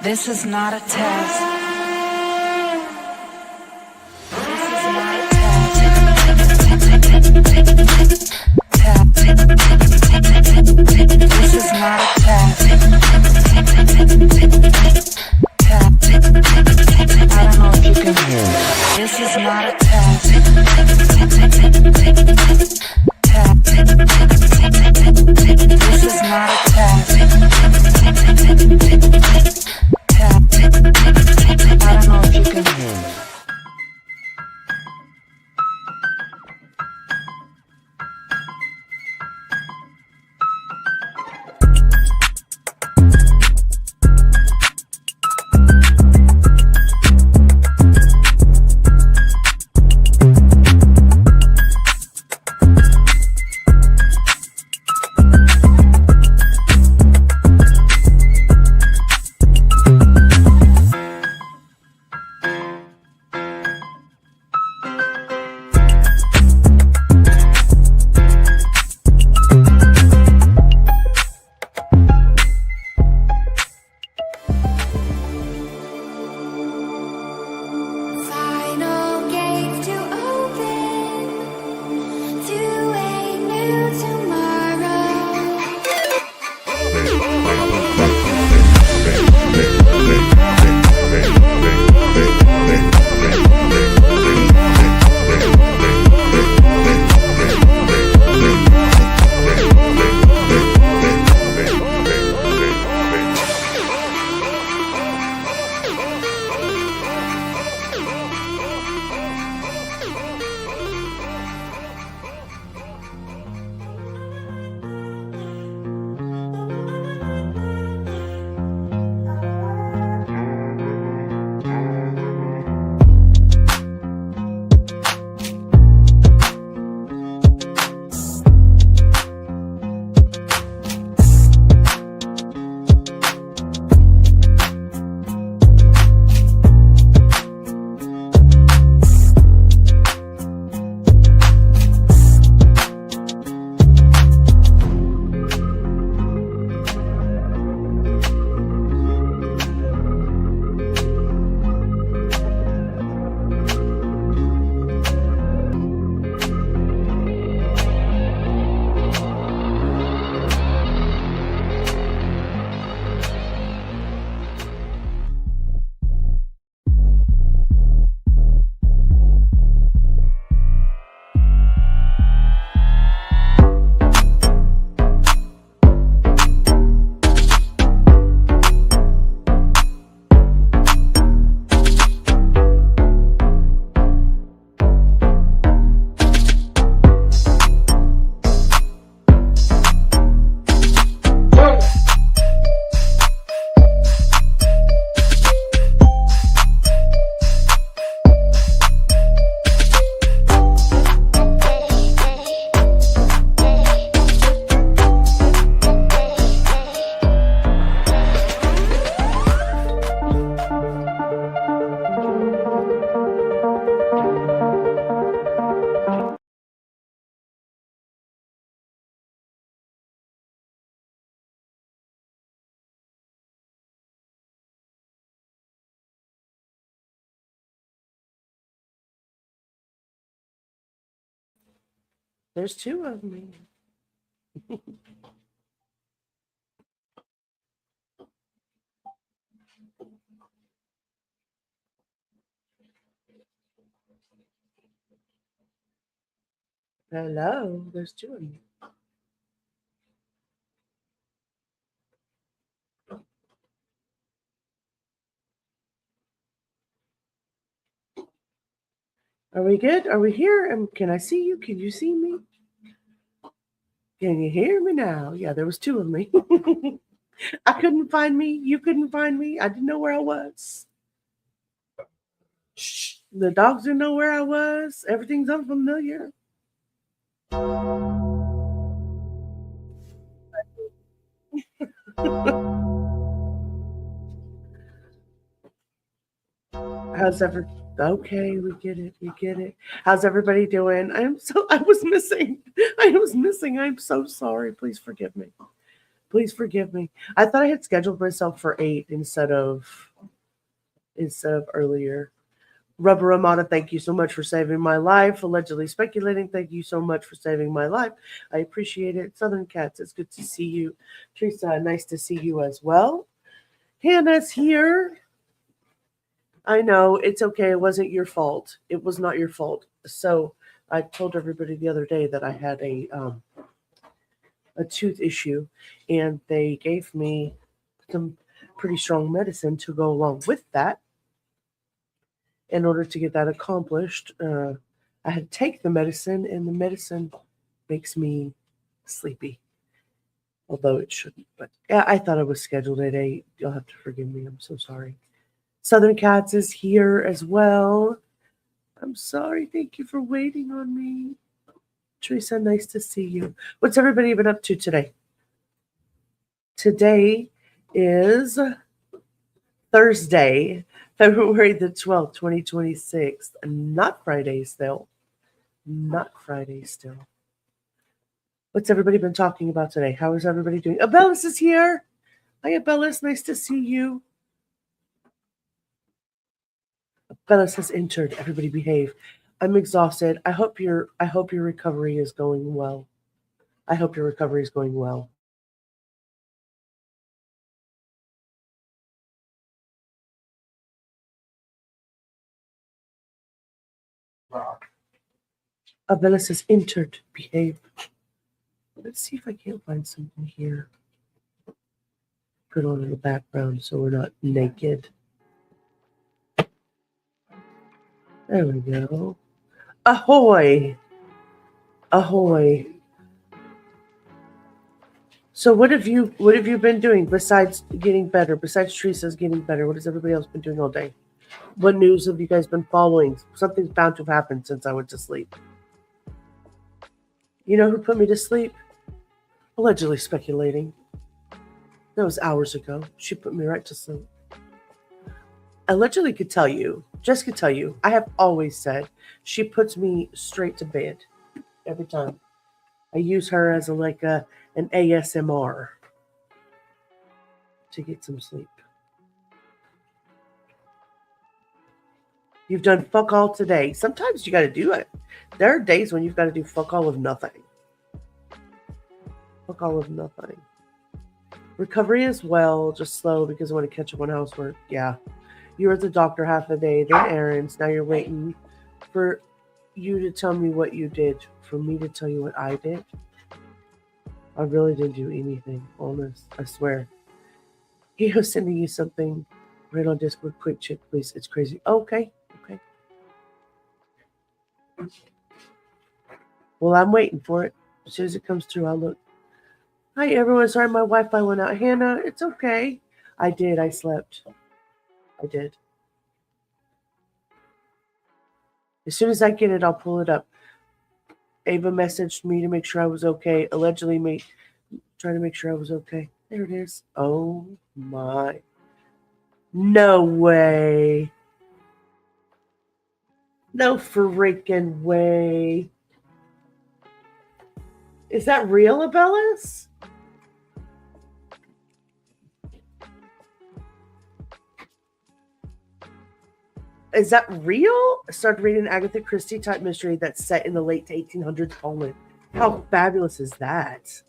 This is not a test. This is not a test. This is not a test. I don't know if you can hear me. This is not a test. This is not a test. I don't know if you can hear me. There's two of me. Hello, there's two of me. Are we good? Are we here? Can I see you? Can you see me? Can you hear me now? Yeah, there was two of me. I couldn't find me. You couldn't find me. I didn't know where I was. Shh. The dogs didn't know where I was. Everything's unfamiliar. How's every? Okay, we get it. We get it. How's everybody doing? I was missing. I'm so sorry. Please forgive me. Please forgive me. I thought I had scheduled myself for 8 instead of earlier. Rubber Ramada, thank you so much for saving my life. Allegedly speculating, thank you so much for saving my life. I appreciate it. Southern Cats, it's good to see you. Teresa, nice to see you as well. Hannah's here. I know, it's okay. It wasn't your fault. It was not your fault. So I told everybody the other day that I had a tooth issue, and they gave me some pretty strong medicine to go along with that. In order to get that accomplished, I had to take the medicine, and the medicine makes me sleepy. Although it shouldn't. But yeah, I thought it was scheduled at 8. You'll have to forgive me. I'm so sorry. Southern Cats is here as well. I'm sorry. Thank you for waiting on me. Teresa, nice to see you. What's everybody been up to today? Today is Thursday, February the 12th, 2026. Not Friday still. Not Friday still. What's everybody been talking about today? How is everybody doing? Abellis is here. Hi, Abellis. Nice to see you. Abellis has entered. Everybody behave. I'm exhausted. I hope your recovery is going well. I hope your recovery is going well. Abellis has entered. Behave. Let's see if I can't find something here. Put on in the background so we're not naked. There we go. Ahoy! Ahoy! So what have you been doing besides getting better? Besides Teresa's getting better, what has everybody else been doing all day? What news have you guys been following? Something's bound to have happened since I went to sleep. You know who put me to sleep? Allegedly speculating. That was hours ago. She put me right to sleep. Allegedly could tell you, Jess could tell you, I have always said she puts me straight to bed every time. I use her as an ASMR to get some sleep. You've done fuck all today. Sometimes you got to do it. There are days when you've got to do fuck all of nothing. Fuck all of nothing. Recovery as well, just slow because I want to catch up on housework. Yeah. You were at the doctor half the day, then errands. Now you're waiting for you to tell me what you did, for me to tell you what I did. I really didn't do anything, honest. I swear. He was sending you something right on Discord. Quick check, please. It's crazy. Okay. Okay. Well, I'm waiting for it. As soon as it comes through, I'll look. Hi, everyone. Sorry my Wi-Fi went out. Hannah, it's okay. I did. I slept. I did. As soon as I get it, I'll pull it up. Ava messaged me to make sure I was okay. Allegedly trying to make sure I was okay. There it is. Oh my. No way. No freaking way. Is that real, Abellis? Is that real? I started reading an Agatha Christie type mystery that's set in the late 1800s Poland. How fabulous is that?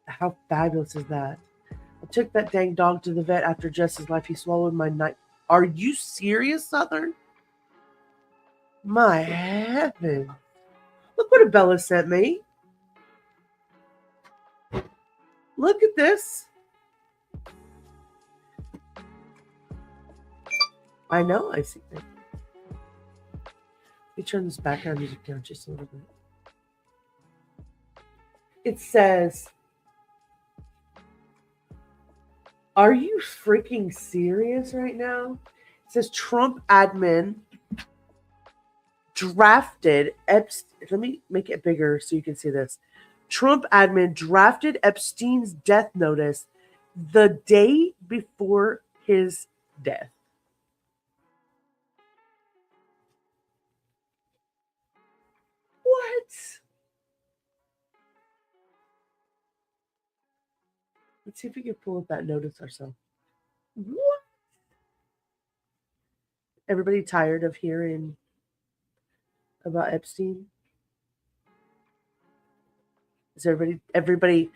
How fabulous is that? I took that dang dog to the vet after Jess's life. He swallowed my knife. Are you serious, Southern? My heaven. Look what Abella sent me. Look at this. I know I see that. Let me turn this background music down just a little bit. It says, are you freaking serious right now? It says Trump admin drafted Epstein. Let me make it bigger so you can see this. Trump admin drafted Epstein's death notice the day before his death. What? Let's see if we can pull up that notice ourselves. What? Everybody tired of hearing about Epstein? Is everybody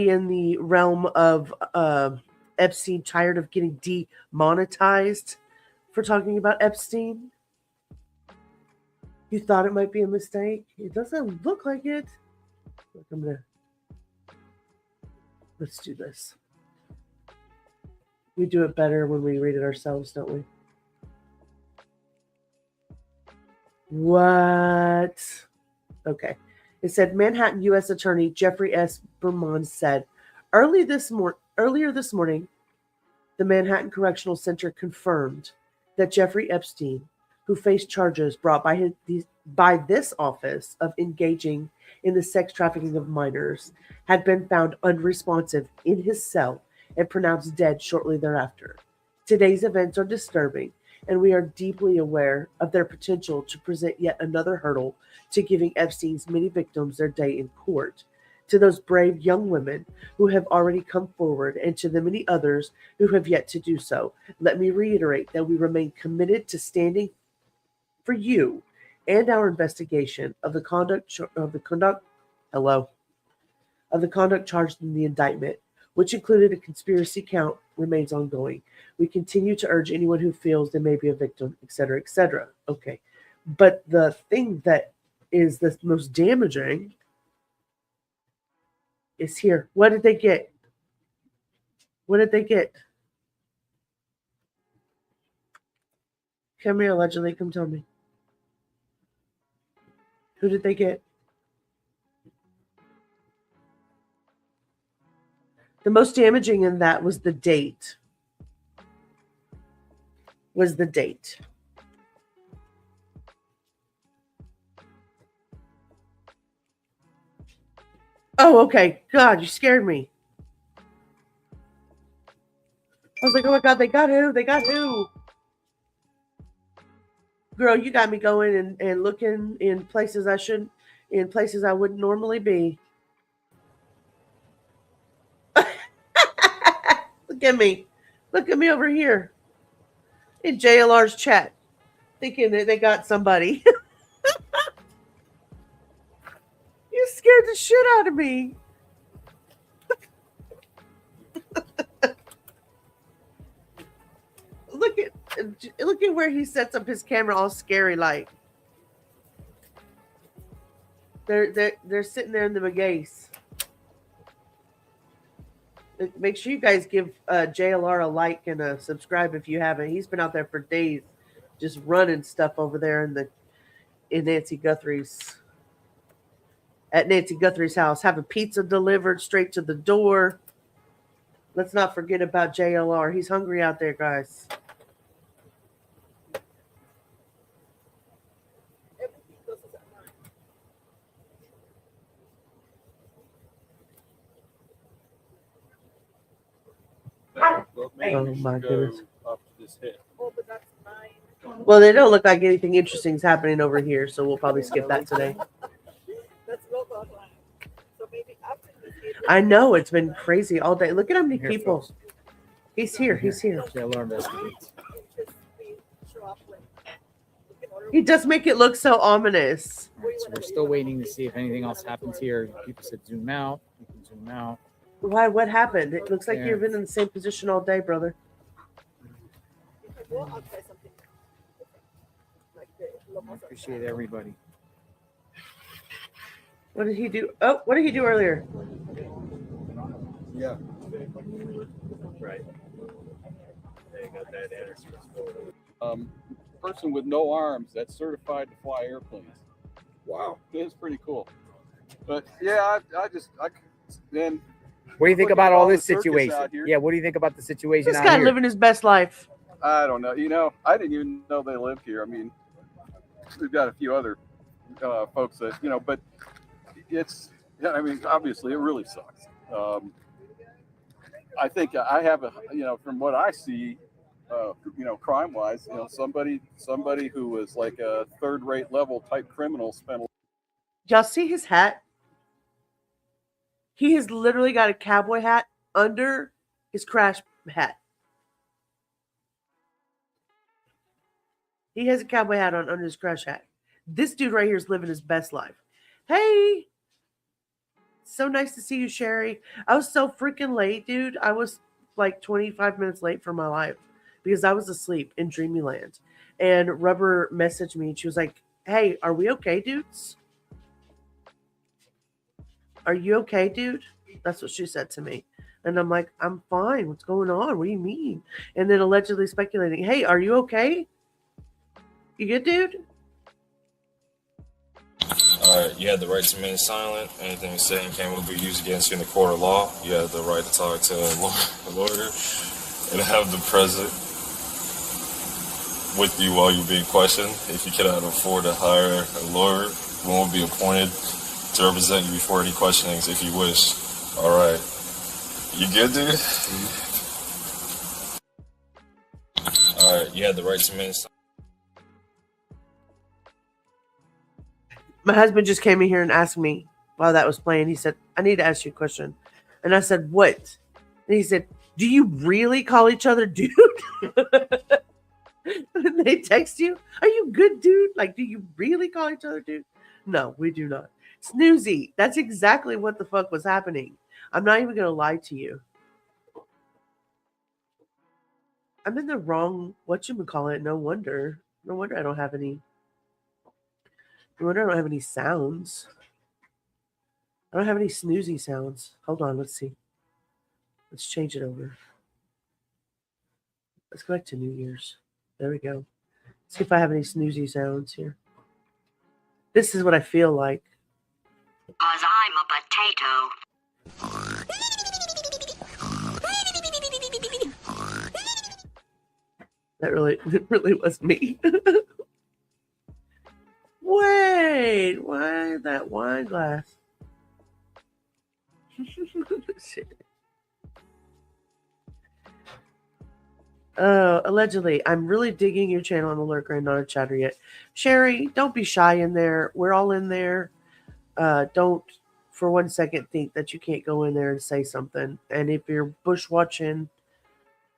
in the realm of Epstein tired of getting demonetized for talking about Epstein? You thought it might be a mistake? It doesn't look like it. Look, let's do this. We do it better when we read it ourselves, don't we? What? Okay. It said Manhattan U.S. Attorney Jeffrey S. Bermond said, earlier this morning, the Manhattan Correctional Center confirmed that Jeffrey Epstein, who faced charges brought by this office of engaging in the sex trafficking of minors, had been found unresponsive in his cell and pronounced dead shortly thereafter. Today's events are disturbing, and we are deeply aware of their potential to present yet another hurdle to giving Epstein's many victims their day in court. To those brave young women who have already come forward, and to the many others who have yet to do so, let me reiterate that we remain committed to standing for you and our investigation of the conduct charged in the indictment, which included a conspiracy count, remains ongoing. We continue to urge anyone who feels they may be a victim, etc., etc. Okay. But the thing that is the most damaging is here. What did they get? What did they get? Come here, allegedly. Come tell me. Who did they get? The most damaging in that was the date. Oh, okay. God, you scared me. I was like, oh my God, they got who? They got who? Girl, you got me going and looking in places I shouldn't, in places I wouldn't normally be. Look at me. Look at me over here in JLR's chat, thinking that they got somebody. You scared the shit out of me. Look at where he sets up his camera, all scary like. They're sitting there in the Magace. Make sure you guys give JLR a like and a subscribe if you haven't. He's been out there for days, just running stuff over there in Nancy Guthrie's. At Nancy Guthrie's house, having pizza delivered straight to the door. Let's not forget about JLR. He's hungry out there, guys. Oh my goodness. Well, they don't look like anything interesting is happening over here, so we'll probably skip that today. I know, it's been crazy all day. Look at how many people. He's here. He's here. He does make it look so ominous. Right, so we're still waiting to see if anything else happens here. People said zoom out. You can zoom out. Why? What happened? It looks like you've been in the same position all day, brother. I appreciate everybody. What did he do? Oh, what did he do earlier? Yeah. Right. They got that answer. Person with no arms that's certified to fly airplanes. Wow. It's pretty cool. But yeah, I then. What do you think about all this situation? Yeah, what do you think about the situation This guy living his best life. I don't know. You know, I didn't even know they lived here. I mean, we've got a few other folks that, you know, but it's, yeah, I mean, obviously it really sucks. I think I have from what I see, crime-wise, somebody who was like a third-rate level type criminal spent. Y'all see his hat? He has literally got a cowboy hat under his crash hat. He has a cowboy hat on under his crash hat. This dude right here is living his best life. Hey, so nice to see you, Sherry. I was so freaking late, dude. I was like 25 minutes late for my life because I was asleep in Dreamyland. And Rubber messaged me and she was like, hey, are we okay, dudes? Are you okay, dude? That's what she said to me. And I'm like, I'm fine. What's going on? What do you mean? And then allegedly speculating, hey, are you okay? You good, dude? All right, you have the right to remain silent. Anything you say and can will be used against you in the court of law. You have the right to talk to a lawyer and have the present with you while you're being questioned. If you cannot afford to hire a lawyer, one will be appointed to represent you before any questionings if you wish. All right. You good, dude? All right, you have the right to remain silent. My husband just came in here and asked me while that was playing. He said, I need to ask you a question. And I said, what? And he said, do you really call each other dude? And they text you, are you good, dude? Like, do you really call each other dude? No, we do not. Snoozy. That's exactly what the fuck was happening. I'm not even going to lie to you. I'm in the wrong, whatchamacallit, no wonder. No wonder I don't have any. No wonder I don't have any sounds. I don't have any snoozy sounds. Hold on, let's see. Let's change it over. Let's go back to New Year's. There we go. See if I have any snoozy sounds here. This is what I feel like. 'Cause I'm a potato. That really was me. Wait, why that wine glass? Shit. Allegedly, I'm really digging your channel on the lurker and not a chatter yet. Sherry, don't be shy in there. We're all in there. Don't for 1 second think that you can't go in there and say something. And if you're bush watching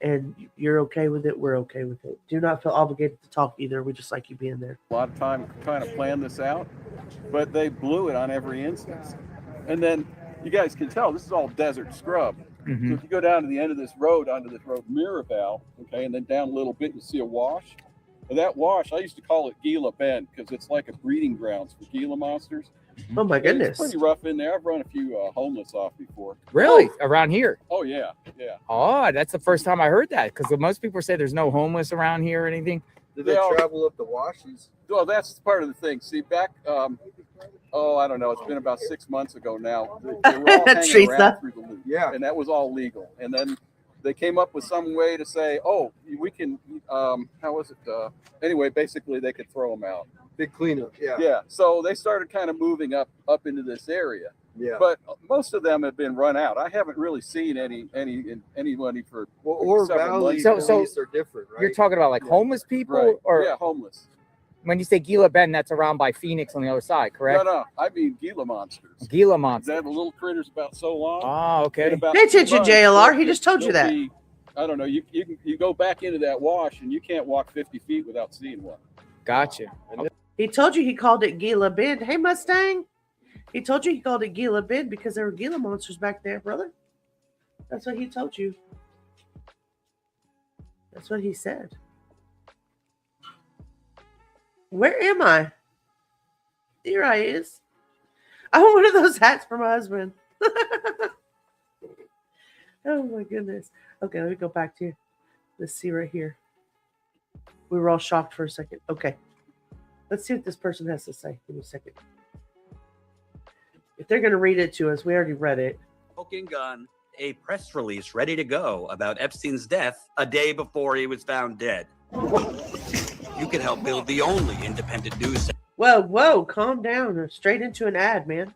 and you're okay with it, we're okay with it. Do not feel obligated to talk either. We just like you being there. A lot of time trying to plan this out, but they blew it on every instance. And then you guys can tell this is all desert scrub. Mm-hmm. So if you go down to the end of this road, onto this road, Mirabelle, okay, and then down a little bit, you see a wash. And that wash, I used to call it Gila Bend because it's like a breeding grounds for Gila monsters. Oh my And goodness. it's pretty rough in there. I've run a few homeless off before. Really? Around here? Oh, yeah, yeah. Oh, that's the first time I heard that because most people say there's no homeless around here or anything. Did they travel up the washes? Well, that's part of the thing. See, back, I don't know. It's been about 6 months ago now. They were all hanging Teresa. around through the loop. Yeah. And that was all legal. And then they came up with some way to say, oh, we can, how was it? Anyway, basically they could throw them out. Big cleanup. Yeah. Yeah. So they started kind of moving up into this area. Yeah. But most of them have been run out. I haven't really seen anybody for Well, Ore several Valley months. So- police are different, right? You're talking about like Yeah. homeless people, Right. or Yeah, homeless. when you say Gila Bend, that's around by Phoenix on the other side, correct? No, I mean Gila monsters. Gila Is monster. that the little critters about so long? Oh, In okay. about Pay attention, 2 months, JLR. He just told you there'll that. be- I don't know. You go back into that wash and you can't walk 50 feet without seeing one. Gotcha. He told you he called it Gila Bend. Hey, Mustang. He told you he called it Gila Bend because there were Gila monsters back there, brother. That's what he told you. That's what he said. Where am I? Here I is. I want one of those hats for my husband. Oh my goodness. Okay, let me go back to you. Let's see right here. We were all shocked for a second. Okay. Let's see what this person has to say. Give me a second. If they're going to read it to us, we already read it. Smoking gun, a press release ready to go about Epstein's death a day before he was found dead. You can help build the only independent news Whoa, calm down. Straight into an ad, man.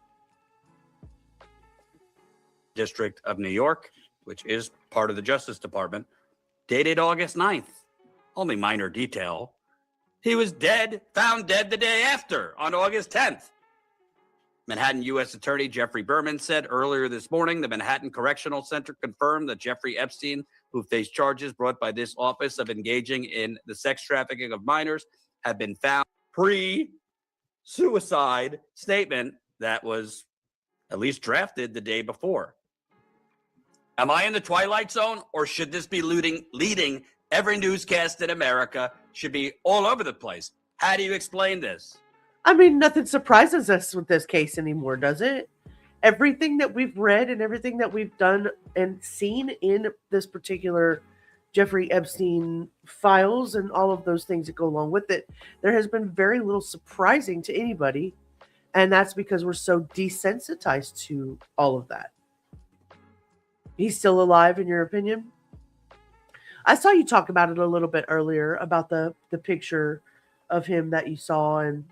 district of New York, which is part of the Justice Department, dated August 9th. Only minor detail. He was dead, found dead the day after, on August 10th. Manhattan U.S. Attorney Jeffrey Berman said earlier this morning the Manhattan Correctional Center confirmed that Jeffrey Epstein, who faced charges brought by this office of engaging in the sex trafficking of minors, had been found pre-suicide statement that was at least drafted the day before. Am I in the twilight zone, or should this be leading every newscast in America? Should be all over the place. How do you explain this? I mean, nothing surprises us with this case anymore, does it? Everything that we've read and everything that we've done and seen in this particular Jeffrey Epstein files and all of those things that go along with it, there has been very little surprising to anybody. And that's because we're so desensitized to all of that. He's still alive, in your opinion? I saw you talk about it a little bit earlier about the picture of him that you saw and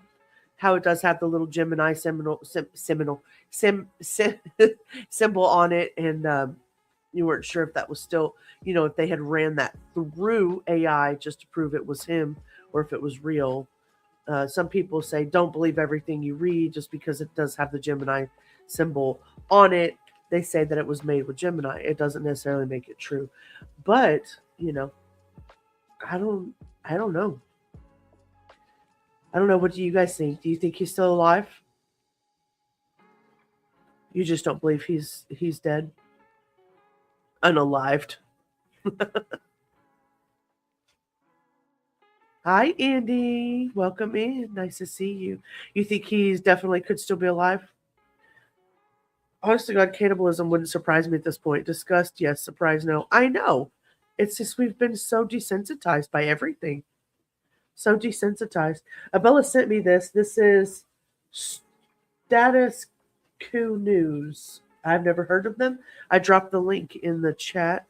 how it does have the little Gemini symbol on it. And you weren't sure if that was still, if they had ran that through AI just to prove it was him or if it was real. Some people say don't believe everything you read just because it does have the Gemini symbol on it. They say that it was made with Gemini. It doesn't necessarily make it true. But, I don't know. I don't know. What do you guys think? Do you think he's still alive? You just don't believe he's dead? Unalived. Hi, Andy. Welcome in. Nice to see you. You think he's definitely could still be alive? Honest to God, cannibalism wouldn't surprise me at this point. Disgust, yes. Surprise, no. I know. It's just we've been so desensitized by everything. So desensitized. Abella sent me this. This is Status Quo News. I've never heard of them. I dropped the link in the chat.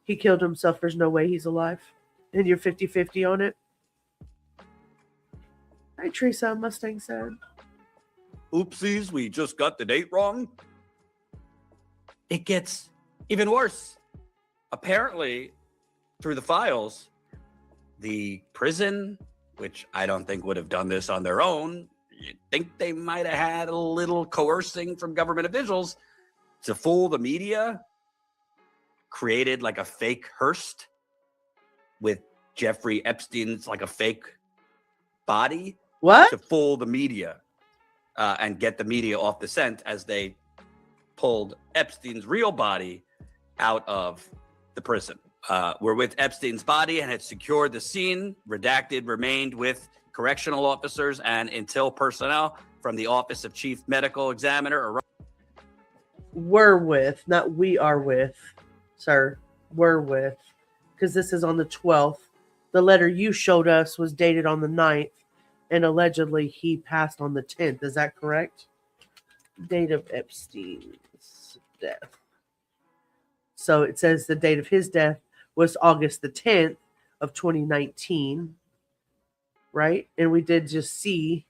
He killed himself. There's no way he's alive. And you're 50-50 on it? Hi, Teresa. Mustang said. Oopsies, we just got the date wrong. It gets even worse. Apparently, through the files, the prison, which I don't think would have done this on their own, you'd think they might have had a little coercing from government officials to fool the media, created like a fake Hearst with Jeffrey Epstein's like a fake body. What? To fool the media. And get the media off the scent as they pulled Epstein's real body out of the prison. We're with Epstein's body and had secured the scene. Redacted remained with correctional officers and Intel personnel from the Office of Chief Medical Examiner. We're with, not we are with, sir. We're with, because this is on the 12th. The letter you showed us was dated on the 9th. And allegedly he passed on the 10th. Is that correct? Date of Epstein's death. So it says the date of his death was August the 10th of 2019. Right? And we did just see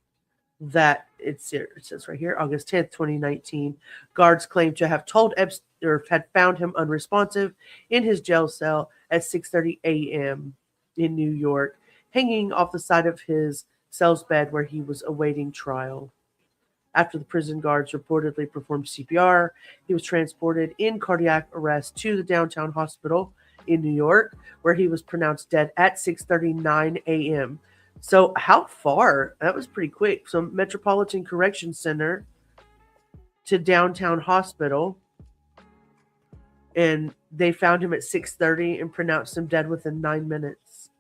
that it says right here, August 10th, 2019. Guards claim to have told Epstein or had found him unresponsive in his jail cell at 6:30 a.m. in New York, hanging off the side of his cell's bed where he was awaiting trial. After the prison guards reportedly performed CPR, he was transported in cardiac arrest to the downtown hospital in New York, where he was pronounced dead at 6:39 a.m. So how far? That was pretty quick. So Metropolitan Correction Center to downtown hospital, and they found him at 6:30 and pronounced him dead within 9 minutes.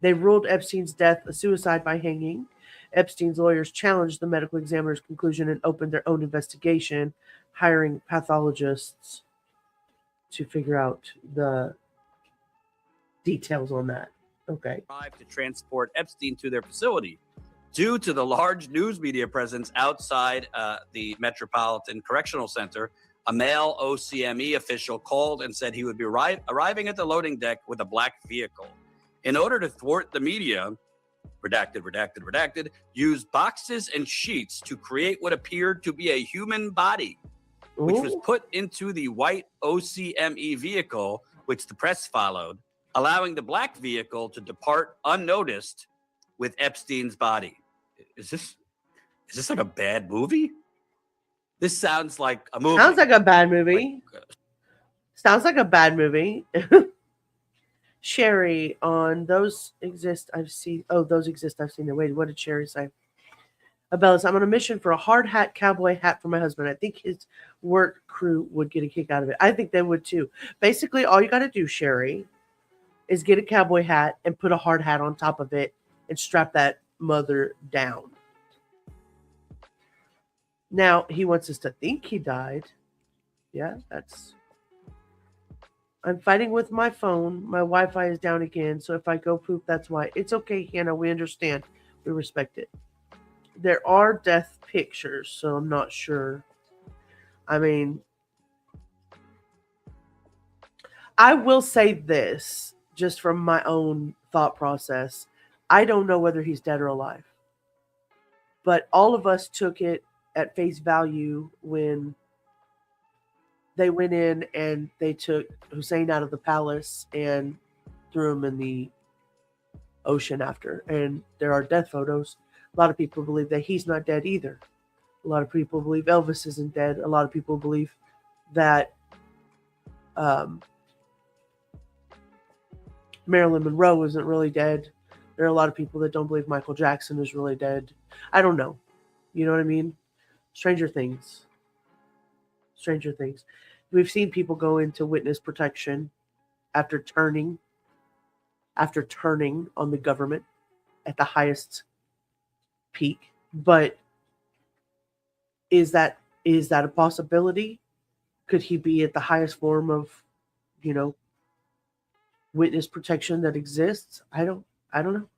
They ruled Epstein's death a suicide by hanging. Epstein's lawyers challenged the medical examiner's conclusion and opened their own investigation, hiring pathologists to figure out the details on that. Okay. To transport Epstein to their facility. Due to the large news media presence outside the Metropolitan Correctional Center, a male OCME official called and said he would be arriving at the loading deck with a black vehicle. In order to thwart the media, redacted, used boxes and sheets to create what appeared to be a human body, which was put into the white OCME vehicle, which the press followed, allowing the black vehicle to depart unnoticed with Epstein's body. Is Is this like a bad movie? This sounds like a movie. Sounds like a bad movie. Sounds like a bad movie. Sherry on those exist. I've seen. Oh, those exist. I've seen them. Wait, what did Sherry say? Abellis, I'm on a mission for a hard hat, cowboy hat for my husband. I think his work crew would get a kick out of it. I think they would too. Basically, all you got to do, Sherry, is get a cowboy hat and put a hard hat on top of it and strap that mother down. Now, he wants us to think he died. Yeah, that's... I'm fighting with my phone. My Wi-Fi is down again, so if I go poop, that's why. It's okay, Hannah. We understand. We respect it. There are death pictures, so I'm not sure. I mean, I will say this, just from my own thought process. I don't know whether he's dead or alive. But all of us took it at face value when they went in and they took Hussein out of the palace and threw him in the ocean after. And there are death photos. A lot of people believe that he's not dead either. A lot of people believe Elvis isn't dead. A lot of people believe that Marilyn Monroe isn't really dead. There are a lot of people that don't believe Michael Jackson is really dead. I don't know. You know what I mean? Stranger things. Stranger things. We've seen people go into witness protection after turning on the government at the highest peak. But is that a possibility? Could he be at the highest form of, witness protection that exists? I don't know.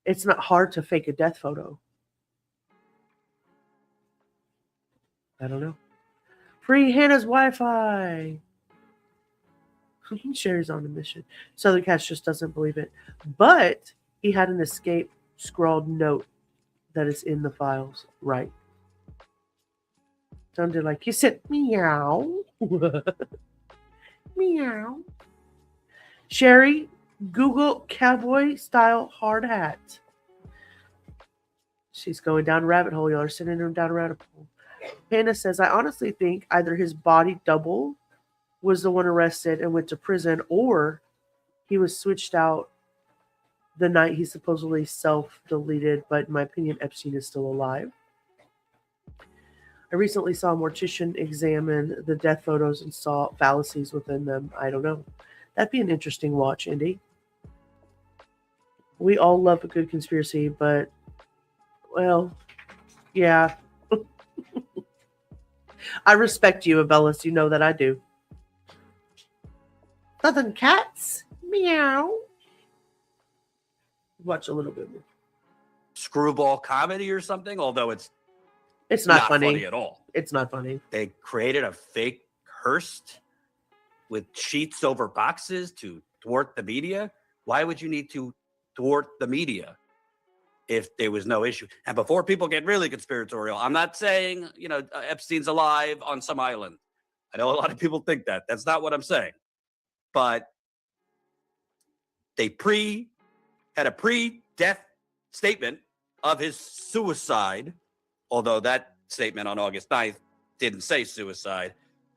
It's not hard to fake a death photo. I don't know. Free Hannah's Wi-Fi. Sherry's on a mission. Southern Cats just doesn't believe it. But he had an escape scrawled note that is in the files. Right. Sounded like you said meow. Meow. Sherry, Google cowboy style hard hat. She's going down a rabbit hole. Y'all are sending her down a rabbit hole. Hannah says, I honestly think either his body double was the one arrested and went to prison, or he was switched out the night he supposedly self-deleted. But in my opinion, Epstein is still alive. I recently saw a mortician examine the death photos and saw fallacies within them. I don't know. That'd be an interesting watch, Indy. We all love a good conspiracy, but, well, yeah. I respect you, Abellis. You know that I do. Southern Cats. Meow. Watch a little bit more. Screwball comedy or something, although it's not funny at all. It's not funny. They created a fake Hearst with sheets over boxes to thwart the media. Why would you need to thwart the media if there was no issue? And before people get really conspiratorial, I'm not saying, Epstein's alive on some island. I know a lot of people think that. That's not what I'm saying. But they had a pre-death statement of his suicide, although that statement on August 9th didn't say suicide.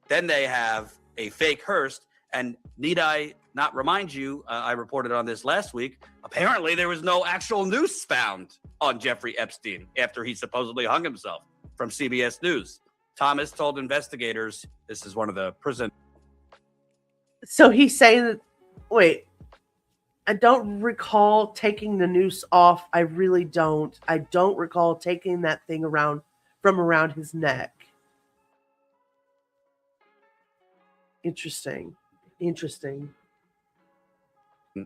Then they have a fake Hearst. And need I not remind you, I reported on this last week, apparently there was no actual noose found on Jeffrey Epstein after he supposedly hung himself, from CBS News. Thomas told investigators, this is one of the prison. So he's saying that, wait, I don't recall taking the noose off. I really don't. I don't recall taking that thing from around his neck. Interesting.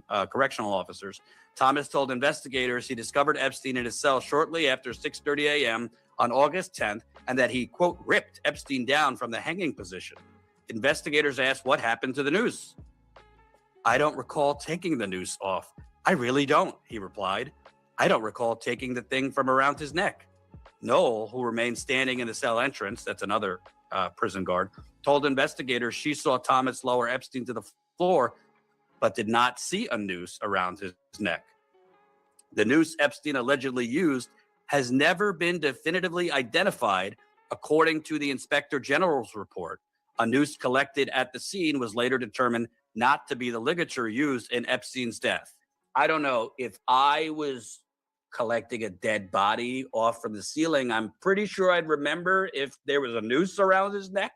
Correctional officers. Thomas told investigators he discovered Epstein in his cell shortly after 6:30 a.m. on August 10th, and that he, quote, ripped Epstein down from the hanging position. Investigators asked what happened to the noose. I don't recall taking the noose off. I really don't, he replied. I don't recall taking the thing from around his neck. Noel, who remained standing in the cell entrance, that's another prison guard, told investigators she saw Thomas lower Epstein to the floor, but did not see a noose around his neck. The noose Epstein allegedly used has never been definitively identified, according to the Inspector General's report. A noose collected at the scene was later determined not to be the ligature used in Epstein's death. I don't know if I was collecting a dead body off from the ceiling. I'm pretty sure I'd remember if there was a noose around his neck.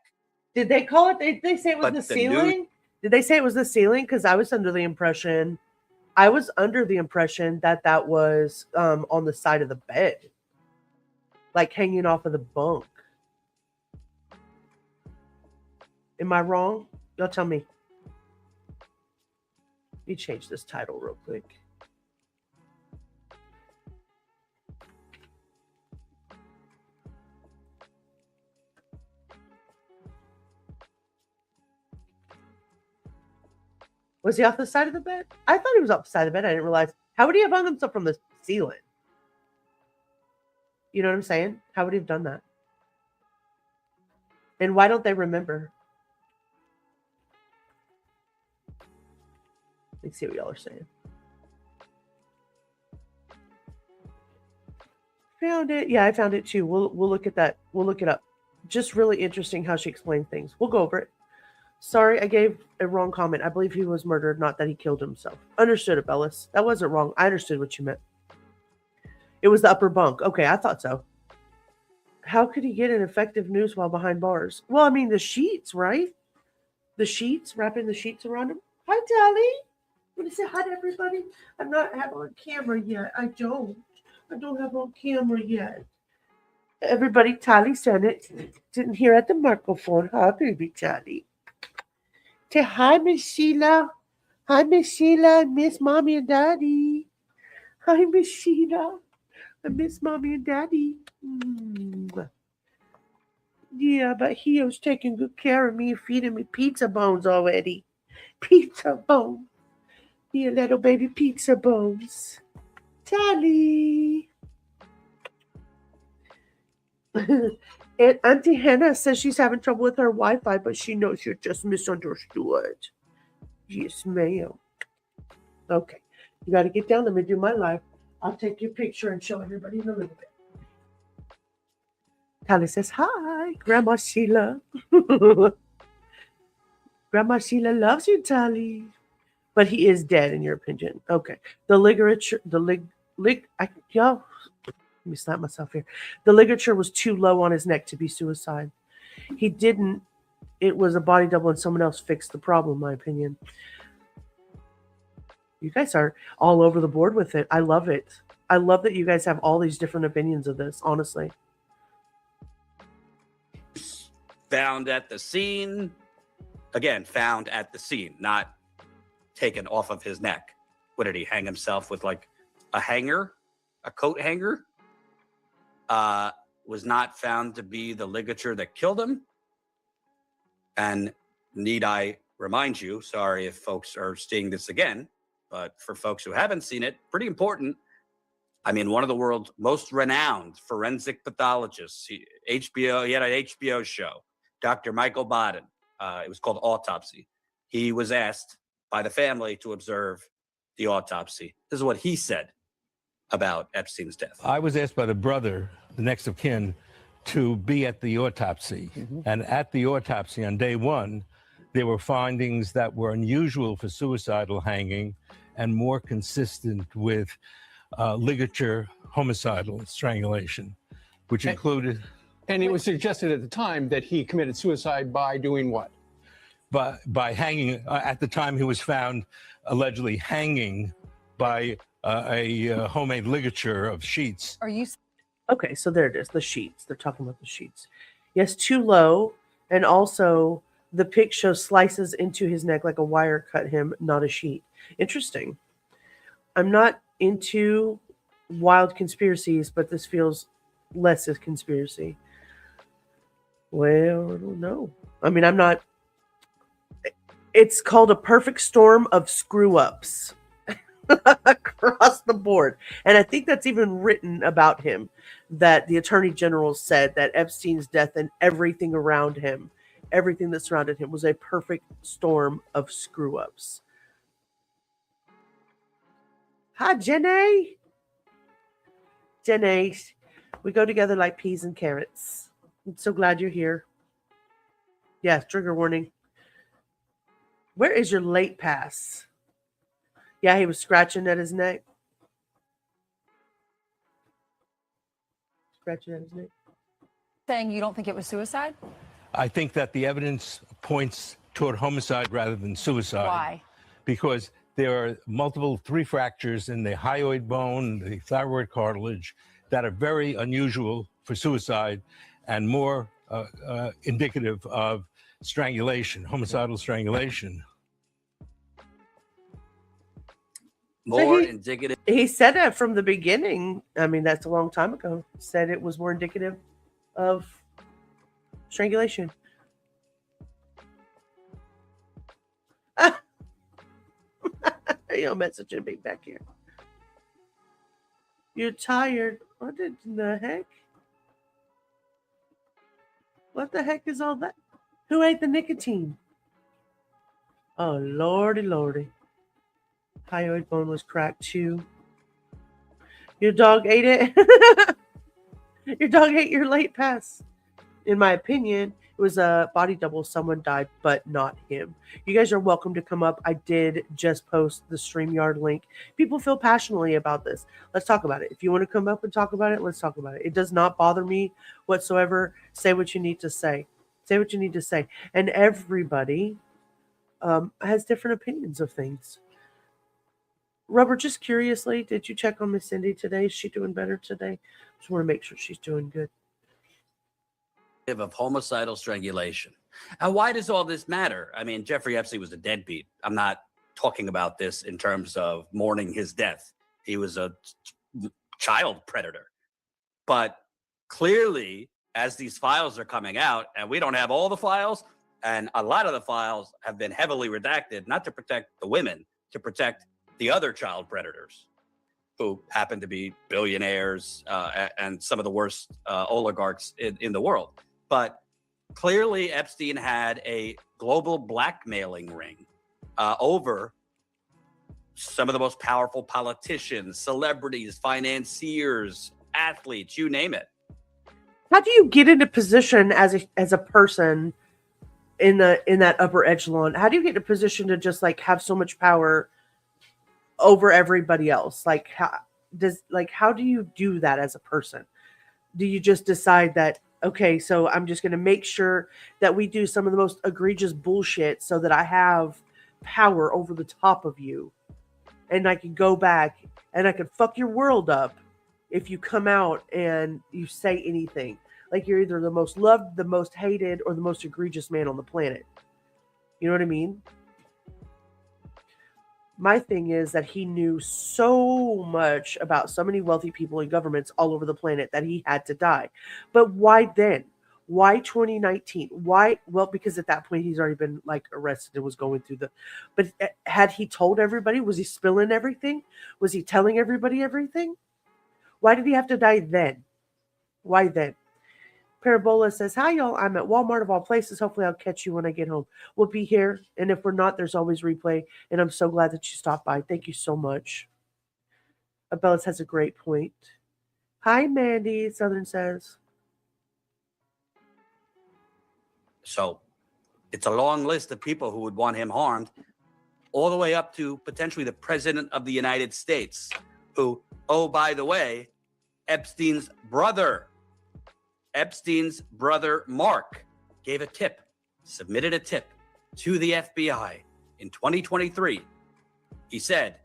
Did they call it? Did they say it was But the the ceiling? Did they say it was the ceiling? Because I was under the impression that that was on the side of the bed, like hanging off of the bunk. Am I wrong? Y'all tell me. Let me change this title real quick. Was he off the side of the bed? I thought he was off the side of the bed. I didn't realize. How would he have hung himself from the ceiling? You know what I'm saying? How would he have done that? And why don't they remember? Let's see what y'all are saying. Found it. Yeah, I found it too. We'll look at that. We'll look it up. Just really interesting how she explained things. We'll go over it. Sorry, I gave a wrong comment. I believe he was murdered, not that he killed himself. Understood it, Bellis. That wasn't wrong. I understood what you meant. It was the upper bunk. Okay, I thought so. How could he get an effective noose while behind bars? Well, I mean, the sheets, right? The sheets, wrapping the sheets around him. Hi, Tally. Want to say hi to everybody? I'm not have on camera yet. I don't have on camera yet. Everybody, Tally said it. Didn't hear at the microphone. Hi, baby Tally. Say hi, Miss Sheila. Hi, Miss Sheila. I miss Mommy and Daddy. Hi, Miss Sheila. I miss Mommy and Daddy. Yeah, but he was taking good care of me, feeding me pizza bones already. Pizza bones. Yeah, little baby pizza bones. Tally. And Auntie Hannah says she's having trouble with her Wi-Fi, but she knows you're just misunderstood. Yes, ma'am. Okay. You got to get down. Let me do my live. I'll take your picture and show everybody in a little bit. Tally says, hi, Grandma Sheila. Grandma Sheila loves you, Tally. But he is dead, in your opinion. Okay. The ligature, y'all, let me slap myself here. The ligature was too low on his neck to be suicide. He didn't. It was a body double and someone else fixed the problem, in my opinion. You guys are all over the board with it. I love it. I love that you guys have all these different opinions of this, honestly. Found at the scene. Again, found at the scene, not taken off of his neck. What did he hang himself with, like a hanger, a coat hanger? Was not found to be the ligature that killed him. And need I remind you, sorry if folks are seeing this again, but for folks who haven't seen it, pretty important. I mean, one of the world's most renowned forensic pathologists, he had an HBO show, Dr. Michael Baden. It was called Autopsy. He was asked by the family to observe the autopsy. This is what he said about Epstein's death. I was asked by the brother, the next of kin, to be at the autopsy. And at the autopsy on day one, there were findings that were unusual for suicidal hanging and more consistent with ligature homicidal strangulation, which included... And it was suggested at the time that he committed suicide by doing what? By hanging. At the time, he was found allegedly hanging by a homemade ligature of sheets. Are you... Okay, so there it is, the sheets. They're talking about the sheets. Yes, too low. And also, the pic shows slices into his neck like a wire cut him, not a sheet. Interesting. I'm not into wild conspiracies, but this feels less a conspiracy. Well, I don't know. I mean, I'm not... It's called a perfect storm of screw-ups across the board. And I think that's even written about him, that the Attorney General said that Epstein's death and everything around him, everything that surrounded him, was a perfect storm of screw-ups. Hi, Jenny. Jenny, We go together like peas and carrots. I'm so glad you're here. Yes, trigger warning. Where is your late pass? Yeah, he was scratching at his neck. Scratching at his neck. Saying you don't think it was suicide? I think that the evidence points toward homicide rather than suicide. Why? Because there are multiple 3 fractures in the hyoid bone, the thyroid cartilage, that are very unusual for suicide and more indicative of strangulation, homicidal strangulation. More indicative. He said that from the beginning. I mean, that's a long time ago. Said it was more indicative of strangulation. You're messaging me back here. You're tired. What in the heck? What the heck is all that? Who ate the nicotine? Oh, lordy, lordy. Hyoid bone was cracked too. Your dog ate it? Your dog ate your late pass. In my opinion, it was a body double. Someone died, but not him. You guys are welcome to come up. I did just post the StreamYard link. People feel passionately about this. Let's talk about it. If you want to come up and talk about it, let's talk about it. It does not bother me whatsoever. Say what you need to say. Say what you need to say. And everybody has different opinions of things. Rubber, just curiously, did you check on Miss Cindy today? Is she doing better today? Just want to make sure she's doing good. Of homicidal strangulation. And why does all this matter? I mean, Jeffrey Epstein was a deadbeat. I'm not talking about this in terms of mourning his death. He was a child predator. But clearly, as these files are coming out, and we don't have all the files, and a lot of the files have been heavily redacted, not to protect the women, to protect the other child predators who happen to be billionaires and some of the worst oligarchs in the world. But clearly Epstein had a global blackmailing ring over some of the most powerful politicians, celebrities, financiers, athletes, you name it. How do you get into position as a person in that upper echelon? How do you get in a position to just like have so much power over everybody else? Like how do you do that as a person? Do you just decide that, okay, so I'm just going to make sure that we do some of the most egregious bullshit so that I have power over the top of you, and I can go back and I can fuck your world up if you come out and you say anything? Like you're either the most loved, the most hated, or the most egregious man on the planet. You know what I mean? My thing is that he knew so much about so many wealthy people and governments all over the planet that he had to die. But why then? Why 2019? Why? Well, because at that point he's already been like arrested and was going through the. But had he told everybody? Was he spilling everything? Was he telling everybody everything? Why did he have to die then? Why then? Parabola says, hi, y'all. I'm at Walmart of all places. Hopefully I'll catch you when I get home. We'll be here. And if we're not, there's always replay. And I'm so glad that you stopped by. Thank you so much. Abellis has a great point. Hi, Mandy, Southern says. So it's a long list of people who would want him harmed, all the way up to potentially the president of the United States, who, oh, by the way, Epstein's brother, Mark, gave a tip, submitted a tip to the FBI in 2023. He said,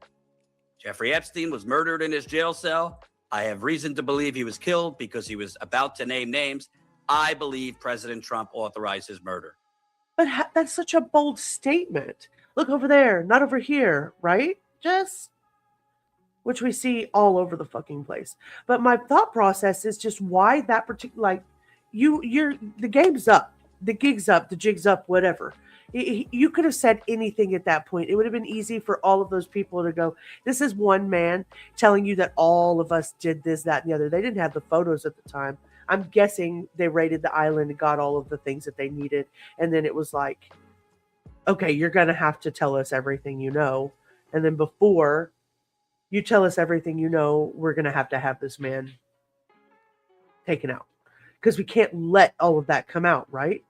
Jeffrey Epstein was murdered in his jail cell. I have reason to believe he was killed because he was about to name names. I believe President Trump authorized his murder. But that's such a bold statement. Look over there, not over here, right? Just, which we see all over the fucking place. But my thought process is just why that particular, like, you're the game's up, the gig's up, the jig's up, whatever. You could have said anything at that point. It would have been easy for all of those people to go, this is one man telling you that all of us did this, that, and the other. They didn't have the photos at the time. I'm guessing they raided the island and got all of the things that they needed. And then it was like, okay, you're going to have to tell us everything you know. And then before you tell us everything you know, we're going to have this man taken out because we can't let all of that come out, right?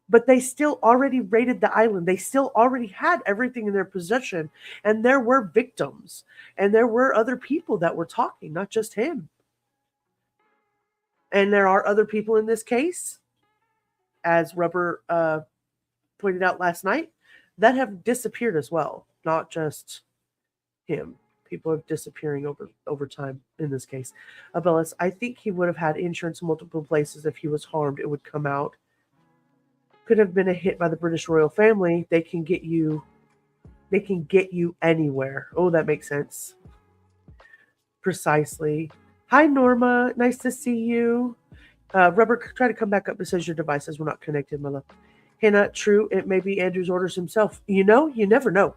But they still already raided the island. They still already had everything in their possession, and there were victims, and there were other people that were talking, not just him. And there are other people in this case, as Rubber pointed out last night, that have disappeared as well, not just him. People are disappearing over time in this case. Abellis, I think he would have had insurance in multiple places. If he was harmed, it would come out. Could have been a hit by the British royal family. They can get you anywhere. Oh, that makes sense. Precisely. Hi, Norma. Nice to see you. Rubber, try to come back up. It says your devices were not connected, my love. Hannah, true. It may be Andrew's orders himself. You never know.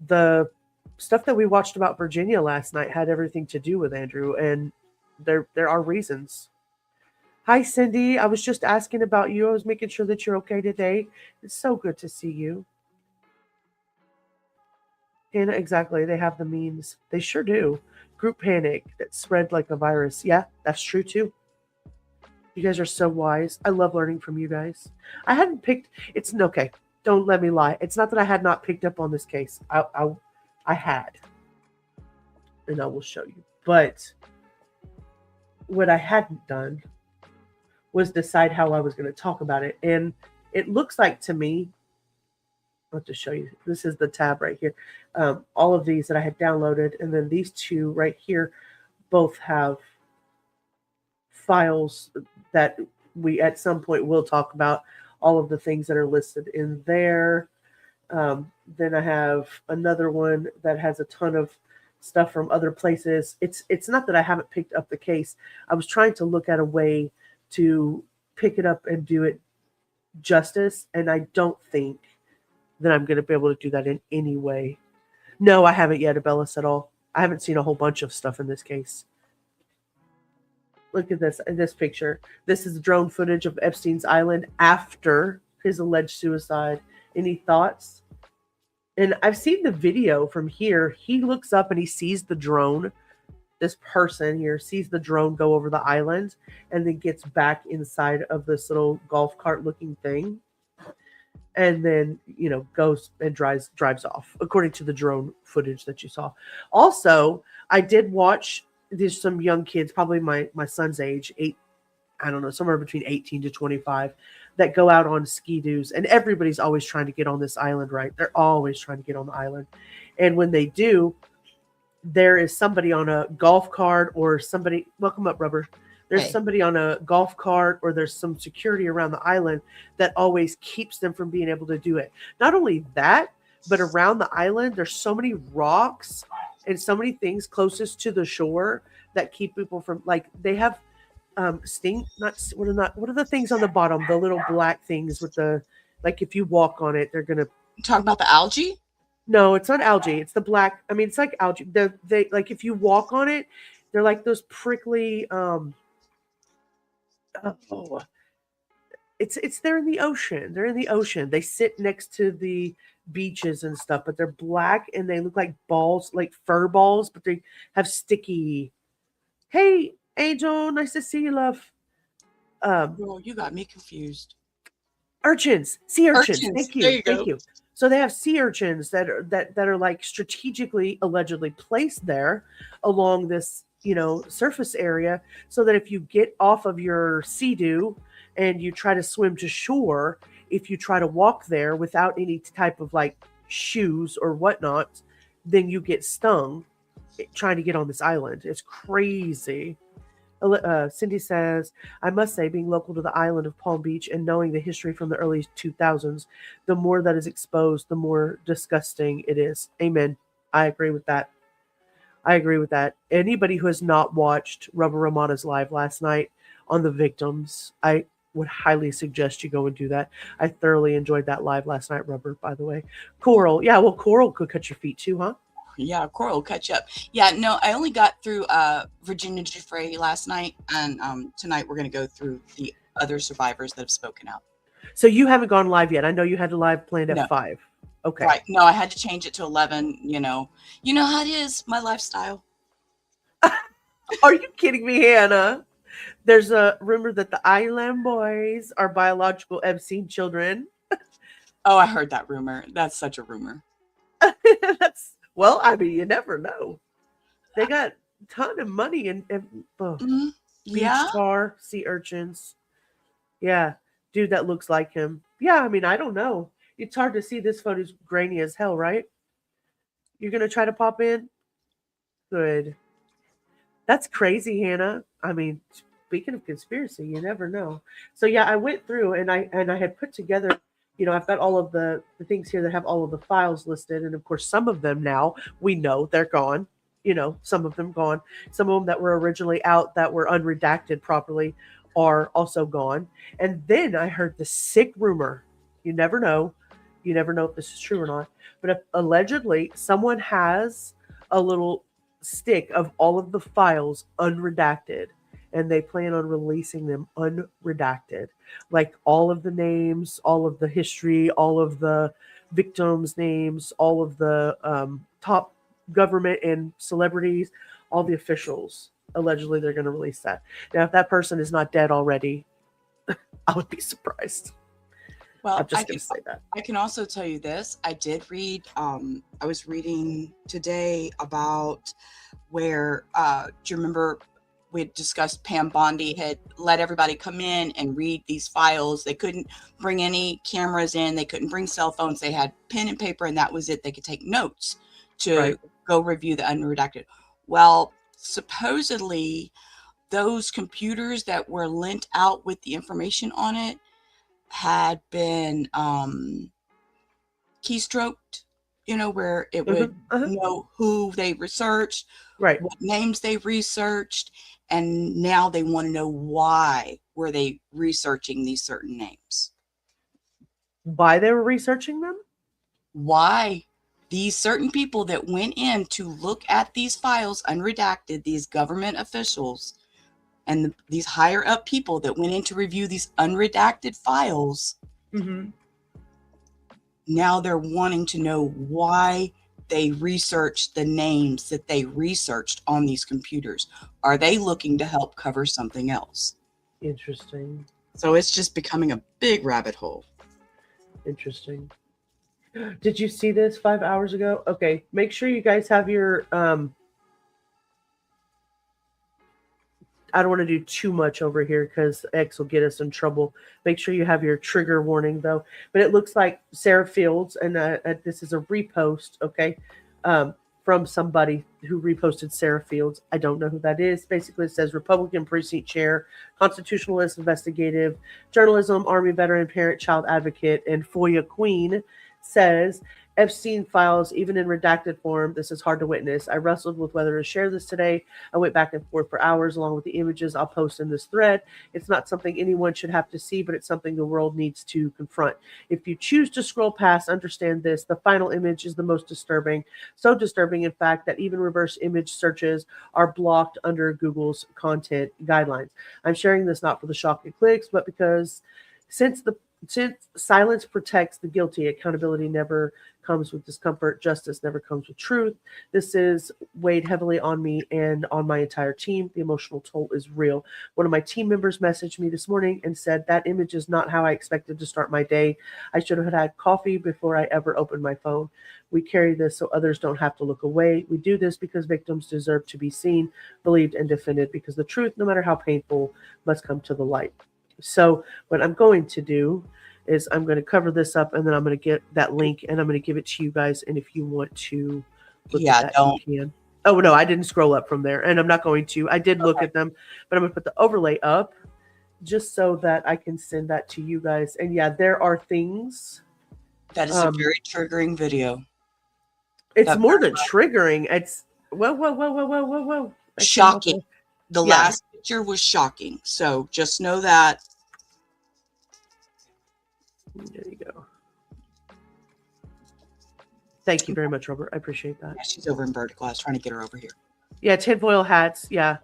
The stuff that we watched about Virginia last night had everything to do with Andrew, and there are reasons. Hi, Cindy. I was just asking about you. I was making sure that you're okay today. It's so good to see you. Hannah, exactly. They have the memes. They sure do. Group panic that spread like a virus. Yeah, that's true too. You guys are so wise. I love learning from you guys. I hadn't picked. It's okay. Don't let me lie. It's not that I had not picked up on this case. I had, and I will show you. But what I hadn't done was decide how I was going to talk about it. And it looks like to me, I'll have to show you. This is the tab right here. All of these that I had downloaded, and then these two right here both have files that we at some point will talk about, all of the things that are listed in there. Then I have another one that has a ton of stuff from other places. It's not that I haven't picked up the case. I was trying to look at a way to pick it up and do it justice, and I don't think that I'm going to be able to do that in any way. No, I haven't yet, Abellis, at all. I haven't seen a whole bunch of stuff in this case. Look at this, in this picture. This is drone footage of Epstein's Island after his alleged suicide. Any thoughts? And I've seen the video from here. He looks up and he sees the drone. This person here sees the drone go over the island and then gets back inside of this little golf cart looking thing. And then, goes and drives off, according to the drone footage that you saw. Also, I did watch, there's some young kids, probably my son's age, somewhere between 18 to 25, that go out on ski-doos. And everybody's always trying to get on this island, right? They're always trying to get on the island. And when they do, there is somebody on a golf cart or somebody, welcome up, Rubber. There's somebody on a golf cart or there's some security around the island that always keeps them from being able to do it. Not only that, but around the island, there's so many rocks and so many things closest to the shore that keep people from, like, they have what are the things on the bottom? The little black things with the, like, if you walk on it, they're going to. Talk about the algae? No, it's not algae. It's the black. I mean, it's like algae. They like, if you walk on it, they're like those prickly, it's they're in the ocean. They're in the ocean. They sit next to the beaches and stuff, but they're black and they look like balls, like fur balls, but they have sticky. Hey, Angel, nice to see you, love. Oh, you got me confused. Urchins, sea urchins. Thank There you. go. Thank you. So they have sea urchins that are like strategically, allegedly placed there along this, surface area, so that if you get off of your sea-doo and you try to swim to shore, if you try to walk there without any type of like shoes or whatnot, then you get stung trying to get on this island. It's crazy. Cindy says, I must say, being local to the island of Palm Beach and knowing the history from the early 2000s, the more that is exposed, the more disgusting it is. Amen. I agree with that. Anybody who has not watched Rubber Ramada's live last night on the victims, I would highly suggest you go and do that. I thoroughly enjoyed that live last night, Rubber, by the way. Coral. Yeah, well, Coral could cut your feet too, huh? Yeah, Coral will catch up. Yeah, no, I only got through Virginia Giuffre last night, and tonight we're going to go through the other survivors that have spoken out. So you haven't gone live yet. I know you had a live planned at 5. Okay. Right. No, I had to change it to 11. You know how it is, my lifestyle. Are you kidding me, Hannah? There's a rumor that the Island boys are biological Epstein children. Oh, I heard that rumor. That's such a rumor. That's well, I mean, you never know. They got a ton of money and beach Yeah. tar, sea urchins. Yeah, dude, that looks like him. Yeah, I mean, I don't know. It's hard to see. This photo's grainy as hell, right? You're gonna try to pop in? Good. That's crazy, Hannah. I mean, speaking of conspiracy, you never know. So yeah, I went through and I had put together, I've got all of the things here that have all of the files listed, and of course some of them now we know they're gone. Some of them gone. Some of them that were originally out that were unredacted properly are also gone. And then I heard the sick rumor. You never know. You never know if this is true or not. But if, allegedly, someone has a little stick of all of the files unredacted, and they plan on releasing them unredacted, like all of the names, all of the history, all of the victims' names, all of the top government and celebrities, all the officials. Allegedly, they're going to release that. Now, if that person is not dead already, I would be surprised. Well, I'm just going to say that. I can also tell you this. I did read, I was reading today about where, do you remember we had discussed Pam Bondi had let everybody come in and read these files. They couldn't bring any cameras in. They couldn't bring cell phones. They had pen and paper, and that was it. They could take notes to go review the unredacted. Well, supposedly those computers that were lent out with the information on it had been keystroked, where it would know who they researched, right, what names they researched, and now they want to know why were they researching these certain names. Why they were researching them? Why these certain people that went in to look at these files unredacted, these government officials, and these higher up people that went in to review these unredacted files, now they're wanting to know why they researched the names that they researched on these computers. Are they looking to help cover something else? Interesting. So it's just becoming a big rabbit hole. Interesting. Did you see this 5 hours ago? Okay, make sure you guys have your I don't want to do too much over here because X will get us in trouble. Make sure you have your trigger warning though. But it looks like Sarah Fields, and this is a repost, okay, from somebody who reposted Sarah Fields. I don't know who that is. Basically, it says Republican precinct chair, constitutionalist, investigative, journalism, Army veteran, parent, child advocate, and FOIA queen says, Epstein Files, even in redacted form, this is hard to witness. I wrestled with whether to share this today. I went back and forth for hours along with the images I'll post in this thread. It's not something anyone should have to see, but it's something the world needs to confront. If you choose to scroll past, understand this. The final image is the most disturbing. So disturbing, in fact, that even reverse image searches are blocked under Google's content guidelines. I'm sharing this not for the shock and clicks, but because since silence protects the guilty, accountability never comes with discomfort, justice never comes with truth. This is weighed heavily on me and on my entire team. The emotional toll is real. One of my team members messaged me this morning and said, that image is not how I expected to start my day. I should have had coffee before I ever opened my phone. We carry this so others don't have to look away. We do this because victims deserve to be seen, believed, and defended, because the truth, no matter how painful, must come to the light. So what I'm going to do is I'm going to cover this up, and then I'm going to get that link, and I'm going to give it to you guys. And if you want to look at that, you can. Oh, no, I didn't scroll up from there, and I'm not going to. I did look at them, but I'm going to put the overlay up just so that I can send that to you guys. And yeah, there are things. That is a very triggering video. It's more than triggering. It's whoa. Shocking. The last picture was shocking. So just know that. There you go. Thank you very much, Robert. I appreciate that. Yeah, she's over in vertical. I was trying to get her over here. Yeah, tinfoil hats. Yeah,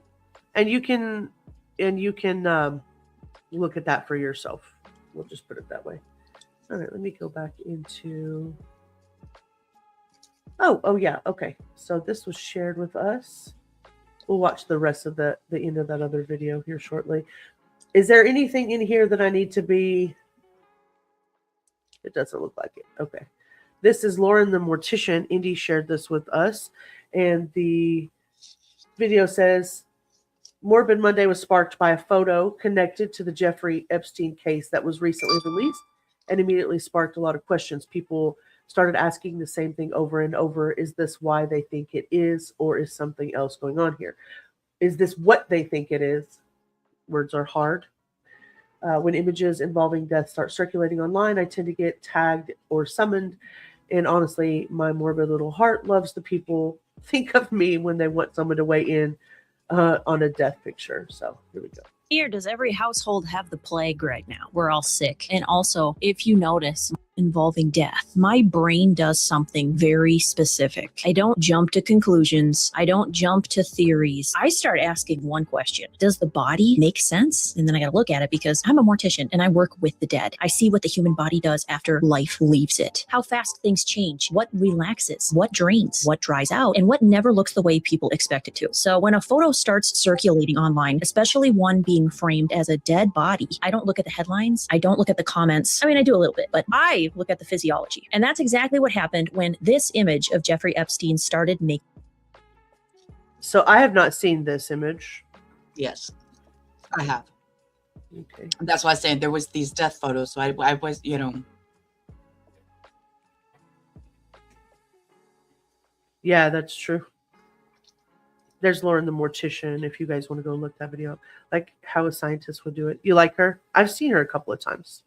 and you can look at that for yourself. We'll just put it that way. All right, let me go back into. Oh yeah. Okay. So this was shared with us. We'll watch the rest of the end of that other video here shortly. Is there anything in here that I need to be? It doesn't look like it. Okay. This is Lauren the Mortician. Indy shared this with us. And the video says, Morbid Monday was sparked by a photo connected to the Jeffrey Epstein case that was recently released and immediately sparked a lot of questions. People started asking the same thing over and over. Is this why they think it is, or is something else going on here? Is this what they think it is? Words are hard. When images involving death start circulating online, I tend to get tagged or summoned. And honestly, my morbid little heart loves the people think of me when they want someone to weigh in on a death picture. So here we go. Here, does every household have the plague right now? We're all sick. And also, if you notice, involving death, my brain does something very specific. I don't jump to conclusions. I don't jump to theories. I start asking one question. Does the body make sense? And then I got to look at it because I'm a mortician and I work with the dead. I see what the human body does after life leaves it. How fast things change, what relaxes, what drains, what dries out, and what never looks the way people expect it to. So when a photo starts circulating online, especially one being framed as a dead body, I don't look at the headlines. I don't look at the comments. I mean, I do a little bit, but I look at the physiology. And that's exactly what happened when this image of Jeffrey Epstein started making. So I have not seen this image. Yes, I have. Okay. That's why I said there was these death photos. So I was, you know. Yeah, that's true. There's Lauren the Mortician, if you guys want to go look that video up. Like how a scientist would do it. You like her? I've seen her a couple of times.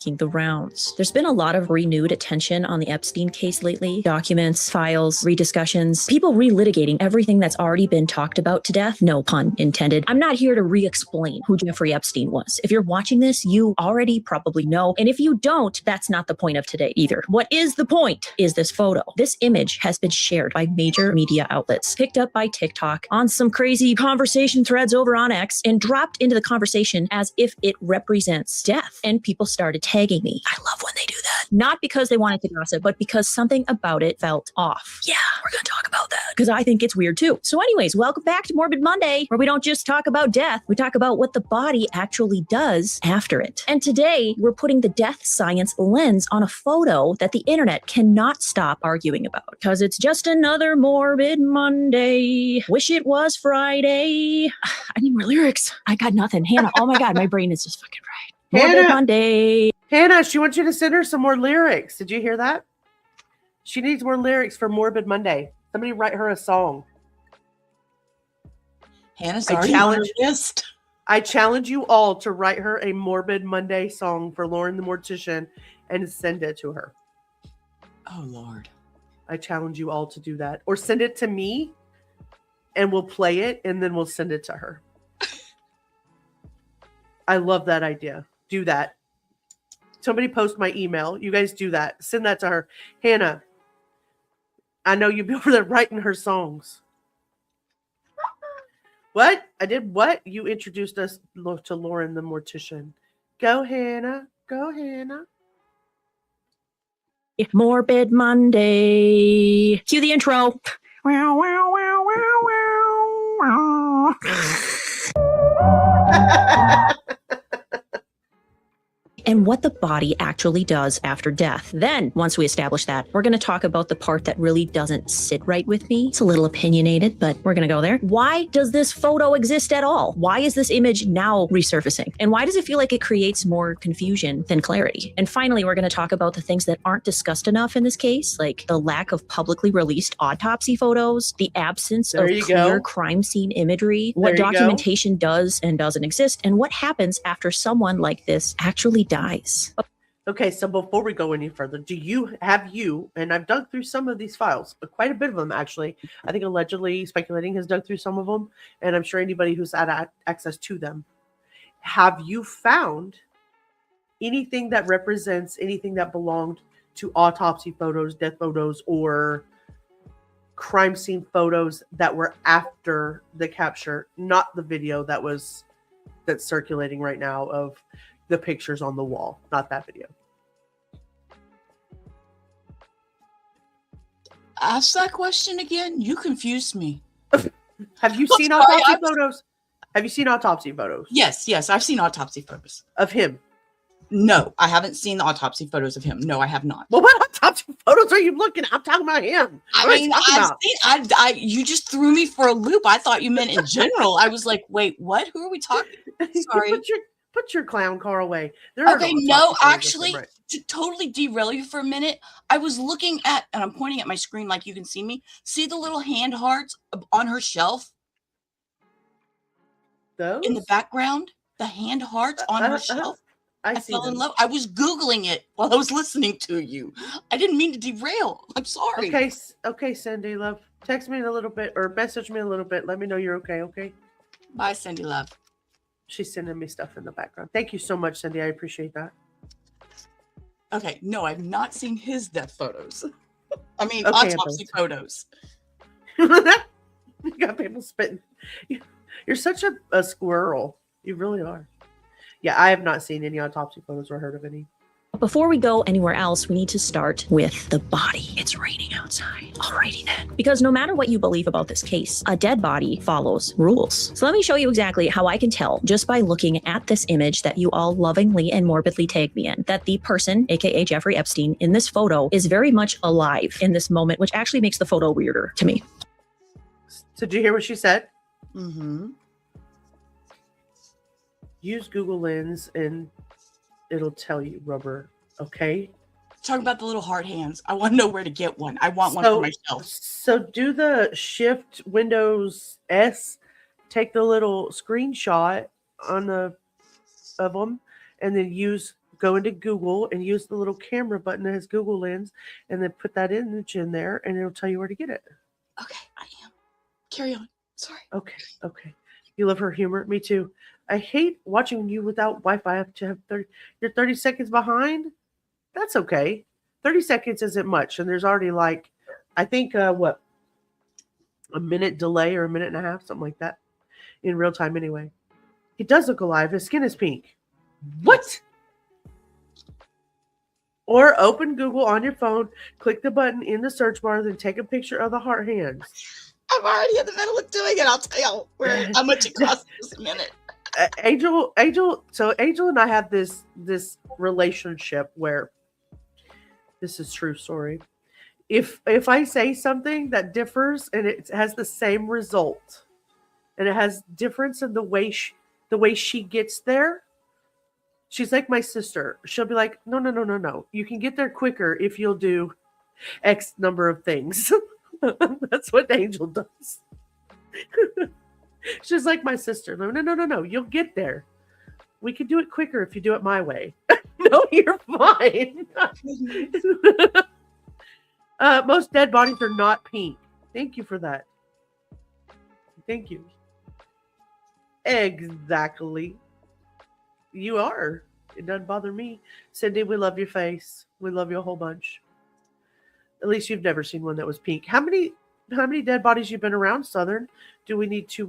The rounds. There's been a lot of renewed attention on the Epstein case lately. Documents, files, rediscussions, people relitigating everything that's already been talked about to death. No pun intended. I'm not here to re-explain who Jeffrey Epstein was. If you're watching this, you already probably know. And if you don't, that's not the point of today either. What is the point is this photo. This image has been shared by major media outlets, picked up by TikTok, on some crazy conversation threads over on X, and dropped into the conversation as if it represents death. And people started tagging me. I love when they do that. Not because they wanted to gossip, but because something about it felt off. Yeah, we're going to talk about that because I think it's weird too. So anyways, welcome back to Morbid Monday, where we don't just talk about death. We talk about what the body actually does after it. And today we're putting the death science lens on a photo that the internet cannot stop arguing about because it's just another Morbid Monday. Wish it was Friday. I need more lyrics. I got nothing. Hannah, oh my God, my brain is just fucking right. Morbid Monday. Hannah, she wants you to send her some more lyrics. Did you hear that? She needs more lyrics for Morbid Monday. Somebody write her a song. Hannah's already on her list. I challenge you all to write her a Morbid Monday song for Lauren the Mortician and send it to her. Oh, Lord. I challenge you all to do that. Or send it to me and we'll play it and then we'll send it to her. I love that idea. Do that. Somebody post my email. You guys do that. Send that to her. Hannah, I know you'll be over there writing her songs. What? I did what? You introduced us to Lauren the Mortician. Go, Hannah. Go, Hannah. Morbid Monday. Cue the intro. Wow, wow, wow, wow, wow. And what the body actually does after death. Then, once we establish that, we're going to talk about the part that really doesn't sit right with me. It's a little opinionated, but we're going to go there. Why does this photo exist at all? Why is this image now resurfacing? And why does it feel like it creates more confusion than clarity? And finally, we're going to talk about the things that aren't discussed enough in this case, like the lack of publicly released autopsy photos, the absence of clear crime scene imagery, what documentation does and doesn't exist, and what happens after someone like this actually dies. Okay, so before we go any further, have you, and I've dug through some of these files, quite a bit of them actually. I think allegedly speculating has dug through some of them, and I'm sure anybody who's had access to them. Have you found anything that represents anything that belonged to autopsy photos, death photos, or crime scene photos that were after the capture, not the video that's circulating right now of the pictures on the wall, not that video? Ask that question again. You confused me. Have you seen autopsy photos? Have you seen autopsy photos? Yes, I've seen autopsy photos of him. No, I haven't seen the autopsy photos of him. No, I have not. Well, what autopsy photos are you looking at? I'm talking about him. You just threw me for a loop. I thought you meant in general. I was like, wait, what? Who are we talking? Sorry. Put your clown car away. Okay, no, actually, to totally derail you for a minute, I was looking at, and I'm pointing at my screen like you can see me. See the little hand hearts on her shelf? Those? In the background? The hand hearts on her shelf? I fell in love. I was Googling it while I was listening to you. I didn't mean to derail. I'm sorry. Okay, Cindy, love. Text me in a little bit or message me a little bit. Let me know you're okay? Bye, Cindy, love. She's sending me stuff in the background. Thank you so much, Cindy. I appreciate that. Okay, no, I've not seen his death photos. I mean, autopsy photos. You got people spitting. You're such a squirrel. You really are. Yeah, I have not seen any autopsy photos or heard of any. Before we go anywhere else, we need to start with the body. It's raining outside. Alrighty then. Because no matter what you believe about this case, a dead body follows rules. So let me show you exactly how I can tell just by looking at this image that you all lovingly and morbidly tagged me in, that the person, aka Jeffrey Epstein, in this photo is very much alive in this moment, which actually makes the photo weirder to me. So did you hear what she said? Mm-hmm. Use Google Lens and it'll tell you, rubber. Okay. Talk about the little hard hands. I want to know where to get one. I want one for myself. So do the Shift Windows S, take the little screenshot on of them, and then go into Google and use the little camera button that has Google Lens, and then put that image in there, and it'll tell you where to get it. Okay, I am. Carry on. Sorry. Okay. You love her humor. Me too. I hate watching you without Wi-Fi. I have to have you're 30 seconds behind. That's okay. 30 seconds isn't much. And there's already I think, a minute delay or a minute and a half, something like that in real time anyway. He does look alive. His skin is pink. What? Or open Google on your phone, click the button in the search bar, then take a picture of the heart hands. I'm already in the middle of doing it. I'll tell you how much it costs in a minute. Angel. So Angel and I have this relationship where this is true story. If I say something that differs and it has the same result, and it has difference in the way she gets there, she's like my sister. She'll be like, no. You can get there quicker if you'll do X number of things. That's what Angel does. She's like my sister. No. You'll get there. We can do it quicker if you do it my way. No, you're fine. Most dead bodies are not pink. Thank you for that. Thank you. Exactly. You are. It doesn't bother me. Cindy, we love your face. We love you a whole bunch. At least you've never seen one that was pink. How many dead bodies you've been around, Southern? Do we need to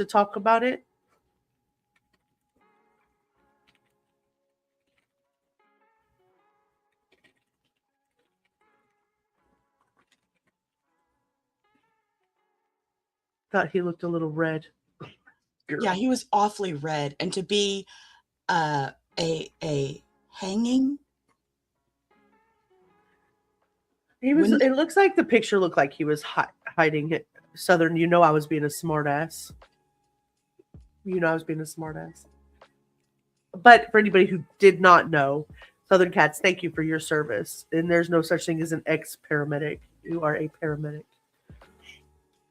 talk about it? Thought he looked a little red. Girl. Yeah, he was awfully red, and to be a hanging. He was. It looks like the picture looked like he was hiding it. Southern, I was being a smart ass. I was being a smart ass. But for anybody who did not know, Southern Cats, thank you for your service. And there's no such thing as an ex-paramedic. You are a paramedic.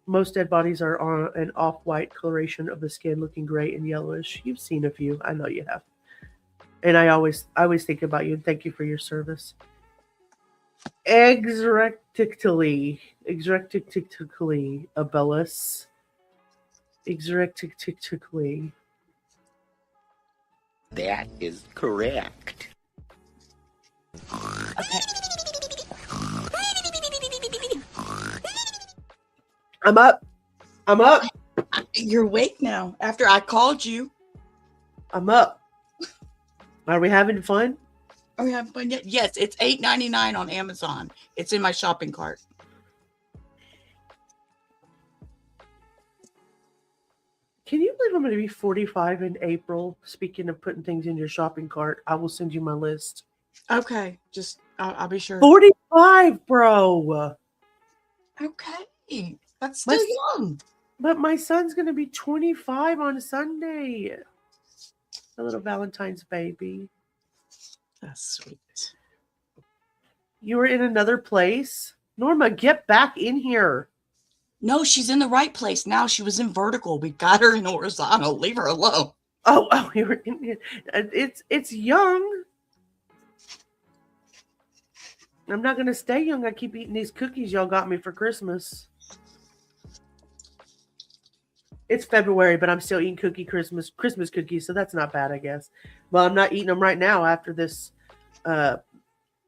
Most dead bodies are on an off-white coloration of the skin, looking gray and yellowish. You've seen a few. I know you have. And I always think about you and thank you for your service. Exrectically, Abellis. Exrectically. That is correct. Okay. I'm up. You're awake now after I called you. I'm up. Are we having fun? Oh yeah, but yes, it's $8.99 on Amazon. It's in my shopping cart. Can you believe I'm going to be 45 in April? Speaking of putting things in your shopping cart, I will send you my list. Okay, just I'll be sure. 45, bro. Okay, that's still young. But my son's going to be 25 on Sunday. A little Valentine's baby. That's sweet. You were in another place? Norma, get back in here. No, she's in the right place now. She was in vertical. We got her in horizontal. Leave her alone. Oh, you were in here. It's young. I'm not going to stay young. I keep eating these cookies y'all got me for Christmas. It's February, but I'm still eating Christmas cookies, so that's not bad, I guess. Well, I'm not eating them right now after this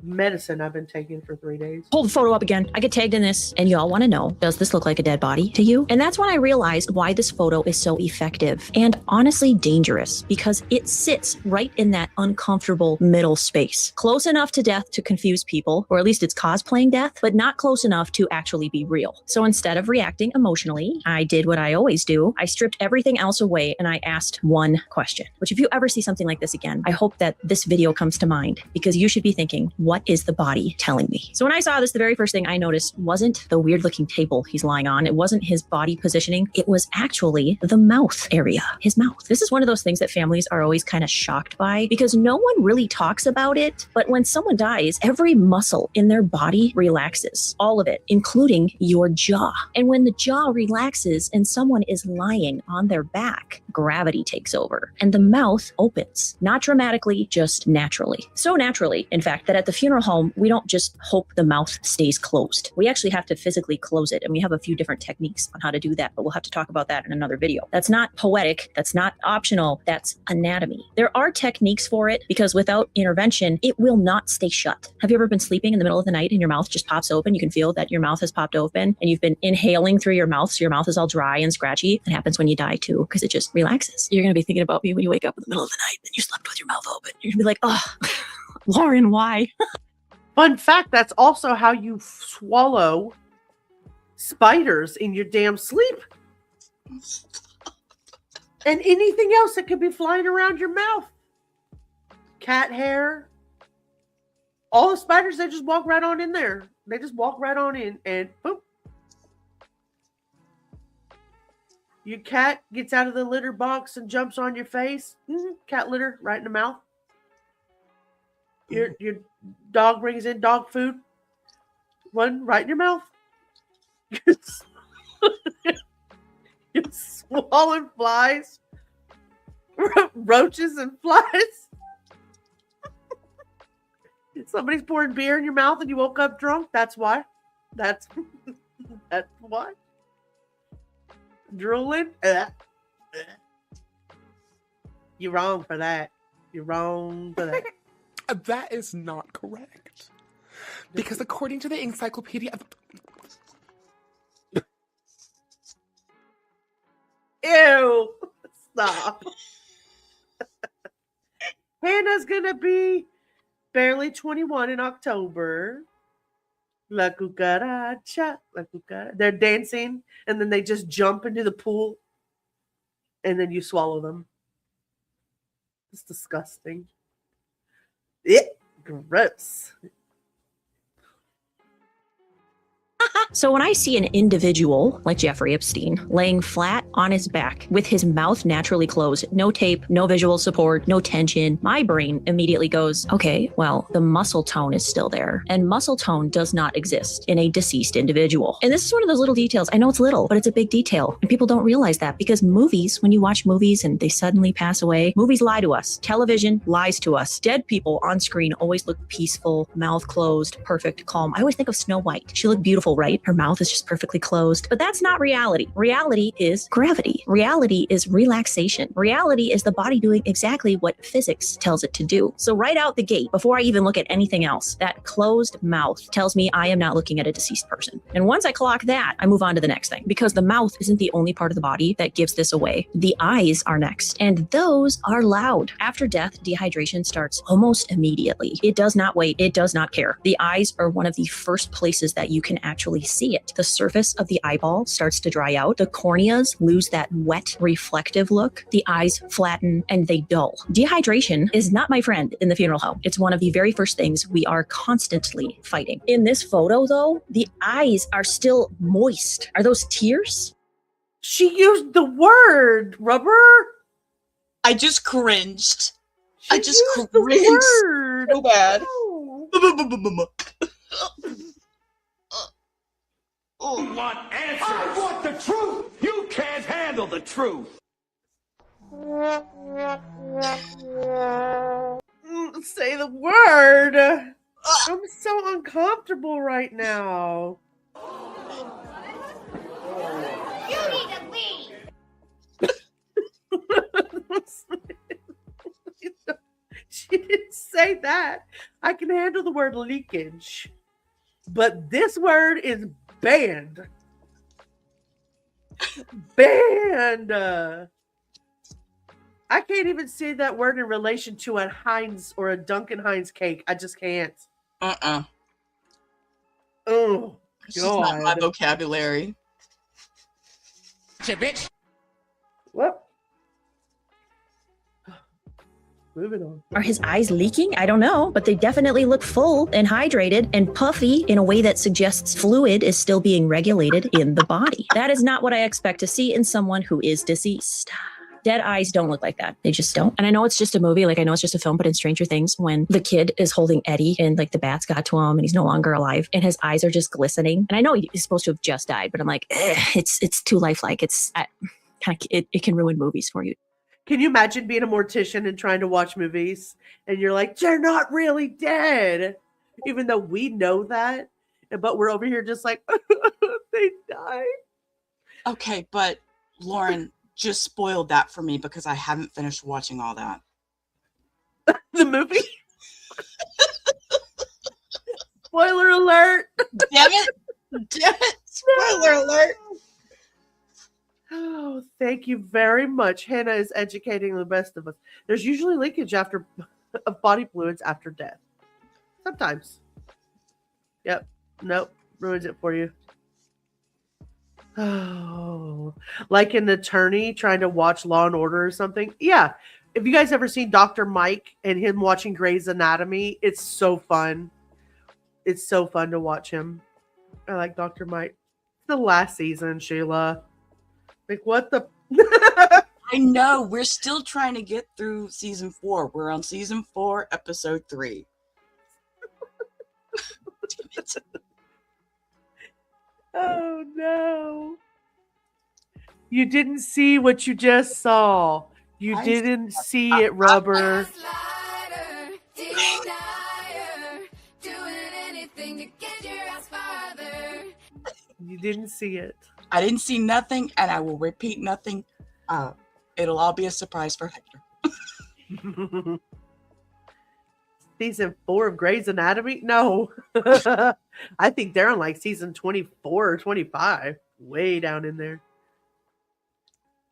medicine I've been taking for 3 days. Hold the photo up again. I get tagged in this, and y'all want to know, does this look like a dead body to you? And that's when I realized why this photo is so effective and honestly dangerous, because it sits right in that uncomfortable middle space. Close enough to death to confuse people, or at least it's cosplaying death, but not close enough to actually be real. So instead of reacting emotionally, I did what I always do. I stripped everything else away and I asked one question, which if you ever see something like this again, I hope that this video comes to mind, because you should be thinking, what is the body telling me? So when I saw this, the very first thing I noticed wasn't the weird looking table he's lying on. It wasn't his body positioning. It was actually the mouth area, his mouth. This is one of those things that families are always kind of shocked by, because no one really talks about it. But when someone dies, every muscle in their body relaxes, all of it, including your jaw. And when the jaw relaxes and someone is lying on their back, gravity takes over and the mouth opens, not dramatically, just naturally. So naturally, in fact, that at the funeral home, we don't just hope the mouth stays closed. We actually have to physically close it. And we have a few different techniques on how to do that, but we'll have to talk about that in another video. That's not poetic. That's not optional. That's anatomy. There are techniques for it, because without intervention, it will not stay shut. Have you ever been sleeping in the middle of the night and your mouth just pops open? You can feel that your mouth has popped open and you've been inhaling through your mouth. So your mouth is all dry and scratchy. It happens when you die too, because it just relaxes. You're going to be thinking about me when you wake up in the middle of the night and you slept with your mouth open. You're going to be like, oh, Lauren, why? Fun fact, that's also how you swallow spiders in your damn sleep. And anything else that could be flying around your mouth. Cat hair. All the spiders, they just walk right on in there. They just walk right on in and boop. Your cat gets out of the litter box and jumps on your face. Cat litter right in the mouth. Your dog brings in dog food. One right in your mouth. You're swallowing flies. Roaches and flies. Somebody's pouring beer in your mouth and you woke up drunk. That's why. That's why. Drooling. You're wrong for that. You're wrong for that. That is not correct. Because according to the Encyclopedia of... Ew. Stop. Hannah's gonna be barely 21 in October. La cucaracha. La cucaracha. They're dancing and then they just jump into the pool and then you swallow them. It's disgusting. Gross. So when I see an individual like Jeffrey Epstein laying flat on his back with his mouth naturally closed, no tape, no visual support, no tension, my brain immediately goes, okay, well, the muscle tone is still there. And muscle tone does not exist in a deceased individual. And this is one of those little details. I know it's little, but it's a big detail. And people don't realize that, because movies, when you watch movies and they suddenly pass away, movies lie to us. Television lies to us. Dead people on screen always look peaceful, mouth closed, perfect, calm. I always think of Snow White. She looked beautiful right? Her mouth is just perfectly closed. But that's not reality. Reality is gravity. Reality is relaxation. Reality is the body doing exactly what physics tells it to do. So right out the gate, before I even look at anything else, that closed mouth tells me I am not looking at a deceased person. And once I clock that, I move on to the next thing, because the mouth isn't the only part of the body that gives this away. The eyes are next, and those are loud. After death, dehydration starts almost immediately. It does not wait. It does not care. The eyes are one of the first places that you can actually see it. The surface of the eyeball starts to dry out. The corneas lose that wet, reflective look. The eyes flatten and they dull. Dehydration is not my friend in the funeral home. It's one of the very first things we are constantly fighting. In this photo, though, the eyes are still moist. Are those tears? She used the word, Rubber. I just cringed. I just used cringed the word. so bad. You want answers? I want the truth. You can't handle the truth. Say the word. I'm so uncomfortable right now. You need to leave. She didn't say that. I can handle the word leakage, but this word is banned. Banned. I can't even say that word in relation to a Heinz or a Duncan Heinz cake. I just can't. Oh, It's just not my vocabulary. Bitch. What? Moving on. Are his eyes leaking? I don't know, but they definitely look full and hydrated and puffy in a way that suggests fluid is still being regulated in the body. That is not what I expect to see in someone who is deceased. Dead eyes don't look like that. They just don't. And I know it's just a movie, like I know it's just a film, but in Stranger Things, when the kid is holding Eddie and like the bats got to him and he's no longer alive and his eyes are just glistening. And I know he's supposed to have just died, but I'm like, it's too lifelike. It can ruin movies for you. Can you imagine being a mortician and trying to watch movies and you're like, they're not really dead, even though we know that, but we're over here just like, they died. Okay, but Lauren just spoiled that for me because I haven't finished watching all that. The movie? Spoiler alert. Damn it. Damn it. Spoiler alert. Oh, thank you very much. Hannah is educating the best of us. There's usually leakage of body fluids after death. Sometimes. Yep. Nope. Ruins it for you. Oh, like an attorney trying to watch Law and Order or something. Yeah. If you guys ever seen Dr. Mike and him watching Grey's Anatomy, it's so fun. It's so fun to watch him. I like Dr. Mike. The last season, Sheila. Like, what the? I know. We're still trying to get through season 4. We're on season 4, episode 3. Damn it. Oh, no. You didn't see what you just saw. You didn't see it, Rubber. You didn't see it. I didn't see nothing, and I will repeat nothing. It'll all be a surprise for Hector. Season 4 of Grey's Anatomy? No. I think they're on like season 24 or 25. Way down in there.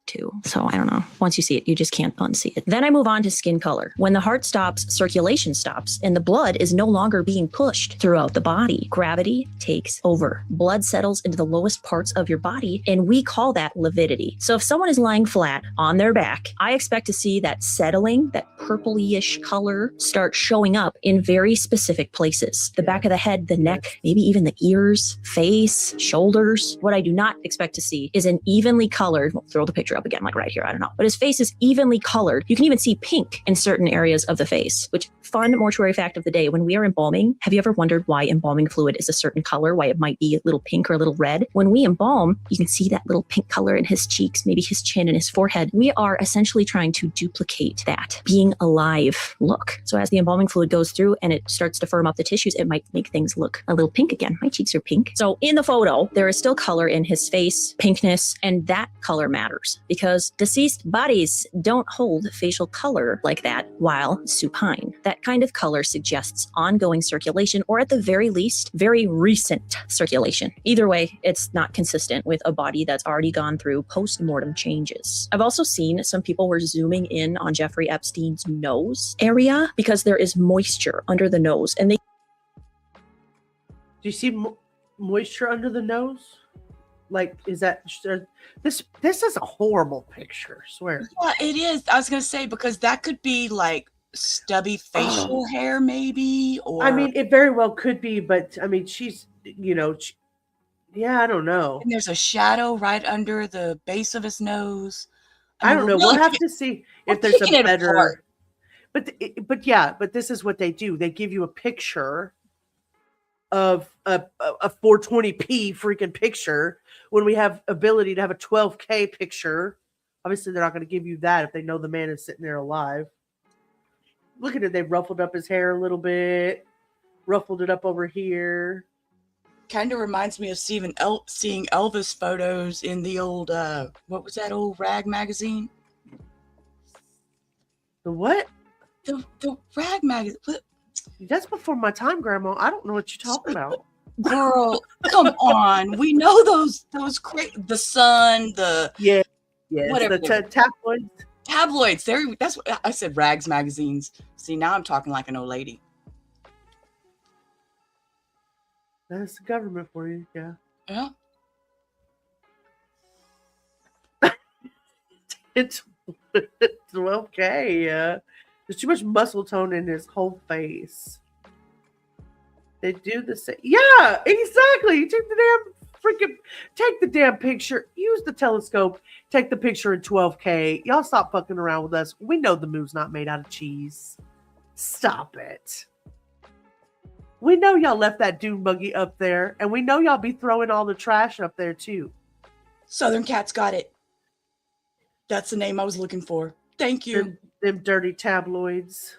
Too. So I don't know. Once you see it, you just can't unsee it. Then I move on to skin color. When the heart stops, circulation stops, and the blood is no longer being pushed throughout the body. Gravity takes over. Blood settles into the lowest parts of your body, and we call that lividity. So if someone is lying flat on their back, I expect to see that settling, that purpley-ish color start showing up in very specific places. The back of the head, the neck, maybe even the ears, face, shoulders. What I do not expect to see is an evenly colored, we'll throw the picture up, up again, like right here. I don't know. But his face is evenly colored. You can even see pink in certain areas of the face, which fun mortuary fact of the day. When we are embalming, have you ever wondered why embalming fluid is a certain color, why it might be a little pink or a little red? When we embalm, you can see that little pink color in his cheeks, maybe his chin and his forehead. We are essentially trying to duplicate that being alive look. So as the embalming fluid goes through and it starts to firm up the tissues, it might make things look a little pink again. My cheeks are pink. So in the photo, there is still color in his face, pinkness, and that color matters because deceased bodies don't hold facial color like that while supine. That kind of color suggests ongoing circulation, or at the very least, very recent circulation. Either way, it's not consistent with a body that's already gone through post-mortem changes. I've also seen some people were zooming in on Jeffrey Epstein's nose area because there is moisture under the nose, and they Do you see moisture under the nose? Like, is that this is a horrible picture, I swear. Yeah, it is. I was gonna say, because that could be like stubby facial hair, maybe, or I mean, it very well could be, but I mean, she's, yeah, I don't know. and there's a shadow right under the base of his nose. I don't know. We'll We'll have to see if there's a better. apart. But this is what they do. They give you a picture of a 420p freaking picture when we have ability to have a 12K picture. Obviously, they're not going to give you that if they know the man is sitting there alive. Look at it. They ruffled up his hair a little bit, ruffled it up over here. Kind of reminds me of seeing Elvis photos in the old what was that old rag magazine? The what? The rag magazine. That's before my time, Grandma. I don't know what you're talking about. Girl, come on. We know those the Sun, the whatever the tabloids. Tabloids. That's what I said. Rags magazines. See, now I'm talking like an old lady. That's the government for you, yeah. Yeah. It's 12K, yeah. There's too much muscle tone in his whole face. They do the same. Yeah, exactly. Take the damn picture. Use the telescope. Take the picture in 12K. Y'all stop fucking around with us. We know the moon's not made out of cheese. Stop it. We know y'all left that dune buggy up there, and we know y'all be throwing all the trash up there too. Southern Cat's got it. That's the name I was looking for. Thank you. Them dirty tabloids.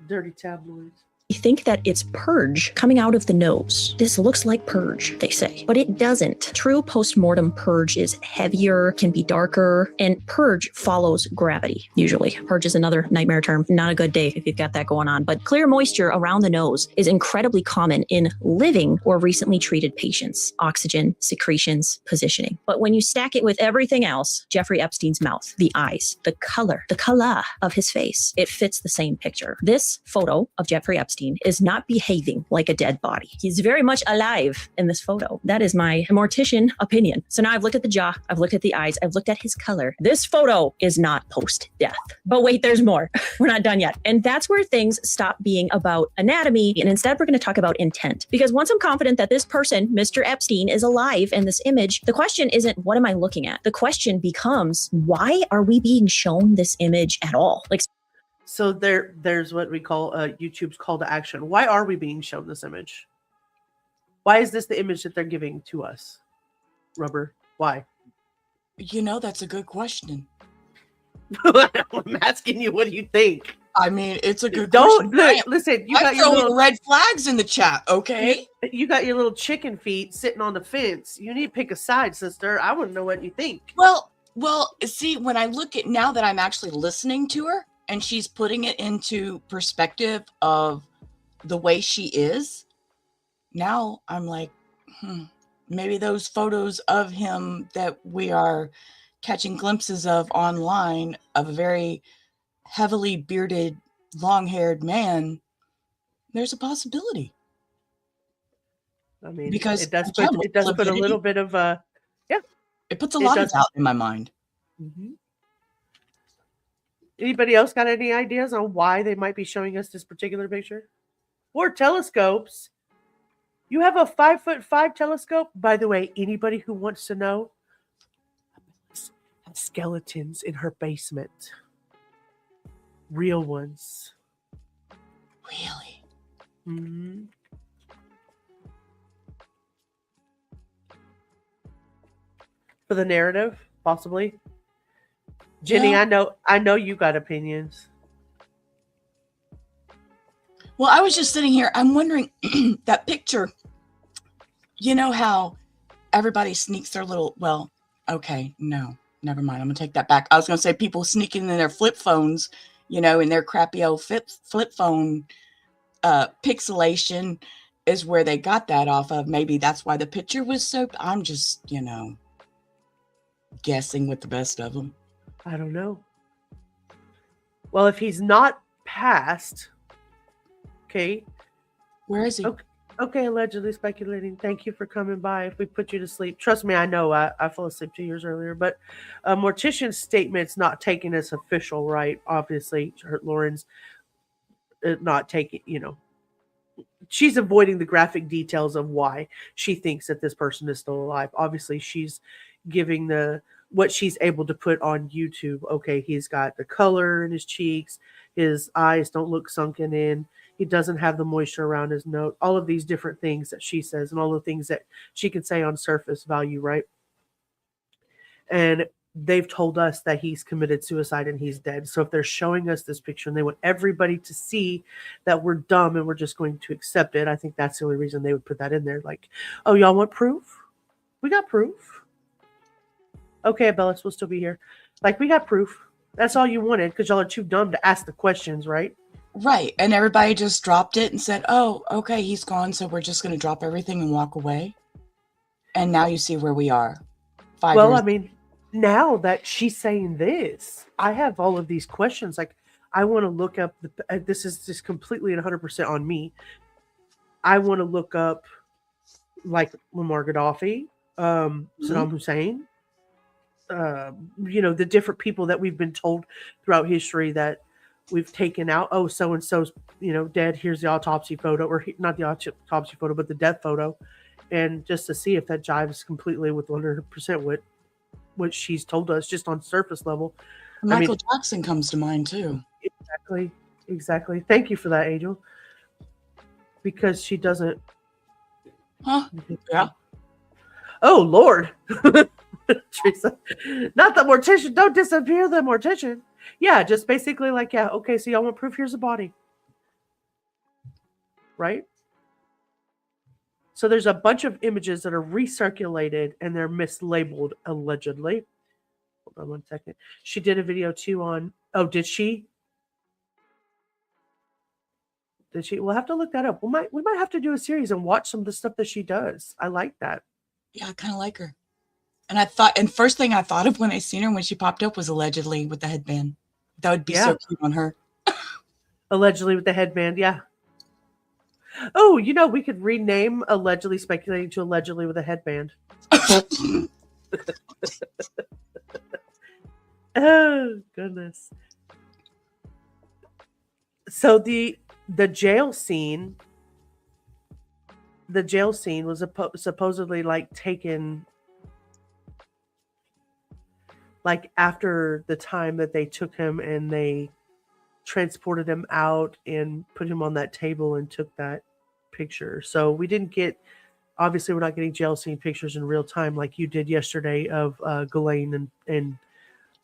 Dirty tabloids. You think that it's purge coming out of the nose. This looks like purge, they say, but it doesn't. True post-mortem purge is heavier, can be darker, and purge follows gravity, usually. Purge is another nightmare term. Not a good day if you've got that going on, but clear moisture around the nose is incredibly common in living or recently treated patients. Oxygen, secretions, positioning. But when you stack it with everything else, Jeffrey Epstein's mouth, the eyes, the color of his face, it fits the same picture. This photo of Jeffrey Epstein is not behaving like a dead body. He's very much alive in this photo. That is my mortician opinion. So now I've looked at the jaw, I've looked at the eyes, I've looked at his color. This photo is not post-death. But wait, there's more. We're not done yet. And that's where things stop being about anatomy. And instead, we're going to talk about intent. Because once I'm confident that this person, Mr. Epstein, is alive in this image, the question isn't, what am I looking at? The question becomes, why are we being shown this image at all? Like, so there's what we call YouTube's call to action. Why are we being shown this image? Why is this the image that they're giving to us? Rubber, why? That's a good question. I'm asking you, what do you think? I mean, it's a good question. Listen, you I'm got your throwing little red flags in the chat, okay? You got your little chicken feet sitting on the fence. You need to pick a side, sister. I wouldn't know what you think. Well, see, when I look at now that I'm actually listening to her, and she's putting it into perspective of the way she is, now I'm like, maybe those photos of him that we are catching glimpses of online of a very heavily bearded, long-haired man, there's a possibility. I mean, because it does put a little bit of it puts a lot of doubt in my mind. Mm-hmm. Anybody else got any ideas on why they might be showing us this particular picture? Or telescopes. You have a 5'5" telescope. By the way, anybody who wants to know, skeletons in her basement. Real ones. Really? Mm-hmm. For the narrative, possibly. Jenny, Yeah. I know you got opinions. Well, I was just sitting here. I'm wondering that picture. You know how everybody sneaks their little. Well, okay, no, never mind. I'm gonna take that back. I was gonna say people sneaking in their flip phones, in their crappy old flip phone pixelation is where they got that off of. Maybe that's why the picture was so. I'm just, guessing with the best of them. I don't know. Well, if he's not passed, okay. Where is he? Okay, allegedly speculating. Thank you for coming by. If we put you to sleep, trust me, I know I fell asleep 2 years earlier. But mortician's statement's not taken as official, right? Obviously, Lauren's not taking. She's avoiding the graphic details of why she thinks that this person is still alive. Obviously, she's giving what she's able to put on YouTube. Okay, he's got the color in his cheeks. His eyes don't look sunken in. He doesn't have the moisture around his nose. All of these different things that she says and all the things that she can say on surface value, right? And they've told us that he's committed suicide and he's dead. So if they're showing us this picture and they want everybody to see that we're dumb and we're just going to accept it, I think that's the only reason they would put that in there. Like, oh, y'all want proof? We got proof. Okay, Abellis will still be here. Like, we got proof. That's all you wanted because y'all are too dumb to ask the questions, right? Right. And everybody just dropped it and said, oh, okay, he's gone. So we're just going to drop everything and walk away. And now you see where we are. 5 years. Well, I mean, now that she's saying this, I have all of these questions. Like, I want to look up, this is just completely and 100% on me. I want to look up, like, Muammar Gaddafi, Saddam Hussein, the different people that we've been told throughout history that we've taken out. Oh, so-and-so's, dead. Here's the autopsy photo, or not the autopsy photo, but the death photo. And just to see if that jives completely with 100% what she's told us, just on surface level. Michael Jackson comes to mind too. Exactly. Thank you for that, Angel. Because she doesn't. Huh? Yeah. Oh, Lord. Teresa. Not the mortician. Don't disappear the mortician. Yeah, just basically like, yeah, okay, so y'all want proof? Here's a body. Right? So there's a bunch of images that are recirculated and they're mislabeled, allegedly. Hold on 1 second. She did a video too on, did she? Did she? We'll have to look that up. We might have to do a series and watch some of the stuff that she does. I like that. Yeah, I kind of like her. And first thing I thought of when I seen her when she popped up was allegedly with the headband. That would be so cute on her. Allegedly with the headband, yeah. Oh, we could rename allegedly speculating to allegedly with a headband. Oh, goodness. So the jail scene was supposedly like taken like after the time that they took him and they transported him out and put him on that table and took that picture. So we didn't get, obviously we're not getting jail scene pictures in real time like you did yesterday of Ghislaine and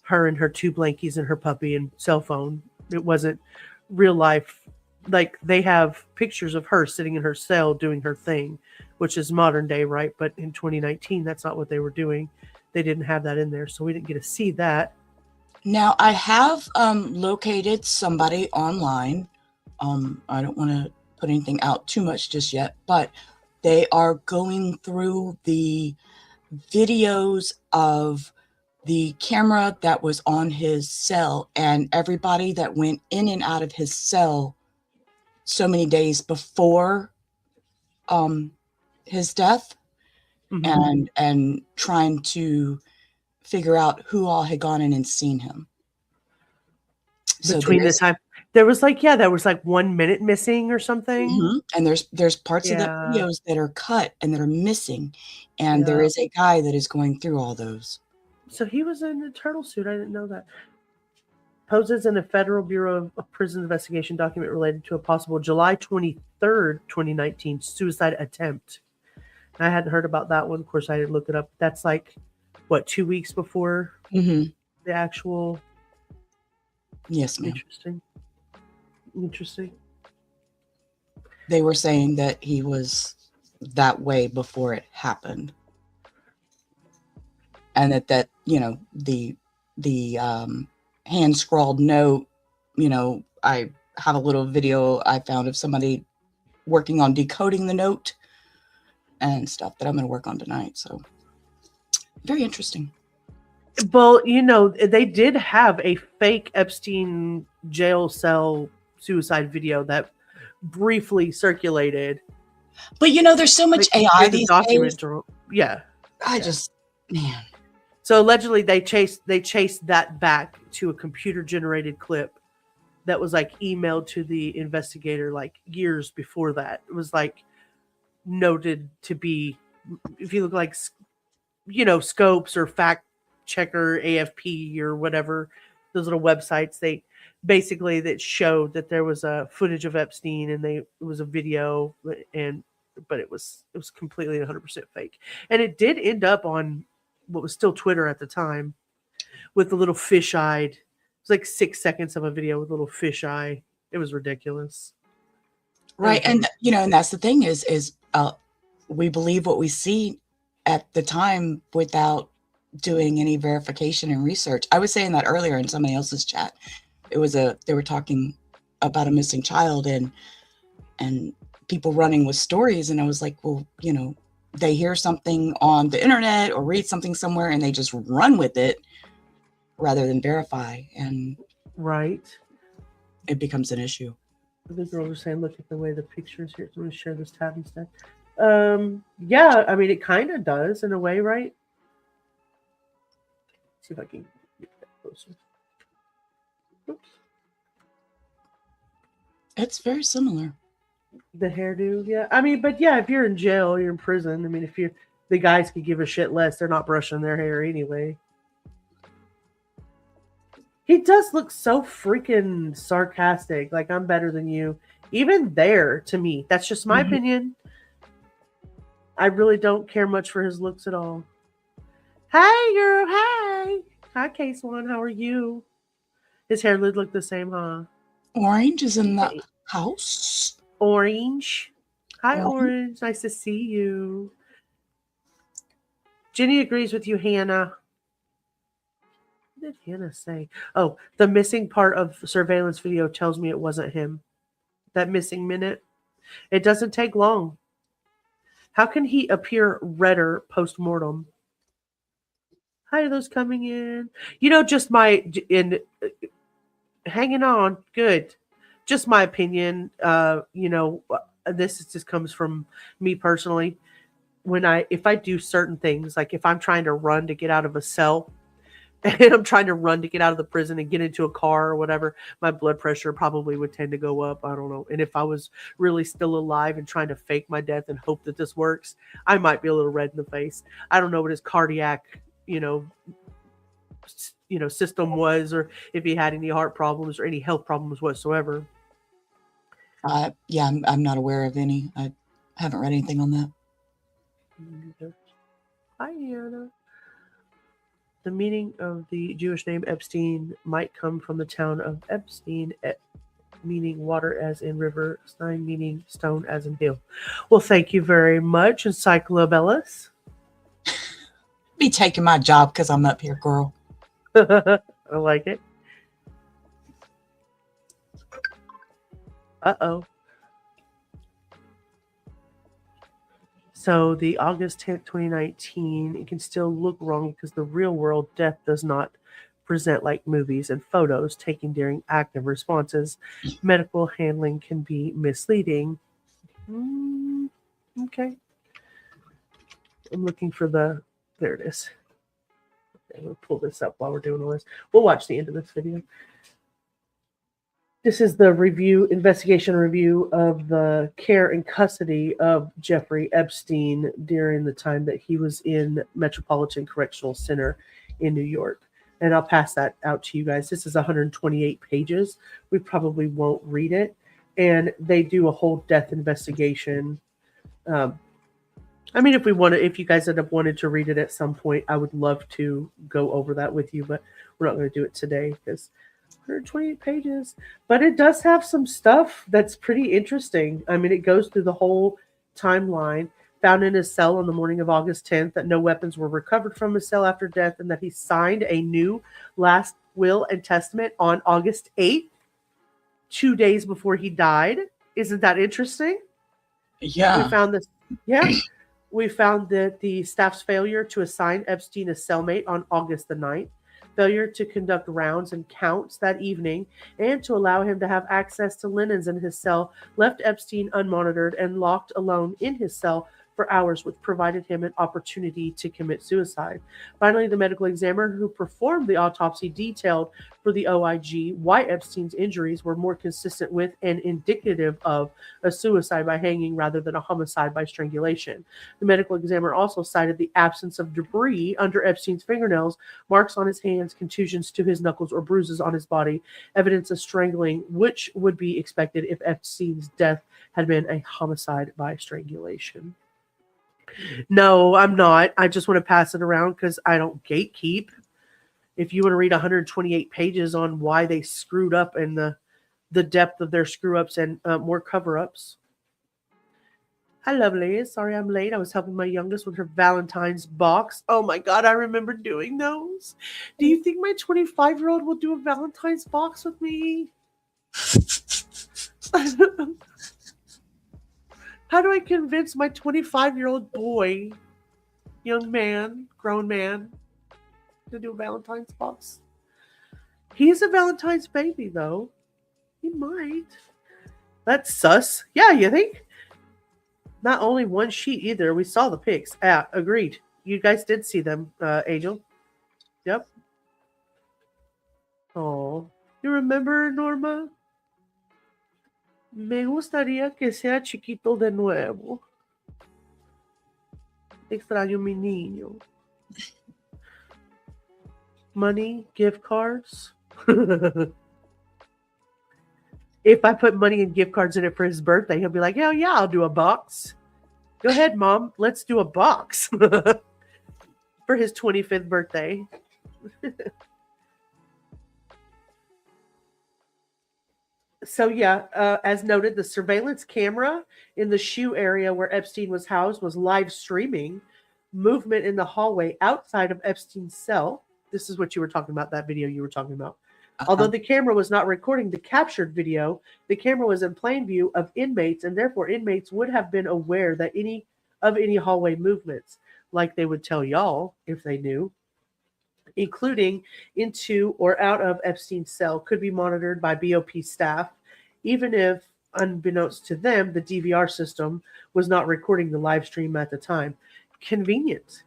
her and her 2 blankies and her puppy and cell phone. It wasn't real life. Like, they have pictures of her sitting in her cell doing her thing, which is modern day, right? But in 2019, that's not what they were doing. They didn't have that in there, so we didn't get to see that. Now, I have located somebody online. I don't want to put anything out too much just yet, but they are going through the videos of the camera that was on his cell and everybody that went in and out of his cell so many days before his death, and trying to figure out who all had gone in and seen him. Between the time there was like 1 minute missing or something. And there's parts of the videos that are cut and that are missing, and there is a guy that is going through all those. So he was in a turtle suit. I didn't know that. Poses in a Federal Bureau of Prison investigation document related to a possible July 23rd, 2019 suicide attempt. I hadn't heard about that one. Of course, I didn't look it up. That's like, what, 2 weeks before the actual... Yes, ma'am. Interesting. They were saying that he was that way before it happened. And that you know, the hand scrawled note, you know, I have a little video I found of somebody working on decoding the note and stuff that I'm going to work on tonight. So very interesting. Well, you know, they did have a fake Epstein jail cell suicide video that briefly circulated. But you know, there's so much AI the these days. Yeah. Man. So allegedly they chased that back to a computer generated clip that was like emailed to the investigator like years before that. It was like noted to be, if you look like, you know, Scopes or Fact Checker, AFP or whatever, those little websites, they basically that showed that there was a footage of Epstein and it was a video, but it was completely 100% fake. And it did end up on what was still Twitter at the time with the little fish-eyed, it was like 6 seconds of a video with a little fish-eye. It was ridiculous. Right. And, you know, and that's the thing is we believe what we see at the time without doing any verification and research. I was saying that earlier in somebody else's chat. They were talking about a missing child and people running with stories. And I was like, well, you know, they hear something on the internet or read something somewhere and they just run with it rather than verify. And it becomes an issue. The girls are saying, look at the way the pictures here. So I'm going to share this tab instead. Yeah, I mean, it kind of does in a way, right? Let's see if I can get that closer. Oops. It's very similar. The hairdo, yeah. I mean, but yeah, if you're in jail, you're in prison. I mean, the guys could give a shit less. They're not brushing their hair anyway. He does look so freaking sarcastic. Like, I'm better than you. Even there, to me, that's just my opinion. I really don't care much for his looks at all. Hey, girl. Hey. Hi, Case One. How are you? His hair would look the same, huh? Orange is in the house. Orange. Hi, Orange. Nice to see you. Jenny agrees with you, Hannah. What did Hannah say? Oh, the missing part of surveillance video tells me it wasn't him. That missing minute. It doesn't take long. How can he appear redder post-mortem? Hi, are those coming in? You know, just hanging on. Good. Just my opinion. You know, this just comes from me personally. If I do certain things, like if I'm trying to run to get out of a cell and I'm trying to run to get out of the prison and get into a car or whatever, my blood pressure probably would tend to go up. I don't know. And if I was really still alive and trying to fake my death and hope that this works, I might be a little red in the face. I don't know what his cardiac, system was, or if he had any heart problems or any health problems whatsoever. Yeah, I'm not aware of any. I haven't read anything on that. Hi, Anna. The meaning of the Jewish name Epstein might come from the town of Epstein, meaning water as in river, Stein meaning stone as in hill. Well, thank you very much, Encyclobellus. Be taking my job because I'm up here, girl. I like it. Uh-oh. So the August 10th, 2019, it can still look wrong because the real world death does not present like movies and photos taken during active responses. Medical handling can be misleading. Okay. I'm looking for there it is. Okay, we'll pull this up while we're doing all this. We'll watch the end of this video. This is the investigation review of the care and custody of Jeffrey Epstein during the time that he was in Metropolitan Correctional Center in New York. And I'll pass that out to you guys. This is 128 pages. We probably won't read it. And they do a whole death investigation. I mean, if you guys end up wanting to read it at some point, I would love to go over that with you, but we're not going to do it today because 128 pages. But it does have some stuff that's pretty interesting. I mean, it goes through the whole timeline. Found in his cell on the morning of August 10th that no weapons were recovered from his cell after death and that he signed a new last will and testament on August 8th, 2 days before he died. Isn't that interesting? Yeah. We found this. Yeah. We found that the staff's failure to assign Epstein a cellmate on August the 9th, failure to conduct rounds and counts that evening, and to allow him to have access to linens in his cell left Epstein unmonitored and locked alone in his cell for hours, which provided him an opportunity to commit suicide. Finally, the medical examiner who performed the autopsy detailed for the OIG why Epstein's injuries were more consistent with and indicative of a suicide by hanging rather than a homicide by strangulation. The medical examiner also cited the absence of debris under Epstein's fingernails, marks on his hands, contusions to his knuckles, or bruises on his body, evidence of strangling, which would be expected if Epstein's death had been a homicide by strangulation. No, I'm not. I just want to pass it around because I don't gatekeep. If you want to read 128 pages on why they screwed up and the depth of their screw-ups and more cover-ups. Hi, lovely. Sorry I'm late. I was helping my youngest with her Valentine's box. Oh my God, I remember doing those. Do you think my 25-year-old will do a Valentine's box with me? How do I convince my 25-year-old boy, young man, grown man, to do a Valentine's box? He's a Valentine's baby, though. He might. That's sus. Yeah, you think? Not only one sheet either. We saw the pics. Yeah, agreed. You guys did see them, Angel. Yep. Oh, you remember, Norma? Me gustaría que sea chiquito de nuevo. Extraño mi niño. Money, gift cards. If I put money and gift cards in it for his birthday, he'll be like, hell yeah, I'll do a box. Go ahead, Mom. Let's do a box for his 25th birthday. So yeah, as noted, the surveillance camera in the shoe area where Epstein was housed was live streaming movement in the hallway outside of Epstein's cell. This is what you were talking about, that video you were talking about. Although the camera was not recording the captured video, the camera was in plain view of inmates, and therefore inmates would have been aware that any hallway movements, like they would tell y'all if they knew, including into or out of Epstein's cell, could be monitored by BOP staff, even if, unbeknownst to them, the DVR system was not recording the live stream at the time. Convenient.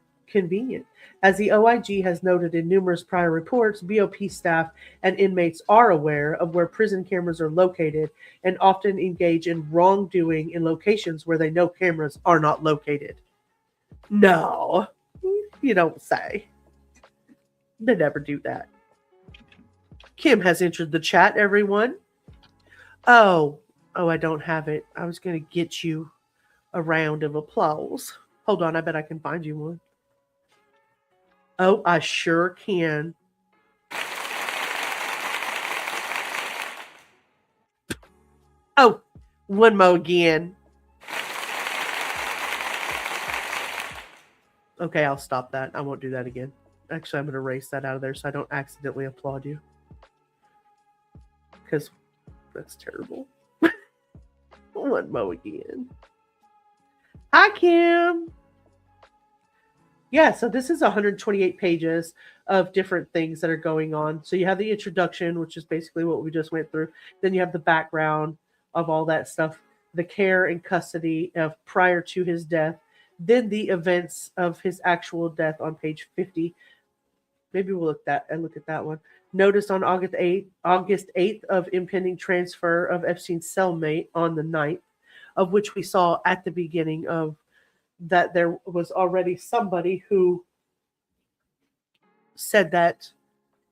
As the OIG has noted in numerous prior reports, BOP staff and inmates are aware of where prison cameras are located and often engage in wrongdoing in locations where they know cameras are not located. No, you don't say. They never do that. Kim has entered the chat, everyone. Oh, I don't have it. I was going to get you a round of applause. Hold on, I bet I can find you one. Oh, I sure can. Oh, one more again. Okay, I'll stop that. I won't do that again. Actually, I'm going to erase that out of there so I don't accidentally applaud you. Because that's terrible. One more again. Hi, Kim. Yeah, so this is 128 pages of different things that are going on. So you have the introduction, which is basically what we just went through. Then you have the background of all that stuff, the care and custody of prior to his death, then the events of his actual death on page 50. Maybe we'll look at that one. Notice on August 8th of impending transfer of Epstein's cellmate on the 9th, of which we saw at the beginning of that there was already somebody who said that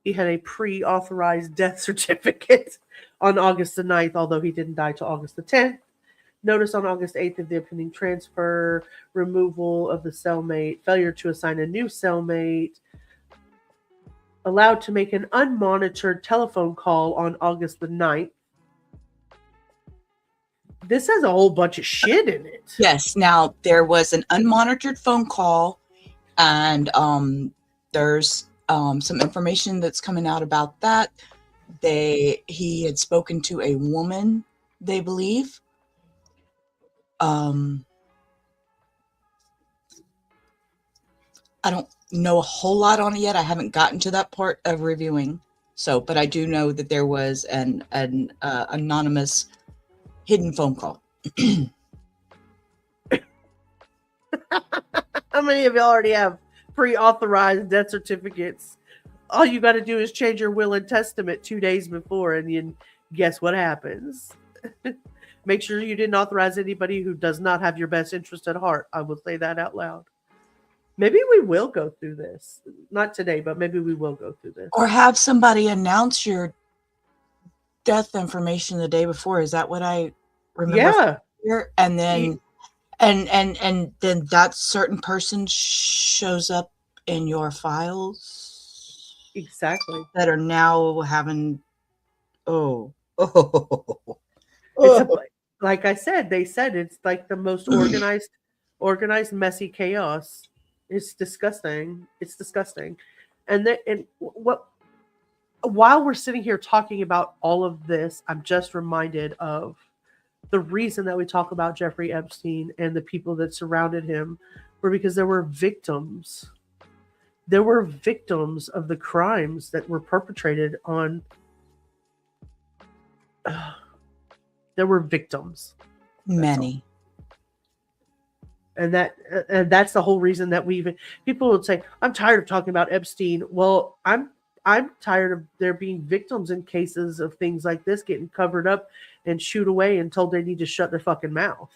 he had a pre-authorized death certificate on August the 9th, although he didn't die till August the 10th. Notice on August 8th of the pending transfer, removal of the cellmate, failure to assign a new cellmate, allowed to make an unmonitored telephone call on August the 9th. This has a whole bunch of shit in it. Yes. Now, there was an unmonitored phone call, and there's some information that's coming out about that. He had spoken to a woman, they believe. I don't know a whole lot on it yet. I haven't gotten to that part of reviewing. So, but I do know that there was an anonymous hidden phone call. How many of y'all already have pre-authorized death certificates? All you got to do is change your will and testament 2 days before, and you guess what happens? Make sure you didn't authorize anybody who does not have your best interest at heart. I will say that out loud. Maybe we will go through this. Not today, but maybe we will go through this. Or have somebody announce your death information the day before. Is that what I remember? Yeah. And then and then that certain person shows up in your files. Exactly. That are now having Like I said, they said it's like the most organized, messy chaos. It's disgusting. It's disgusting. And while we're sitting here talking about all of this, I'm just reminded of the reason that we talk about Jeffrey Epstein and the people that surrounded him were because there were victims. There were victims of the crimes that were perpetrated on. There were victims. Many. And that's the whole reason that people would say, I'm tired of talking about Epstein. Well, I'm tired of there being victims in cases of things like this getting covered up and shooed away and told they need to shut their fucking mouth.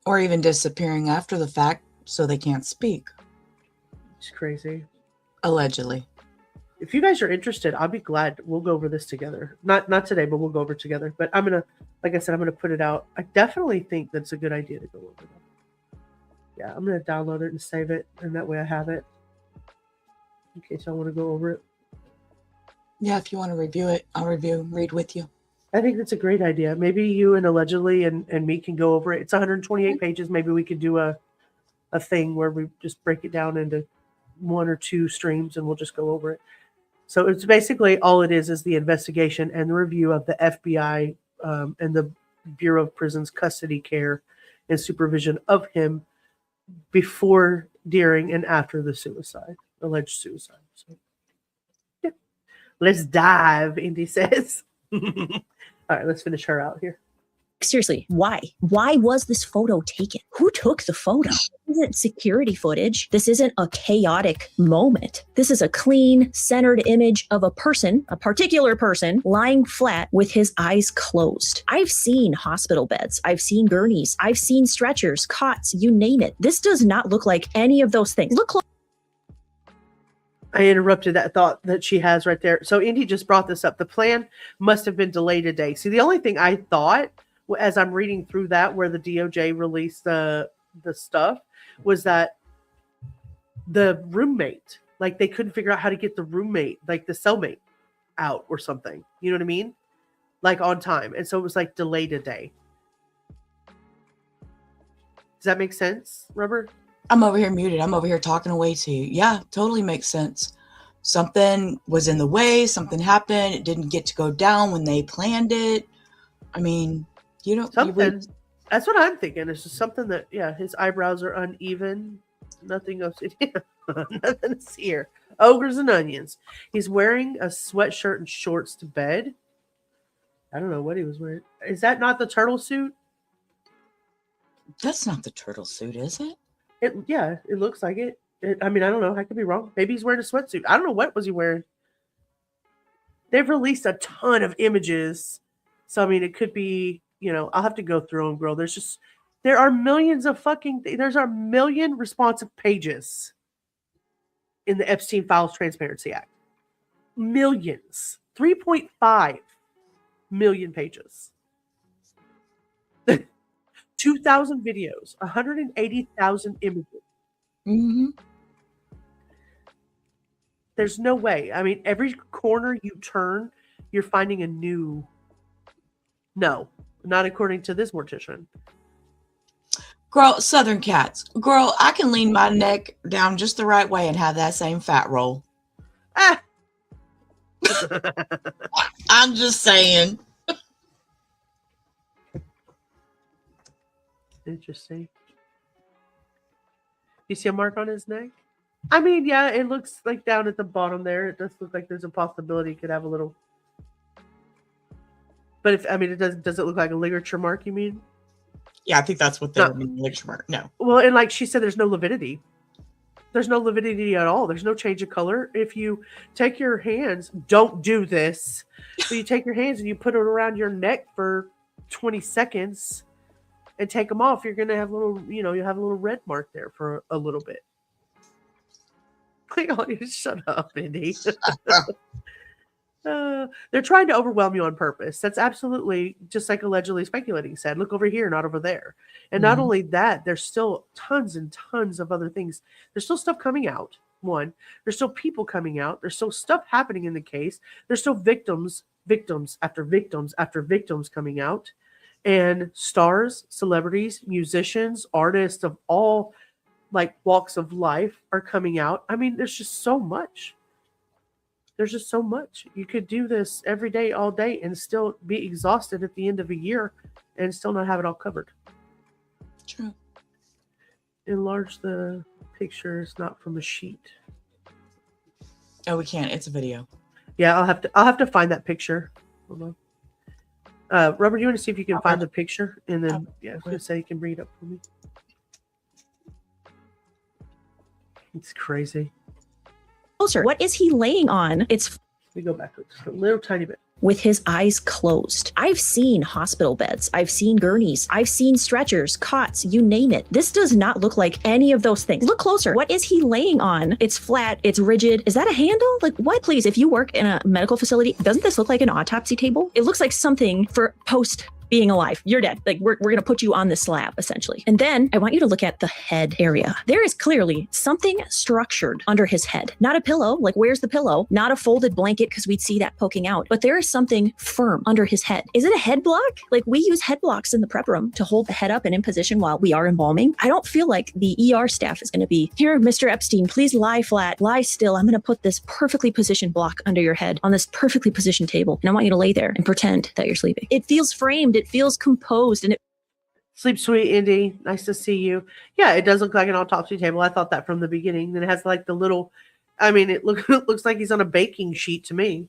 Or even disappearing after the fact so they can't speak. It's crazy. Allegedly. If you guys are interested, I'll be glad. We'll go over this together. Not today, but we'll go over it together. But I'm going to, like I said, I'm going to put it out. I definitely think that's a good idea to go over that. Yeah, I'm going to download it and save it. And that way I have it in case I want to go over it. Yeah, if you want to review it, I'll read with you. I think that's a great idea. Maybe you and Allegedly and me can go over it. It's 128 pages. Maybe we could do a thing where we just break it down into 1 or 2 streams and we'll just go over it. So it's basically all it is the investigation and the review of the FBI and the Bureau of Prisons custody care and supervision of him before, during, and after the alleged suicide. So, yeah. Let's dive, Indy says. All right, let's finish her out here. Seriously, why? Why was this photo taken? Who took the photo? This isn't security footage. This isn't a chaotic moment. This is a clean, centered image of a person, a particular person, lying flat with his eyes closed. I've seen hospital beds. I've seen gurneys. I've seen stretchers, cots, you name it. This does not look like any of those things. Look. I interrupted that thought that she has right there. So Indy just brought this up. The plan must have been delayed a day. See, the only thing I thought as I'm reading through that where the DOJ released the stuff was that the roommate, like they couldn't figure out how to get the roommate, like the cellmate out or something. You know what I mean? Like on time. And so it was like delayed a day. Does that make sense, Rubber? I'm over here muted. I'm over here talking away to you. Yeah, totally makes sense. Something was in the way. Something happened. It didn't get to go down when they planned it. I mean, you don't. Something. That's what I'm thinking. It's just something that, yeah, his eyebrows are uneven. Nothing else. Nothing is here. Ogres and onions. He's wearing a sweatshirt and shorts to bed. I don't know what he was wearing. Is that not the turtle suit? That's not the turtle suit, is it? Yeah, it looks like it. I mean, I don't know. I could be wrong. Maybe he's wearing a sweatsuit. I don't know. What was he wearing? They've released a ton of images. So, I mean, it could be, I'll have to go through them, girl. There are millions of there's a million responsive pages in the Epstein Files Transparency Act. Millions. 3.5 million pages. 2,000 videos. 180,000 images. Mm-hmm. There's no way. I mean, every corner you turn, you're finding a new... No, not according to this mortician. Girl, Southern Cats. Girl, I can lean my neck down just the right way and have that same fat roll. Ah. I'm just saying. Interesting. You see a mark on his neck? I mean, yeah, it looks like down at the bottom there. It does look like there's a possibility it could have a little. But if, I mean, does it look like a ligature mark, you mean? Yeah, I think that's what they mean, ligature mark. No. Well, and like she said, there's no lividity. There's no lividity at all. There's no change of color. If you take your hands, don't do this. But you take your hands and you put it around your neck for 20 seconds and take them off, you're going to have a little, you'll have a little red mark there for a little bit. Shut up, Indy. They're trying to overwhelm you on purpose. That's absolutely just like allegedly speculating said. Look over here, not over there. And not only that, there's still tons and tons of other things. There's still stuff coming out. One, there's still people coming out. There's still stuff happening in the case. There's still victims after victims after victims coming out. And stars, celebrities, musicians, artists of all like walks of life are coming out. I mean, there's just so much. There's just so much. You could do this every day, all day, and still be exhausted at the end of a year and still not have it all covered. True. Enlarge the picture. It's not from a sheet. Oh, we can't. It's a video. Yeah, I'll have to find that picture. Hold on. Robert, you want to see if you can find the picture? And then, yeah, I was going to say you can read up for me. It's crazy. Closer. What is he laying on? It's... Let me go back just a little tiny bit. With his eyes closed. I've seen hospital beds. I've seen gurneys. I've seen stretchers, cots, you name it. This does not look like any of those things. Look closer. What is he laying on? It's flat. It's rigid. Is that a handle? Like, what? Please, if you work in a medical facility, doesn't this look like an autopsy table? It looks like something for post being alive. You're dead. Like, we're going to put you on the slab, essentially. And then I want you to look at the head area. There is clearly something structured under his head. Not a pillow. Like, where's the pillow? Not a folded blanket, because we'd see that poking out. But there is something firm under his head. Is it a head block? Like, we use head blocks in the prep room to hold the head up and in position while we are embalming. I don't feel like the ER staff is going to be, here, Mr. Epstein, please lie flat, lie still. I'm going to put this perfectly positioned block under your head on this perfectly positioned table. And I want you to lay there and pretend that you're sleeping. It feels framed. It feels composed. And it Sleep sweet, Indy. Nice to see you. Yeah, it does look like an autopsy table. I thought that from the beginning. Then it has like the little, I mean, it looks like he's on a baking sheet to me.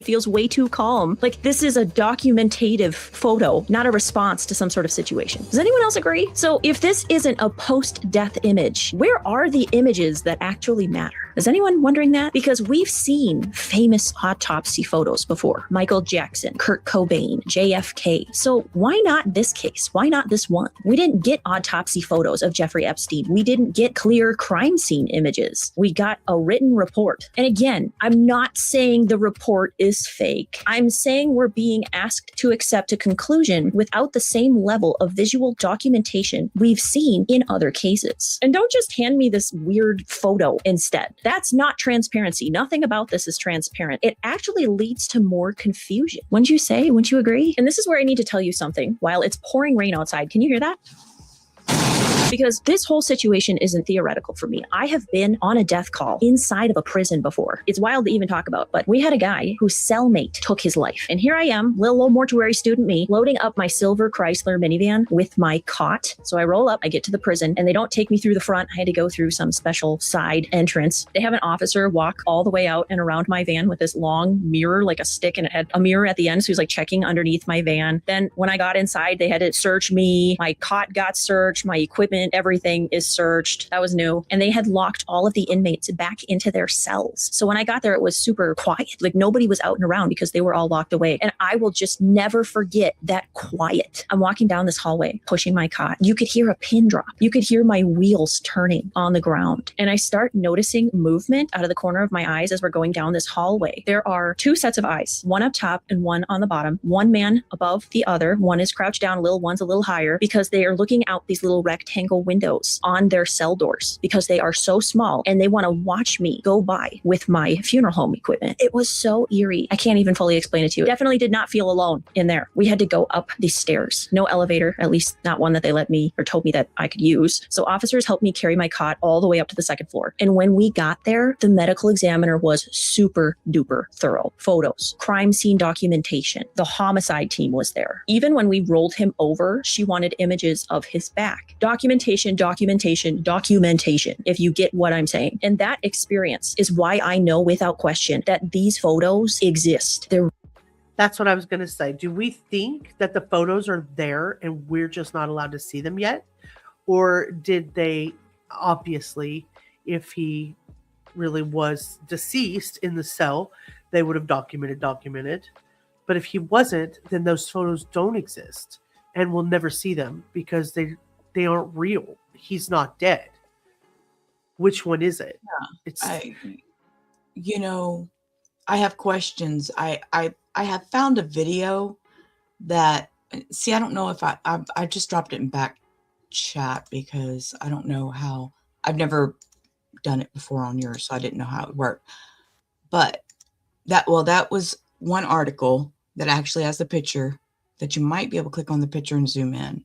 feels way too calm. Like, this is a documentative photo, not a response to some sort of situation. Does anyone else agree? So if this isn't a post-death image, where are the images that actually matter? Is anyone wondering that? Because we've seen famous autopsy photos before. Michael Jackson, Kurt Cobain, JFK. So why not this case? Why not this one? We didn't get autopsy photos of Jeffrey Epstein. We didn't get clear crime scene images. We got a written report. And again, I'm not saying the report is fake. I'm saying we're being asked to accept a conclusion without the same level of visual documentation we've seen in other cases. And don't just hand me this weird photo instead. That's not transparency. Nothing about this is transparent. It actually leads to more confusion. Wouldn't you say? Wouldn't you agree? And this is where I need to tell you something. While it's pouring rain outside, can you hear that? Because this whole situation isn't theoretical for me. I have been on a death call inside of a prison before. It's wild to even talk about, but we had a guy whose cellmate took his life. And here I am, little old mortuary student me, loading up my silver Chrysler minivan with my cot. So I roll up, I get to the prison, and they don't take me through the front. I had to go through some special side entrance. They have an officer walk all the way out and around my van with this long mirror, like a stick, and it had a mirror at the end. So he was like checking underneath my van. Then when I got inside, they had to search me. My cot got searched, my equipment equipment, everything is searched. That was new. And they had locked all of the inmates back into their cells. So when I got there, it was super quiet. Like nobody was out and around because they were all locked away. And I will just never forget that quiet. I'm walking down this hallway, pushing my cot. You could hear a pin drop. You could hear my wheels turning on the ground. And I start noticing movement out of the corner of my eyes as we're going down this hallway. There are two sets of eyes, one up top and one on the bottom, one man above the other. One is crouched down a little, one's a little higher, because they are looking out these little rectangle windows on their cell doors because they are so small and they want to watch me go by with my funeral home equipment. It was so eerie. I can't even fully explain it to you. Definitely did not feel alone in there. We had to go up these stairs. No elevator, at least not one that they let me or told me that I could use. So officers helped me carry my cot all the way up to the second floor. And when we got there, the medical examiner was super duper thorough. Photos, crime scene documentation. The homicide team was there. Even when we rolled him over, she wanted images of his back. Documentation, documentation, documentation, if you get what I'm saying. And that experience is why I know without question that these photos exist. That's what I was going to say. Do we think that the photos are there and we're just not allowed to see them yet? Or did they, obviously, if he really was deceased in the cell, they would have documented. But if he wasn't, then those photos don't exist and we'll never see them because they aren't real. He's not dead. Which one is it? Yeah. I have questions. I have found a video that, see, I don't know if I just dropped it in back chat because I don't know how, I've never done it before on yours, so I didn't know how it worked. But that was one article that actually has the picture that you might be able to click on the picture and zoom in.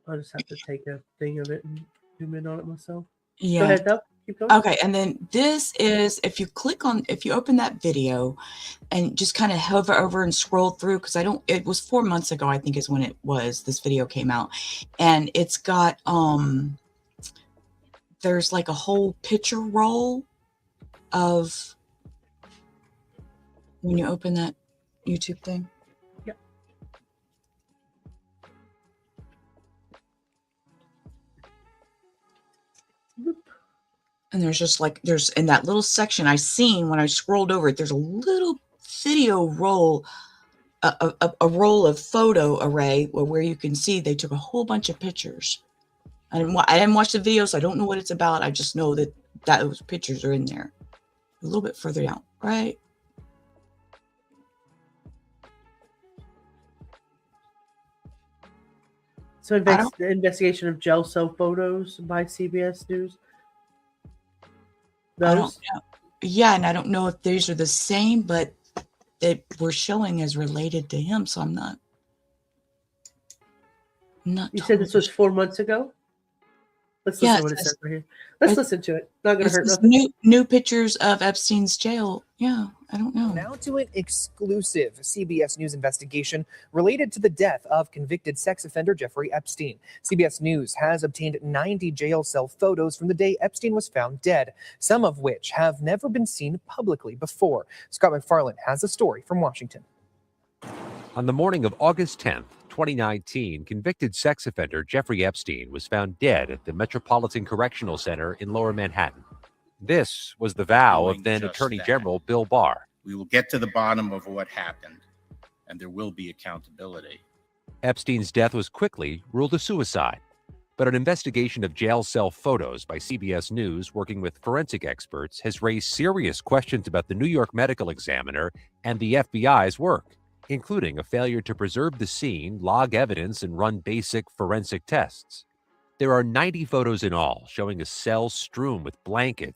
I'll just have to take a thing of it and zoom in on it myself. Yeah. Go ahead, though. Keep going. Okay, and then this is, if you open that video and just kind of hover over and scroll through, because it was 4 months ago, I think is when this video came out. And it's got, there's like a whole picture roll of, when you open that YouTube thing. Yep. And there's just like, there's in that little section I seen when I scrolled over it, there's a little video roll, a roll of photo array where you can see they took a whole bunch of pictures. I didn't watch the video, so I don't know what it's about. I just know that those pictures are in there. A little bit further down, right? So the investigation of jail cell photos by CBS News. I don't know. Yeah, and I don't know if these are the same, but they were showing as related to him, so I'm not. You said this was 4 months ago? Let's listen to what it says right here. Let's listen to it. Not going to hurt nothing. New pictures of Epstein's jail. Yeah, I don't know. Now to an exclusive CBS News investigation related to the death of convicted sex offender Jeffrey Epstein. CBS News has obtained 90 jail cell photos from the day Epstein was found dead, some of which have never been seen publicly before. Scott McFarland has a story from Washington. On the morning of August 10th, 2019, convicted sex offender Jeffrey Epstein was found dead at the Metropolitan Correctional Center in Lower Manhattan. This was the vow of then Attorney General Bill Barr. We will get to the bottom of what happened, and there will be accountability. Epstein's death was quickly ruled a suicide, but an investigation of jail cell photos by CBS News, working with forensic experts, has raised serious questions about the New York medical examiner and the FBI's work, including a failure to preserve the scene, log evidence, and run basic forensic tests. There are 90 photos in all, showing a cell strewn with blankets.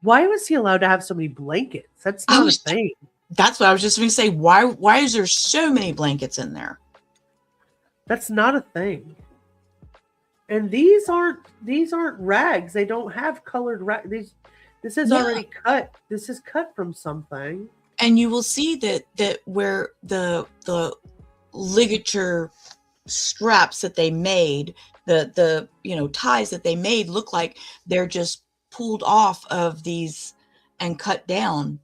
Why was he allowed to have so many blankets? That's not a thing. That's what I was just going to say. Why is there so many blankets in there? That's not a thing. And these aren't rags. They don't have colored rags. This is already cut. This is cut from something. And you will see that where the ligature straps that they made, the ties that they made look like they're just pulled off of these and cut down.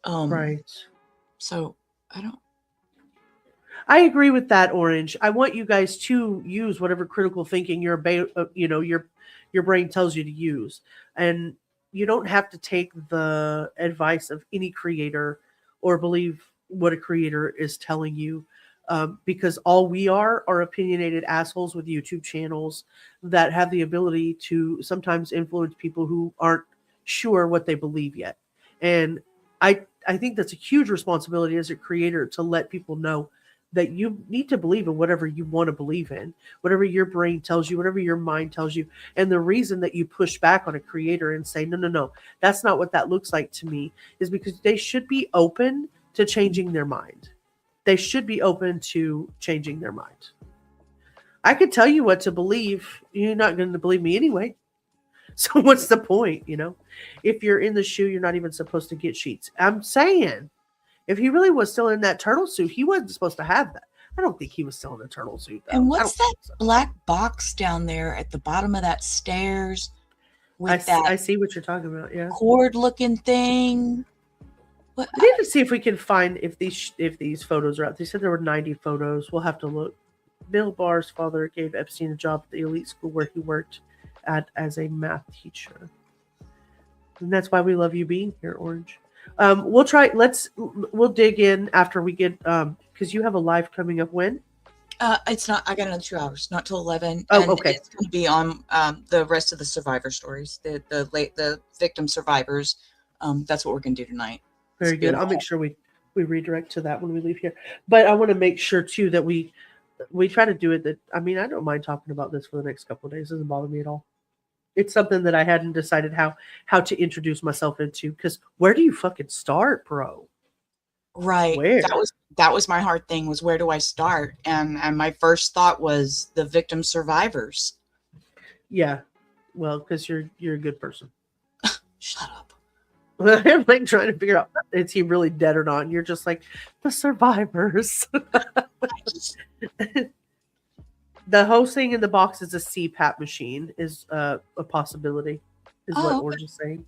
Right. So I agree with that, Orange. I want you guys to use whatever critical thinking your brain tells you to use, and you don't have to take the advice of any creator or believe what a creator is telling you, because all we are opinionated assholes with YouTube channels that have the ability to sometimes influence people who aren't sure what they believe yet. And I think that's a huge responsibility as a creator to let people know that you need to believe in whatever you want to believe in, whatever your brain tells you, whatever your mind tells you. And the reason that you push back on a creator and say, no, that's not what that looks like to me, is because they should be open to changing their mind. They should be open to changing their mind. I could tell you what to believe. You're not going to believe me anyway. So what's the point, If you're in the shoe, you're not even supposed to get sheets. I'm saying, if he really was still in that turtle suit, he wasn't supposed to have that. I don't think he was still in a turtle suit, though. And what's that black box down there at the bottom of that stairs? With I see what you're talking about, yeah. Cord-looking thing. We need to see if we can find if these photos are out. They said there were 90 photos. We'll have to look. Bill Barr's father gave Epstein a job at the elite school where he worked as a math teacher. And that's why we love you being here, Orange. We'll dig in after we get, because you have a live coming up when? It's not, I got another 2 hours, not till 11. Oh, and okay. It's going to be on the rest of the survivor stories, the victim survivors. That's what we're going to do tonight. Very good. I'll make sure we redirect to that when we leave here. But I want to make sure too that we try to do it. I don't mind talking about this for the next couple of days. It doesn't bother me at all. It's something that I hadn't decided how to introduce myself into, because where do you fucking start, bro? Right. Where? That was my hard thing, was where do I start? And my first thought was the victim survivors. Yeah. Well, because you're a good person. Shut up. I'm like trying to figure out, is he really dead or not? And you're just like, the survivors. The host thing in the box is a CPAP machine, is a possibility, is what Orange is saying.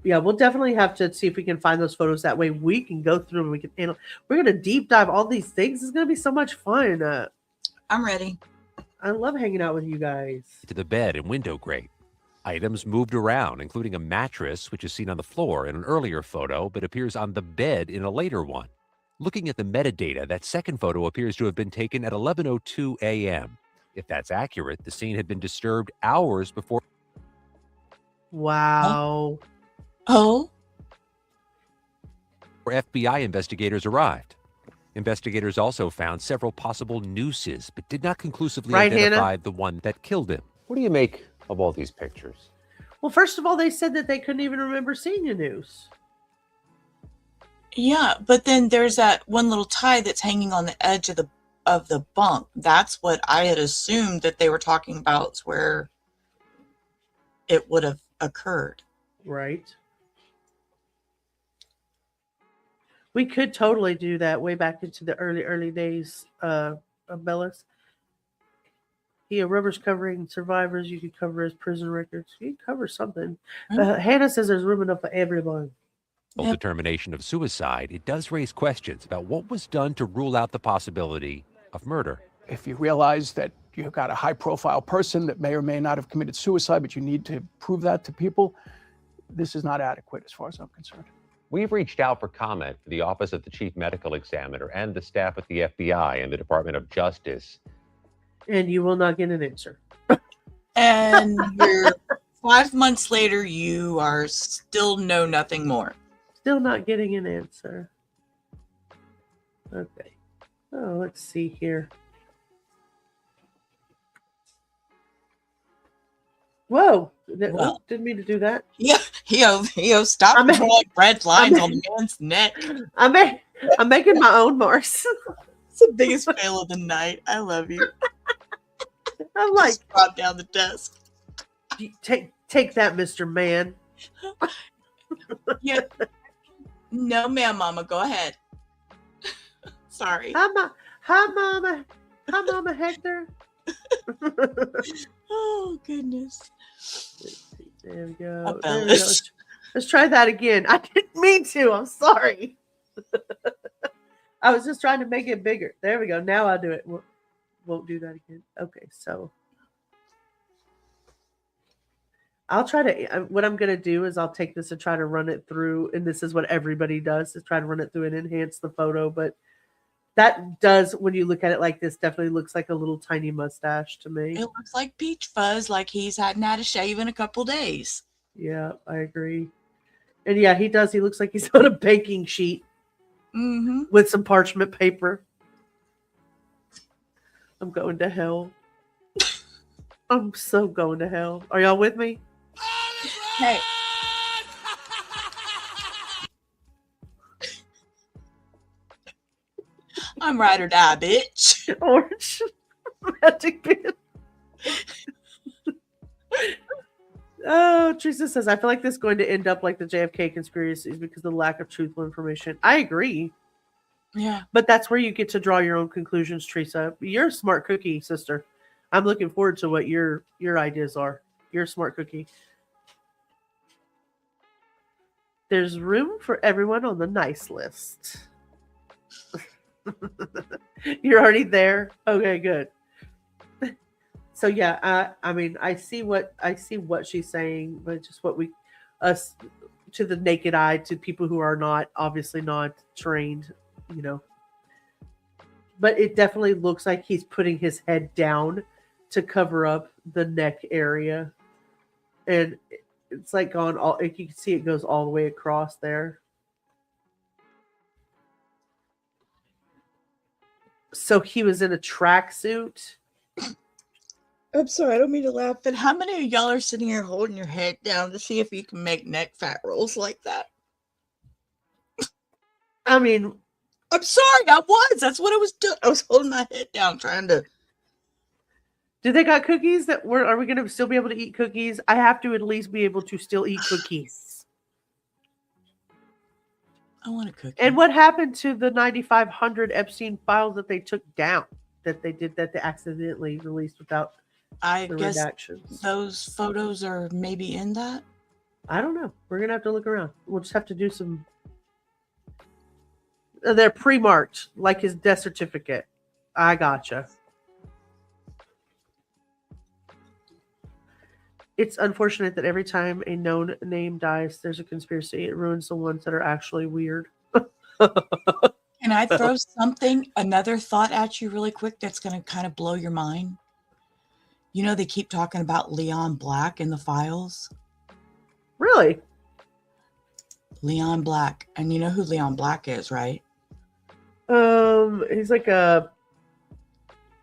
Yeah, we'll definitely have to see if we can find those photos. That way we can go through and we can handle. We're going to deep dive all these things. It's going to be so much fun. I'm ready. I love hanging out with you guys. To the bed and window grate. Items moved around, including a mattress, which is seen on the floor in an earlier photo, but appears on the bed in a later one. Looking at the metadata, that second photo appears to have been taken at 11:02 a.m. If that's accurate, the scene had been disturbed hours before. Wow. Oh. FBI investigators arrived. Investigators also found several possible nooses, but did not conclusively identify the one that killed him. What do you make of all these pictures? Well, first of all, they said that they couldn't even remember seeing a noose. Yeah, but then there's that one little tie that's hanging on the edge of the bunk. That's what I had assumed that they were talking about, where it would have occurred. Right. We could totally do that way back into the early days of Bellis. Yeah, rubber's covering survivors. You could cover his prison records. You could cover something. Hannah says there's room enough for everyone. Determination of suicide, it does raise questions about what was done to rule out the possibility of murder. If you realize that you've got a high-profile person that may or may not have committed suicide, but you need to prove that to people, this is not adequate as far as I'm concerned. We've reached out for comment for the Office of the Chief Medical Examiner and the staff at the FBI and the Department of Justice. And you will not get an answer. And you're 5 months later, you are still know nothing more. Still not getting an answer. Okay. Oh, let's see here. Whoa. Didn't mean to do that. Yeah, stop drawing red lines on the man's neck. I'm making my own marks. It's the biggest fail of the night. I love you. I'm like, just drop down the desk. Take that, Mr. Man. Yeah. No, ma'am, Mama. Go ahead. Sorry. Hi, Mama. Hi, Mama Hector. Oh, goodness. There we go. Let's try that again. I didn't mean to. I'm sorry. I was just trying to make it bigger. There we go. Now I'll do it. Won't do that again. Okay, so I'll try to. What I'm going to do is I'll take this and try to run it through. And this is what everybody does: is try to run it through and enhance the photo. But that does, when you look at it like this, definitely looks like a little tiny mustache to me. It looks like peach fuzz, like he's hadn't had a shave in a couple days. Yeah, I agree. And yeah, he does. He looks like he's on a baking sheet with some parchment paper. I'm going to hell. I'm so going to hell. Are y'all with me? Hey. I'm ride or die, bitch. Orange magic pen. Oh, Teresa says, I feel like this is going to end up like the JFK conspiracies because of the lack of truthful information. I agree. Yeah. But that's where you get to draw your own conclusions, Teresa. You're a smart cookie, sister. I'm looking forward to what your ideas are. You're a smart cookie. There's room for everyone on the nice list. You're already there? Okay, good. So yeah, I mean, I see what she's saying, but just what us to the naked eye, to people who are obviously not trained, you know. But it definitely looks like he's putting his head down to cover up the neck area, and it's like gone all. You can see it goes all the way across there. So he was in a tracksuit. I'm sorry, I don't mean to laugh, but how many of y'all are sitting here holding your head down to see if you can make neck fat rolls like that? I mean, I'm sorry, I was. That's what I was doing. I was holding my head down trying to. Do they got cookies? Are we going to still be able to eat cookies? I have to at least be able to still eat cookies. I want a cookie. And what happened to the 9,500 Epstein files that they took down, that they accidentally released without I the guess redactions? those photos are maybe in that. I don't know. We're going to have to look around. We'll just have to do some. They're pre-marked, like his death certificate. I gotcha. It's unfortunate that every time a known name dies, there's a conspiracy. It ruins the ones that are actually weird. Can I throw another thought at you really quick that's going to kind of blow your mind? You know, they keep talking about Leon Black in the files. Really? Leon Black. And you know who Leon Black is, right? He's like a...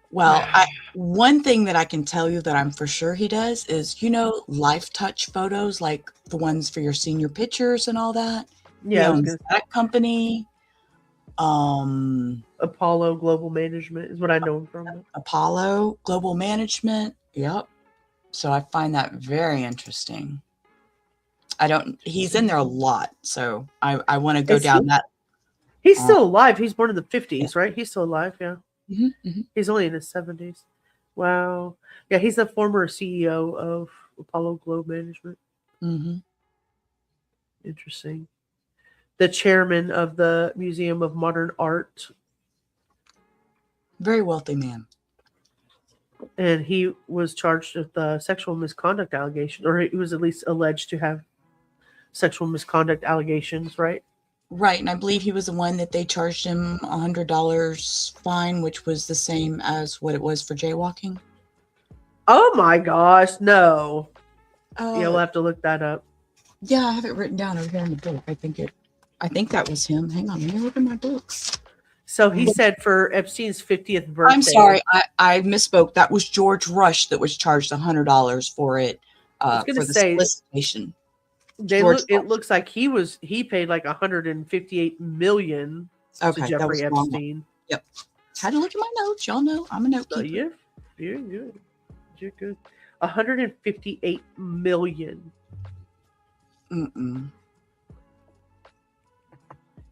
Well, one thing that I can tell you that I'm for sure he does is, you know, Life Touch photos, like the ones for your senior pictures and all that. Yeah, he owns that company. Apollo Global Management is what I know him from. Apollo Global Management. Yep. So I find that very interesting. He's in there a lot. So I want to go down that. He's still alive. He's born in the 50s, right? He's still alive. Yeah. Mm-hmm. He's only in his 70s. Wow. Yeah, he's the former CEO of Apollo Globe Management. Mm-hmm. Interesting. The chairman of the Museum of Modern Art. Very wealthy man. And he was charged with sexual misconduct allegation, or he was at least alleged to have sexual misconduct allegations, right? Right, and I believe he was the one that they charged him $100 fine, which was the same as what it was for jaywalking. Oh my gosh, no. Yeah, we'll have to look that up. Yeah, I have it written down over here in the book. I think that was him. Hang on, let me look at my books. So he said for Epstein's 50th birthday. I'm sorry, I misspoke. That was George Rush that was charged $100 for it. For the solicitation. It looks like he paid like $158 million to Jeffrey Epstein. Yep. Had to look at my notes. Y'all know I'm a note keeper. You're good. You're good. $158 million. Mm-mm.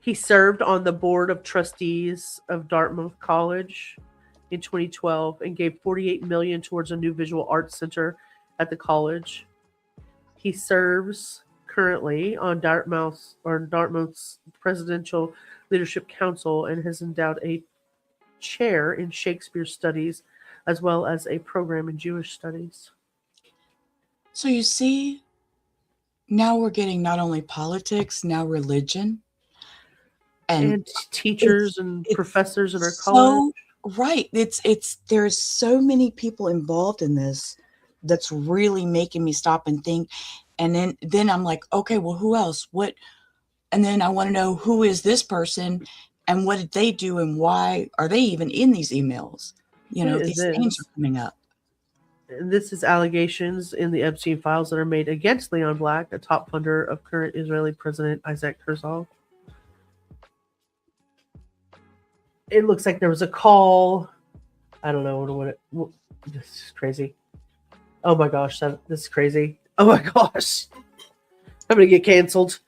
He served on the board of trustees of Dartmouth College in 2012 and gave $48 million towards a new visual arts center at the college. He serves currently on Dartmouth's presidential Leadership Council and has endowed a chair in Shakespeare studies as well as a program in Jewish studies. So you see, now we're getting not only politics, now religion. And teachers and professors in our college. So, right. There's so many people involved in this that's really making me stop and think. And then I'm like, okay, well, who else? What? And then I want to know, who is this person and what did they do and why are they even in these emails? You know, these names are coming up. And this is allegations in the Epstein Files that are made against Leon Black, a top funder of current Israeli President Isaac Herzog. It looks like there was a call. I don't know what this is crazy. Oh my gosh, this is crazy. Oh my gosh. I'm going to get canceled.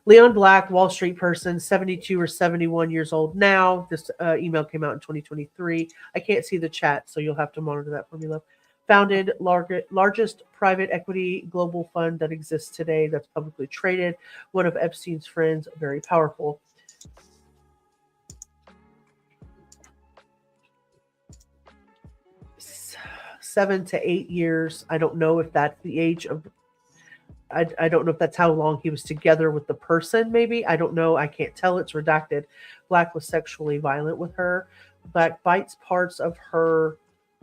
Leon Black, Wall Street person, 72 or 71 years old now. This email came out in 2023. I can't see the chat, so you'll have to monitor that for me, love. Founded largest private equity global fund that exists today that's publicly traded. One of Epstein's friends, very powerful. Seven to 8 years. I don't know if that's the age of, I don't know if that's how long he was together with the person, maybe. I don't know. I can't tell. It's redacted. Black was sexually violent with her. Black bites parts of her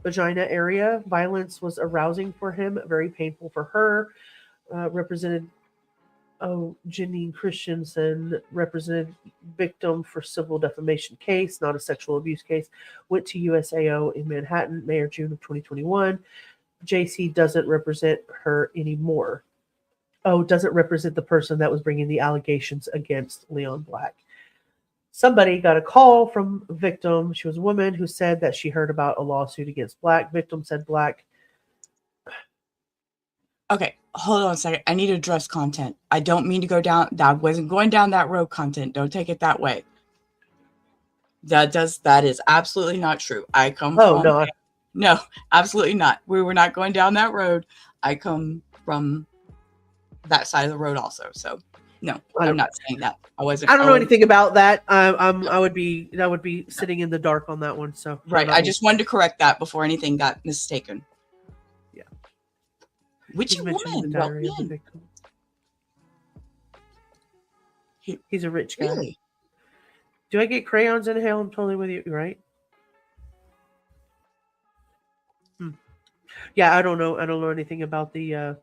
vagina area. Violence was arousing for him, very painful for her. Represented Janine Christensen, represented victim for civil defamation case, not a sexual abuse case. Went to USAO in Manhattan, May or June of 2021. JC doesn't represent her anymore. Oh, doesn't represent the person that was bringing the allegations against Leon Black. Somebody got a call from victim. She was a woman who said that she heard about a lawsuit against Black. Victim said Black. Okay, hold on a second. I need to address content. I don't mean to go down. That wasn't going down that road. Content. Don't take it that way. That is absolutely not true. I come from. No, absolutely not. We were not going down that road. I come from that side of the road also. So no, I'm not saying that. I wasn't. I don't know anything about that. I would be sitting in the dark on that one. So right. I just wanted to correct that before anything got mistaken. Yeah. Which woman? He's a rich guy. Really? Do I get crayons in hell? I'm totally with you, right? Yeah, I don't know. I don't know anything about the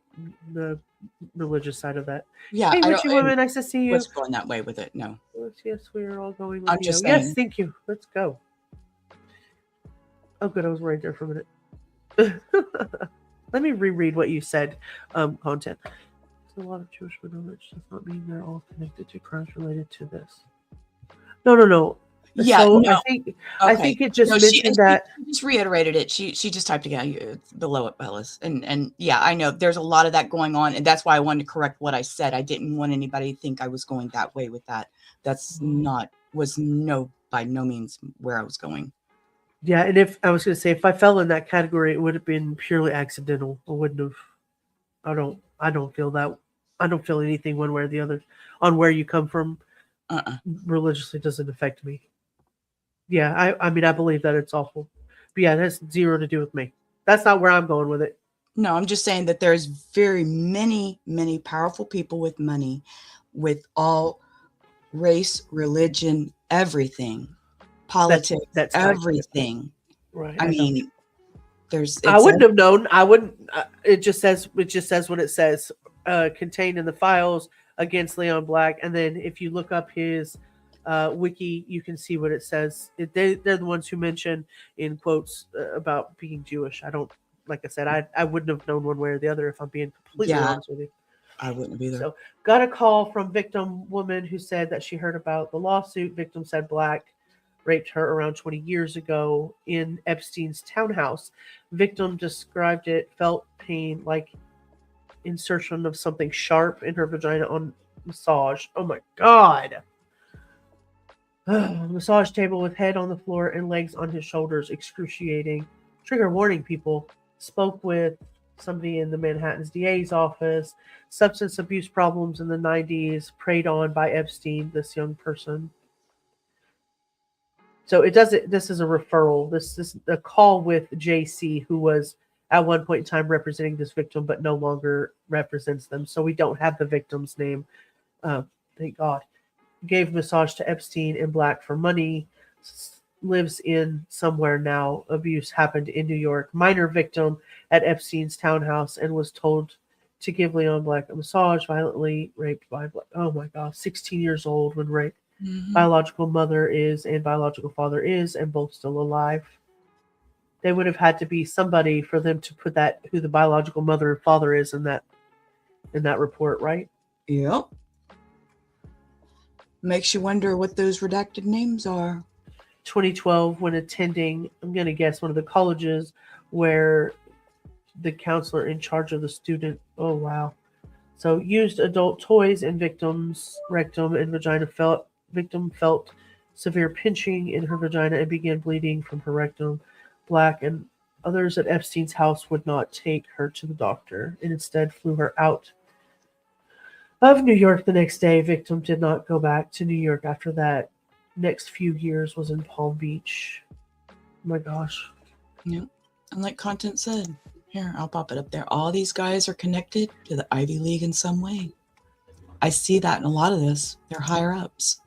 religious side of that. Yeah, hey, I Richie woman, nice to see you. What's going that way with it? No. Yes, we are all going with I'm you. just saying. Yes, thank you. Let's go. Oh, good. I was right there for a minute. Let me reread what you said. Content. There's a lot of Jewish knowledge does not mean they're all connected to crimes related to this. No. Yeah, so no. I think it just mentioned that. She just reiterated it. She just typed again below it, Bellis. And yeah, I know there's a lot of that going on, and that's why I wanted to correct what I said. I didn't want anybody to think I was going that way with that. That's by no means where I was going. Yeah, and if I was going to say if I fell in that category, it would have been purely accidental. I wouldn't have. I don't feel that. I don't feel anything one way or the other on where you come from. Religiously doesn't affect me. Yeah, I mean, I believe that it's awful. But yeah, it has zero to do with me. That's not where I'm going with it. No, I'm just saying that there's very many, many powerful people with money, with all race, religion, everything, politics, that's everything. Right. I mean, I wouldn't have known. I wouldn't. It just says what it says. Contained in the files against Leon Black, and then if you look up his wiki, you can see what it says. They're the ones who mention in quotes about being Jewish. I don't, like I said, I wouldn't have known one way or the other if I'm being completely honest with you. I wouldn't have either. So got a call from victim woman who said that she heard about the lawsuit. Victim said Black raped her around 20 years ago in Epstein's townhouse. Victim described it, felt pain like insertion of something sharp in her vagina on massage. Oh my God. Massage table with head on the floor and legs on his shoulders. Excruciating. Trigger warning, people. Spoke with somebody in the Manhattan's DA's office. Substance abuse problems in the 90s. Preyed on by Epstein, this young person. So it doesn't. This is a referral. This is a call with JC, who was at one point in time representing this victim, but no longer represents them. So we don't have the victim's name. Thank God. Gave massage to Epstein in black for money. Lives in somewhere now. Abuse happened in New York. Minor victim at Epstein's townhouse and was told to give Leon Black a massage. Violently raped by Black. Oh my God, 16 years old when raped. Biological mother is and biological father is, and both still alive. They would have had to be somebody for them to put that who the biological mother and father is in that report, right? Yep. Makes you wonder what those redacted names are. 2012, when attending, I'm going to guess, one of the colleges where the counselor in charge of the student. Oh, wow. So used adult toys in victim's rectum and vagina. Victim felt severe pinching in her vagina and began bleeding from her rectum. Black and others at Epstein's house would not take her to the doctor and instead flew her out of New York the next day. Victim did not go back to New York after that. Next few years was in Palm Beach. Oh my gosh. Yep. And like Content said, here, I'll pop it up there. All these guys are connected to the Ivy League in some way. I see that in a lot of this. They're higher ups.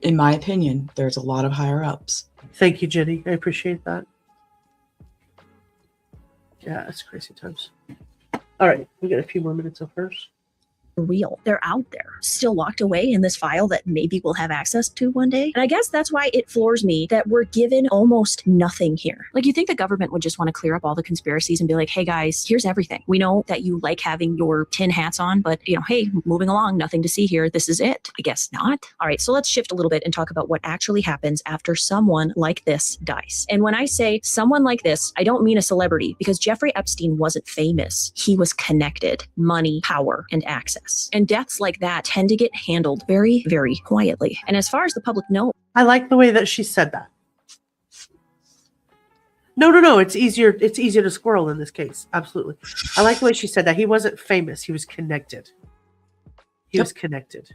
In my opinion, there's a lot of higher ups. Thank you, Jenny. I appreciate that. Yeah, it's crazy times. All right, we got a few more minutes of hers. Real. They're out there, still locked away in this file that maybe we'll have access to one day. And I guess that's why it floors me that we're given almost nothing here. Like, you think the government would just want to clear up all the conspiracies and be like, hey guys, here's everything. We know that you like having your tin hats on, but hey, moving along, nothing to see here. This is it. I guess not. All right, so let's shift a little bit and talk about what actually happens after someone like this dies. And when I say someone like this, I don't mean a celebrity, because Jeffrey Epstein wasn't famous. He was connected, money, power, and access. And deaths like that tend to get handled very, very quietly. And as far as the public knows, I like the way that she said that. No. It's easier to squirrel in this case. Absolutely. I like the way she said that. He wasn't famous. He was connected. He was connected.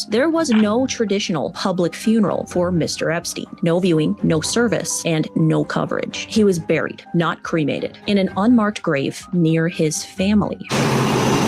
there was no traditional public funeral for Mr. Epstein. No viewing, no service, and no coverage. He was buried, not cremated, in an unmarked grave near his family.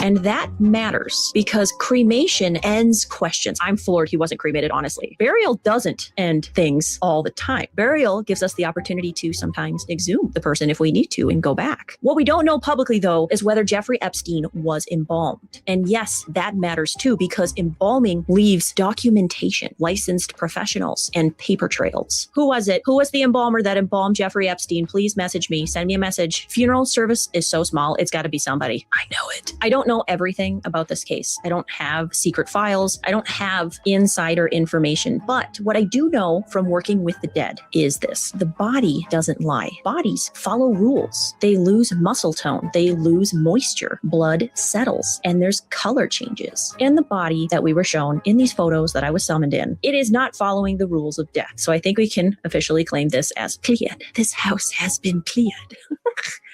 And that matters because cremation ends questions. I'm floored he wasn't cremated, honestly. Burial doesn't end things all the time. Burial gives us the opportunity to sometimes exhume the person if we need to and go back. What we don't know publicly, though, is whether Jeffrey Epstein was embalmed. And yes, that matters too, because embalming leaves documentation, licensed professionals, and paper trails. Who was it? Who was the embalmer that embalmed Jeffrey Epstein? Please message me. Send me a message. Funeral service is so small. It's got to be somebody. I know it. I don't know everything about this case. I don't have secret files. I don't have insider information. But what I do know from working with the dead is this. The body doesn't lie. Bodies follow rules. They lose muscle tone. They lose moisture. Blood settles. And there's color changes. In the body that we were shown in these photos that I was summoned in, it is not following the rules of death. So I think we can officially claim this as cleared. This house has been cleared.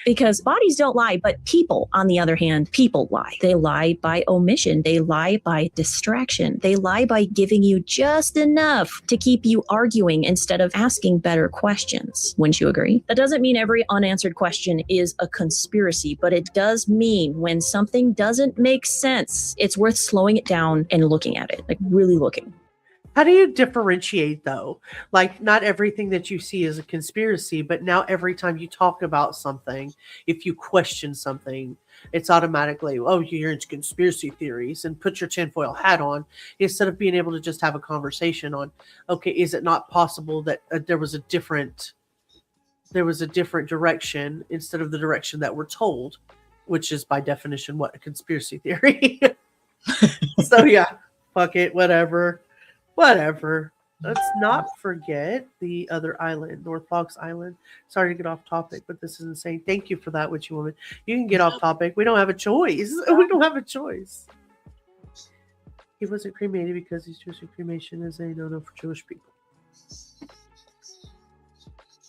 Because bodies don't lie, but people, on the other hand, people lie. They lie by omission. They lie by distraction. They lie by giving you just enough to keep you arguing instead of asking better questions. Wouldn't you agree? That doesn't mean every unanswered question is a conspiracy, but it does mean when something doesn't make sense, it's worth slowing it down and looking at it, like really looking. How do you differentiate, though? Like, not everything that you see is a conspiracy, but now every time you talk about something, if you question something, it's automatically, oh, you're into conspiracy theories, and put your tinfoil hat on, instead of being able to just have a conversation on, okay, is it not possible that there was a different direction instead of the direction that we're told, which is by definition what a conspiracy theory. So yeah, fuck it, whatever. Let's not forget the other island, North Fox Island. Sorry to get off topic, but this is insane. Thank you for that, Witchy Woman. You can get off topic. We don't have a choice. We don't have a choice. He wasn't cremated because he's Jewish, and cremation is a no-no for Jewish people.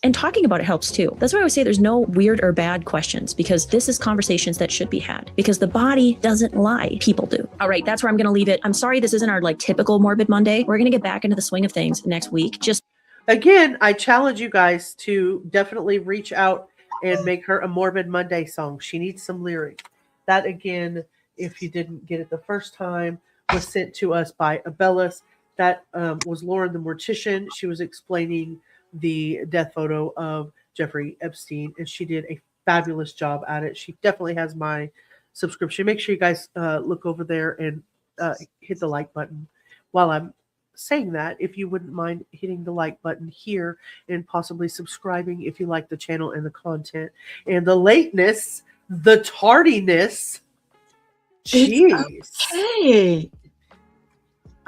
And talking about it helps too. That's why I always say there's no weird or bad questions, because this is conversations that should be had, because the body doesn't lie. People do. All right, that's where I'm going to leave it. I'm sorry this isn't our like typical Morbid Monday. We're going to get back into the swing of things next week. Just again, I challenge you guys to definitely reach out and make her a Morbid Monday song. She needs some lyric. That again, if you didn't get it the first time, was sent to us by Abellis. That was Lauren the Mortician. She was explaining the death photo of Jeffrey Epstein, and she did a fabulous job at it. She definitely has my subscription. Make sure you guys look over there and hit the like button. While I'm saying that, if you wouldn't mind hitting the like button here and possibly subscribing if you like the channel and the content and the lateness, the tardiness. Jeez. Hey.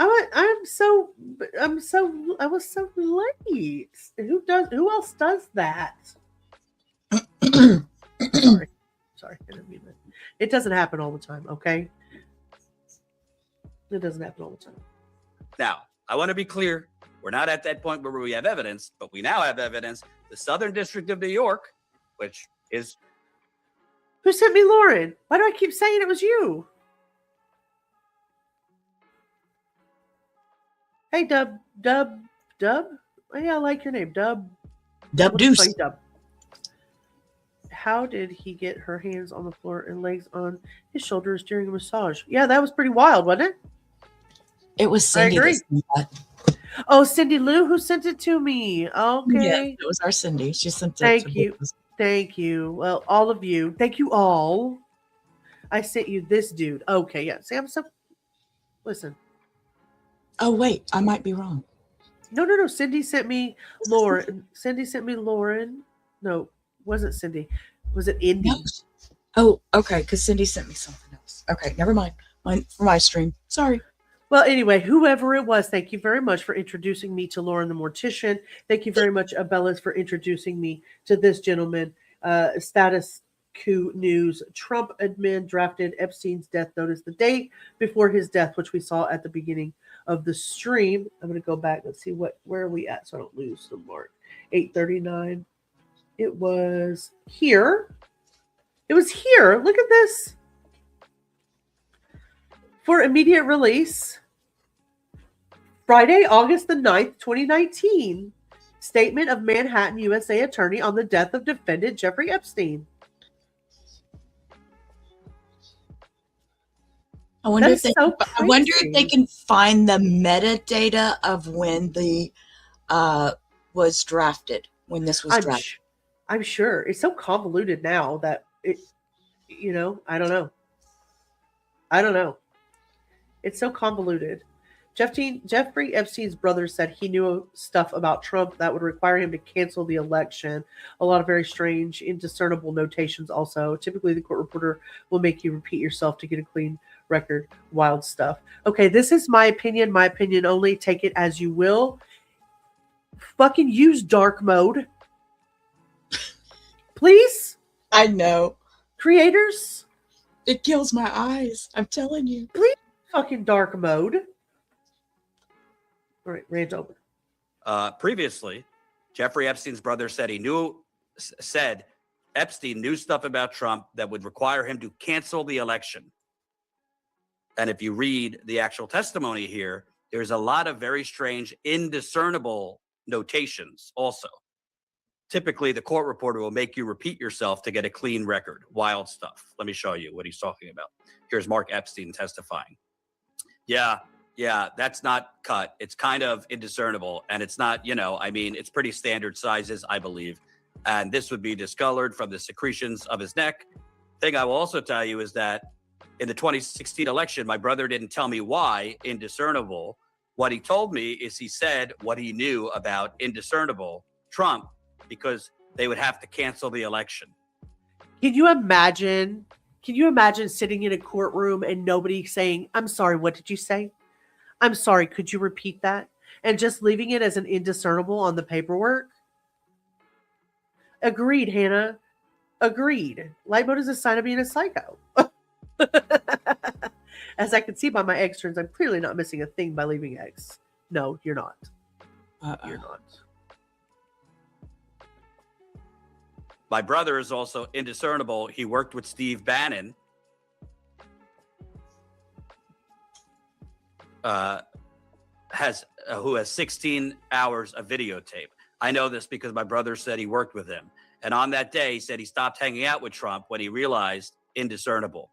I was so late. Who else does that? Sorry. I didn't mean that. It doesn't happen all the time, okay? It doesn't happen all the time. Now, I want to be clear. We're not at that point where we have evidence, but we now have evidence. The Southern District of New York, which is... Who sent me Lauren? Why do I keep saying it was you? Hey, Dub. Oh, yeah, I like your name, Dub. Dub Deuce. Dub. How did he get her hands on the floor and legs on his shoulders during a massage? Yeah, that was pretty wild, wasn't it? It was Cindy. I agree. Oh, Cindy Lou, who sent it to me. Okay. Yeah, it was our Cindy. She sent it. Thank you. Thank you. Well, all of you. Thank you all. I sent you this dude. Okay, yeah. See, I'm so... Listen. Oh, wait. I might be wrong. No. Cindy sent me Lauren. Cindy sent me Lauren. No, wasn't Cindy. Was it Indy? No. Oh, okay. Because Cindy sent me something else. Okay, never mind. For my stream. Sorry. Well, anyway, whoever it was, thank you very much for introducing me to Lauren the Mortician. Thank you very much, Abellis, for introducing me to this gentleman. Status Coup News. Trump admin drafted Epstein's death notice the day before his death, which we saw at the beginning of the stream. I'm going to go back and see where are we at so I don't lose the mark. 8:39. It was here. It was here. Look at this. For immediate release, Friday, August the 9th, 2019. Statement of Manhattan USA attorney on the death of defendant Jeffrey Epstein. I wonder if they can find the metadata of when the was drafted, when this was drafted. I'm sure. It's so convoluted now that it, I don't know. It's so convoluted. Jeffrey Epstein's brother said he knew stuff about Trump that would require him to cancel the election. A lot of very strange, indiscernible notations also. Typically, the court reporter will make you repeat yourself to get a clean record. Wild stuff. Okay, this is my opinion only. Take it as you will. Fucking use dark mode. Please? I know. Creators? It kills my eyes. I'm telling you. Please fucking dark mode. All right, rant over. Previously, Jeffrey Epstein's brother said Epstein knew stuff about Trump that would require him to cancel the election. And if you read the actual testimony here, there's a lot of very strange, indiscernible notations also. Typically, the court reporter will make you repeat yourself to get a clean record. Wild stuff. Let me show you what he's talking about. Here's Mark Epstein testifying. Yeah, that's not cut. It's kind of indiscernible. And it's not, it's pretty standard sizes, I believe. And this would be discolored from the secretions of his neck. Thing I will also tell you is that in the 2016 election, my brother didn't tell me why indiscernible. What he told me is he said what he knew about indiscernible Trump, because they would have to cancel the election. Can you imagine sitting in a courtroom and nobody saying, I'm sorry, what did you say? I'm sorry, could you repeat that? And just leaving it as an indiscernible on the paperwork? Agreed, Hannah. Agreed. Light mode is a sign of being a psycho. As I can see by my egg turns, I'm clearly not missing a thing by leaving eggs. No, you're not. You're not. My brother is also indiscernible. He worked with Steve Bannon. Who has 16 hours of videotape. I know this because my brother said he worked with him. And on that day, he said he stopped hanging out with Trump when he realized indiscernible.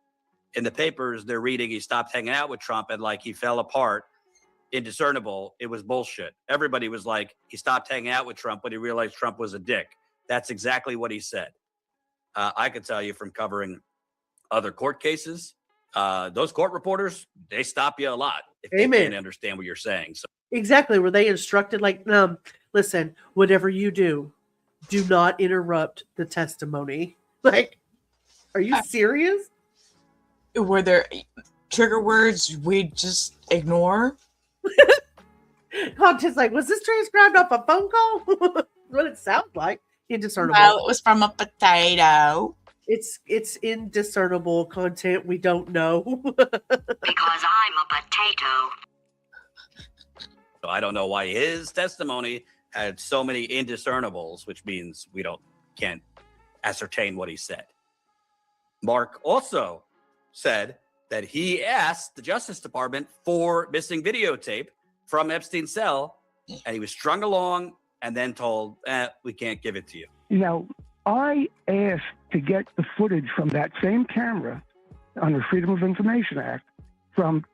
In the papers, they're reading he stopped hanging out with Trump and like he fell apart, indiscernible. It was bullshit. Everybody was like, he stopped hanging out with Trump when he realized Trump was a dick. That's exactly what he said. I can tell you from covering other court cases, those court reporters, they stop you a lot if they can't understand what you're saying. So Exactly. Were they instructed like, listen, whatever you do not interrupt the testimony? Like, are you serious? Were there trigger words we just ignore? I'm just like, was this transcribed off a phone call? What it sounds like. Indiscernible. Well, it was from a potato. It's indiscernible content we don't know. Because I'm a potato. So I don't know why his testimony had so many indiscernibles, which means we can't ascertain what he said. Mark also said that he asked the Justice Department for missing videotape from Epstein's cell, and he was strung along and then told, we can't give it to you. Now, I asked to get the footage from that same camera under Freedom of Information Act from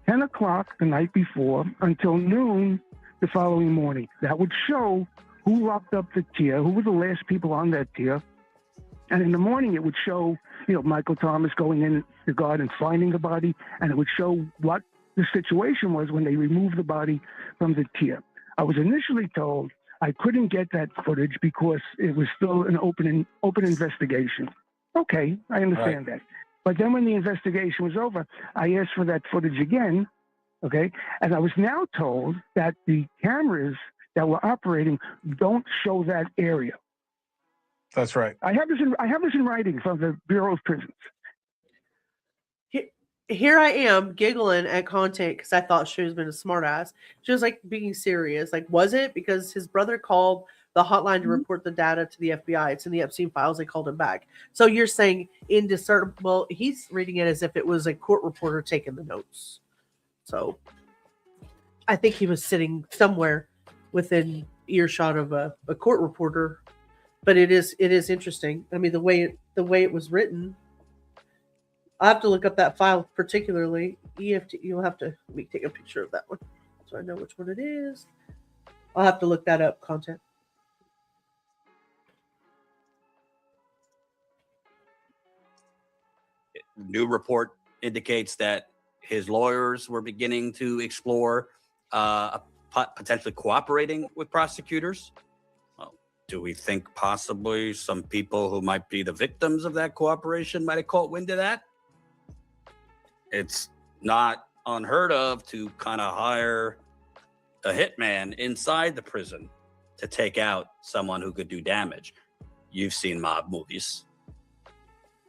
10 o'clock the night before until noon the following morning. That would show who locked up the tier, who were the last people on that tier. And in the morning, it would show, Michael Thomas going in the guard and finding the body, and it would show what the situation was when they removed the body from the tier. I was initially told I couldn't get that footage because it was still an open investigation. Okay, I understand that. But then when the investigation was over, I asked for that footage again, okay? And I was now told that the cameras that were operating don't show that area. That's right. I have this in writing from the Bureau of Prisons. Here I am giggling at content because I thought she was being a smartass. She was like being serious. Like, was it? Because his brother called the hotline to report the data to the FBI. It's in the Epstein Files. They called him back. So you're saying indiscernible. He's reading it as if it was a court reporter taking the notes. So I think he was sitting somewhere within earshot of a court reporter. But it is interesting. I mean, the way it was written. I'll have to look up that file particularly. EFT. You'll have to let me take a picture of that one so I know which one it is. I'll have to look that up. Content. New report indicates that his lawyers were beginning to explore potentially cooperating with prosecutors. Well, do we think possibly some people who might be the victims of that cooperation might have caught wind of that? It's not unheard of to kind of hire a hitman inside the prison to take out someone who could do damage. You've seen mob movies.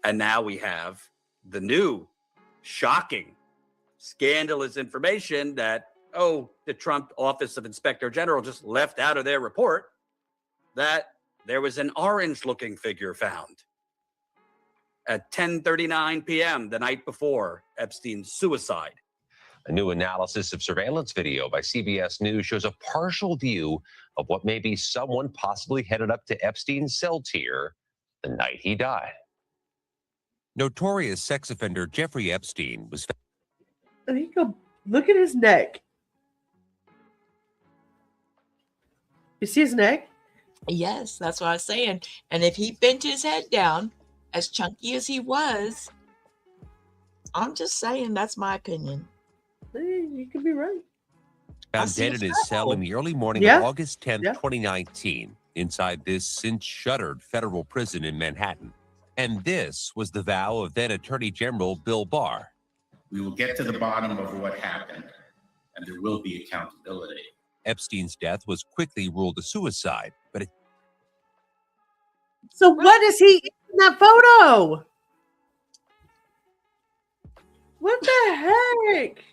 And now we have the new shocking, scandalous information that, the Trump Office of Inspector General just left out of their report that there was an orange-looking figure found at 10:39 p.m. the night before Epstein's suicide. A new analysis of surveillance video by CBS News shows a partial view of what may be someone possibly headed up to Epstein's cell tier the night he died. Notorious sex offender Jeffrey Epstein was found. There you go. Look at his neck. You see his neck? Yes, that's what I was saying. And if he bent his head down, as chunky as he was, I'm just saying that's my opinion. Hey, you could be right. Found dead in his cell in the early morning of August 10th, 2019, inside this since-shuttered federal prison in Manhattan. And this was the vow of then Attorney General Bill Barr. We will get to the bottom of what happened, and there will be accountability. Epstein's death was quickly ruled a suicide, but So what is he in that photo? What the heck?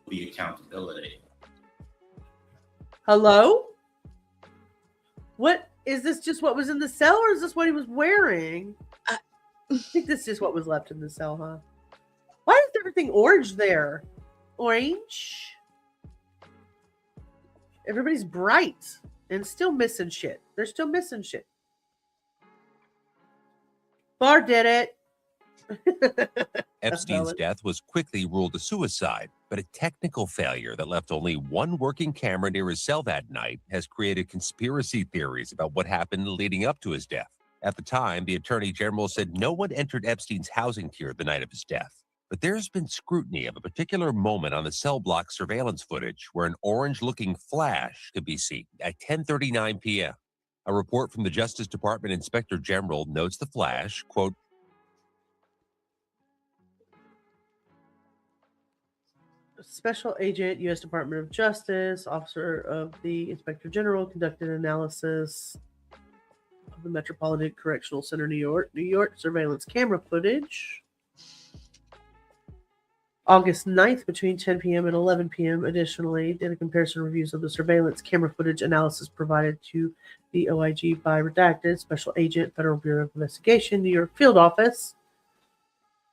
Be accountability. Hello? What Is this just what was in the cell, or is this what he was wearing? I think this is what was left in the cell, huh? Why is everything orange there? Orange? Everybody's bright and still missing shit. They're still missing shit. Barr did it. Epstein's death was quickly ruled a suicide, but a technical failure that left only one working camera near his cell that night has created conspiracy theories about what happened leading up to his death. At the time, the Attorney General said no one entered Epstein's housing tier the night of his death. But there's been scrutiny of a particular moment on the cell block surveillance footage where an orange-looking flash could be seen at 10:39 p.m. A report from the Justice Department Inspector General notes the flash, quote, Special Agent, U.S. Department of Justice, Officer of the Inspector General, conducted analysis of the Metropolitan Correctional Center, New York surveillance camera footage. August 9th, between 10 p.m. and 11 p.m., additionally, did a comparison reviews of the surveillance camera footage analysis provided to the OIG by redacted Special Agent, Federal Bureau of Investigation, New York Field Office.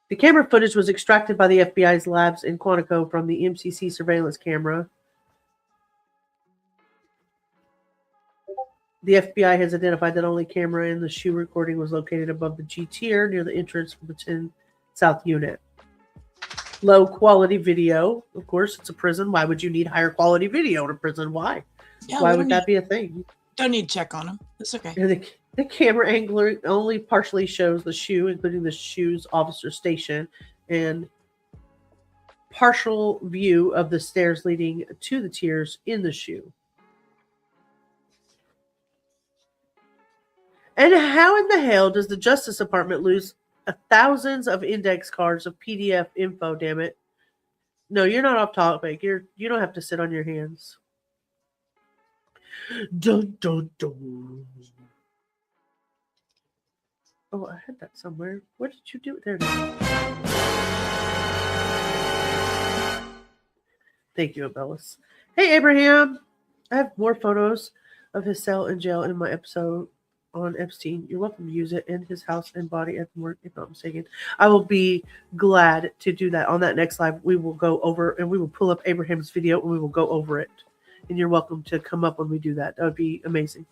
The camera footage was extracted by the FBI's labs in Quantico from the MCC surveillance camera. The FBI has identified that only camera in the shoe recording was located above the G tier near the entrance for the 10 South unit. Low quality video. Of course, it's a prison. Why would you need higher quality video in a prison? Why? Yeah, Why would that be a thing? Don't need to check on them. It's okay. And the camera angle only partially shows the shoe, including the shoe's officer station, and partial view of the stairs leading to the tiers in the shoe. And how in the hell does the Justice Department lose thousands of index cards of PDF info? Damn it! No, you're not off topic. You don't have to sit on your hands. Dun dun dun. Oh, I had that somewhere. Where did you do it? There it is. Thank you, Abellis. Hey, Abraham. I have more photos of his cell in jail in my episode on Epstein. You're welcome to use it in his house and body at work, if not mistaken. I will be glad to do that. On that next live, we will go over and we will pull up Abraham's video and we will go over it. And you're welcome to come up when we do that. That would be amazing.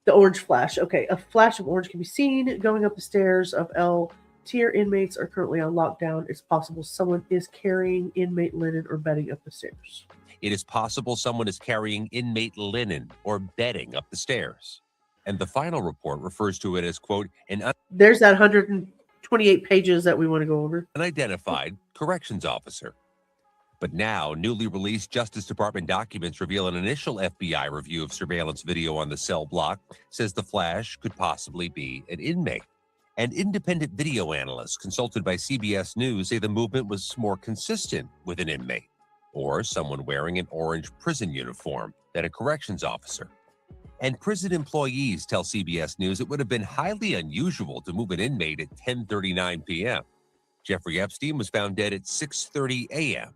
The orange flash. Okay, a flash of orange can be seen going up the stairs of L tier. Inmates are currently on lockdown. It's possible someone is carrying inmate linen or bedding up the stairs. it is possible someone is carrying inmate linen or bedding up the stairs. And the final report refers to it as, quote, There's that 128 pages that we want to go over. Unidentified corrections officer. But now, newly released Justice Department documents reveal an initial FBI review of surveillance video on the cell block says the flash could possibly be an inmate. And independent video analysts consulted by CBS News say the movement was more consistent with an inmate or someone wearing an orange prison uniform than a corrections officer. And prison employees tell CBS News it would have been highly unusual to move an inmate at 10:39 p.m. Jeffrey Epstein was found dead at 6:30 a.m.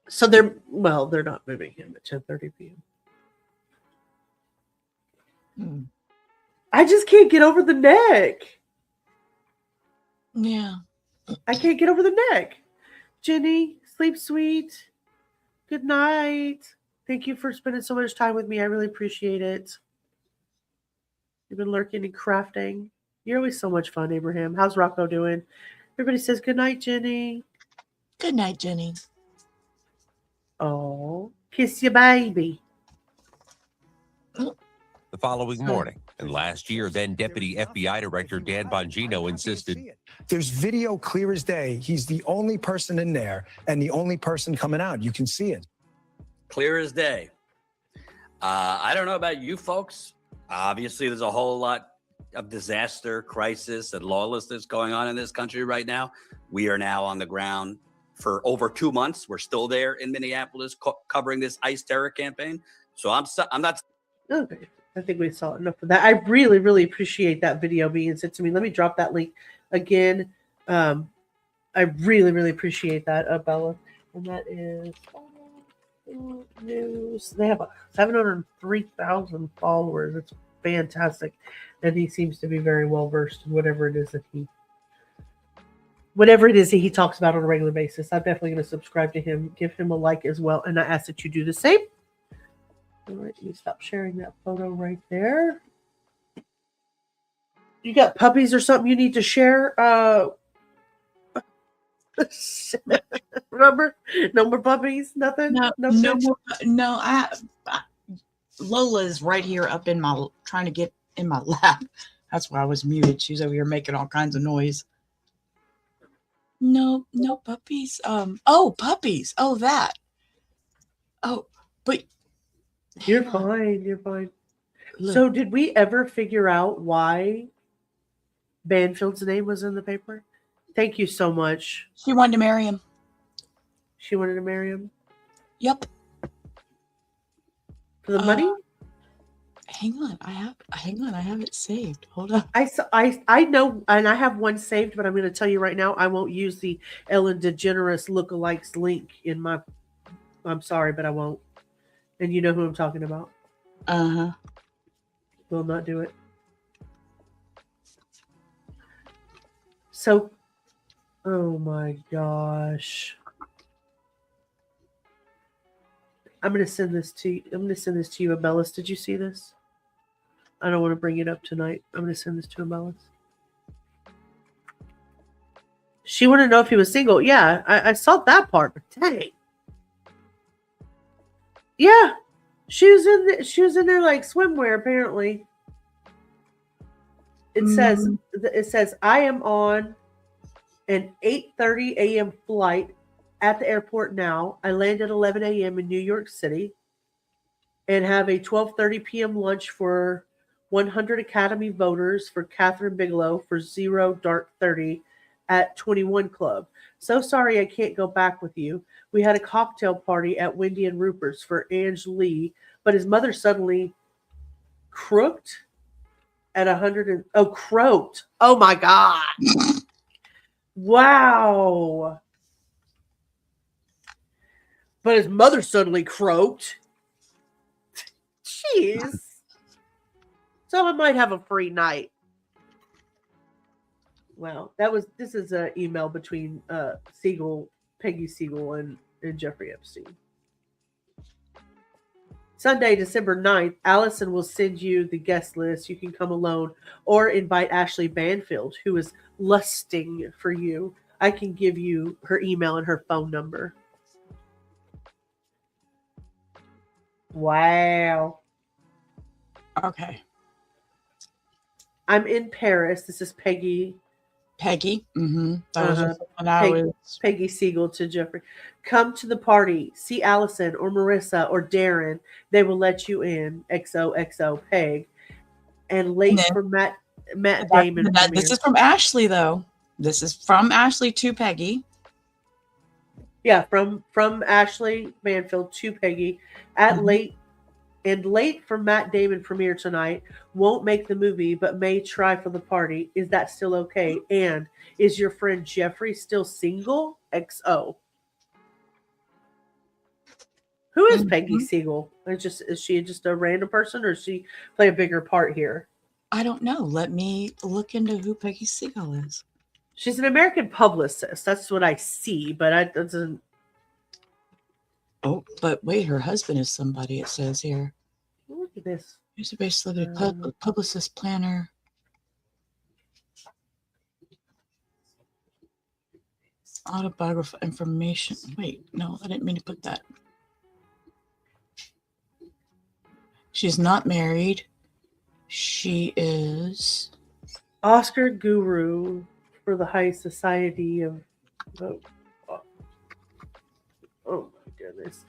So they're not moving him at 10:30 p.m. I just can't get over the neck. Yeah. I can't get over the neck. Jenny, sleep sweet. Good night. Thank you for spending so much time with me. I really appreciate it. You've been lurking and crafting. You're always so much fun, Abraham. How's Rocco doing? Everybody says good night, Jenny. Good night, Jenny. Oh, kiss your baby. The following morning, and last year, then Deputy FBI Director Dan Bongino insisted. There's video clear as day. He's the only person in there and the only person coming out. You can see it. Clear as day. I don't know about you folks. Obviously, there's a whole lot of disaster, crisis, and lawlessness going on in this country right now. We are now on the ground for over 2 months. We're still there in Minneapolis covering this ICE terror campaign. So I'm not. Okay. I think we saw enough of that. I really, really appreciate that video being sent to me. Let me drop that link again. I really, really appreciate that, Bella. And that is News. They have 703,000 followers. It's fantastic. And he seems to be very well versed in whatever it is that he talks about on a regular basis. I'm definitely going to subscribe to him, give him a like as well, and I ask that you do the same. All right, let me stop sharing that photo right there. You got puppies or something you need to share? Remember? No more puppies? Nothing? No more. No, Lola is right here up in my, trying to get in my lap. That's why I was muted. She's over here making all kinds of noise. No puppies. Oh, puppies. Oh, that. Oh, but you're fine. You're fine. Look. So, did we ever figure out why Banfield's name was in the paper? Thank you so much. She wanted to marry him. She wanted to marry him? Yep. For the money? Hang on, I have it saved. Hold on. I know, and I have one saved, but I'm going to tell you right now, I won't use the Ellen DeGeneres lookalikes link in my. I'm sorry, but I won't. And you know who I'm talking about. Will not do it. So, oh my gosh. I'm going to send this to you. I'm going to send this to you, Abellis. Did you see this? I don't want to bring it up tonight. I'm going to send this to Abellis. She wanted to know if he was single. Yeah, I saw that part, but dang. Yeah. She was in there like swimwear, apparently. It says I am on an 8:30 a.m. flight at the airport now. I land at 11 a.m. in New York City and have a 12:30 p.m. lunch for 100 Academy voters for Catherine Bigelow for 0 Dark 30 at 21 Club. So sorry I can't go back with you. We had a cocktail party at Wendy and Rupert's for Ange Lee, but his mother suddenly croaked at 100 croaked. Oh my God. Wow. But his mother suddenly croaked. Jeez. So I might have a free night. Well, this is an email between Peggy Siegel and Jeffrey Epstein. Sunday, December 9th, Allison will send you the guest list. You can come alone or invite Ashley Banfield, who is lusting for you. I can give you her email and her phone number. Wow. Okay. I'm in Paris. This is Peggy. Mm-hmm. That was Peggy Siegel to Jeffrey. Come to the party. See Allison or Marissa or Darren. They will let you in. XOXO Peg. And late for Matt Damon. This is from Ashley, though. This is from Ashley to Peggy. Yeah, from Ashley Banfield to Peggy at late for Matt Damon premiere tonight. Won't make the movie, but may try for the party. Is that still okay? And is your friend Jeffrey still single? XO. Who is Peggy Siegel? Is she just a random person, or does she play a bigger part here? I don't know. Let me look into who Peggy Siegel is. She's an American publicist. That's what I see, but I doesn't. Oh, but wait, her husband is somebody, it says here. Look at this. He's a very celebrity publicist, planner. Autobiography information. Wait, no, I didn't mean to put that. She's not married. She is Oscar guru for the high society of. Oh my goodness.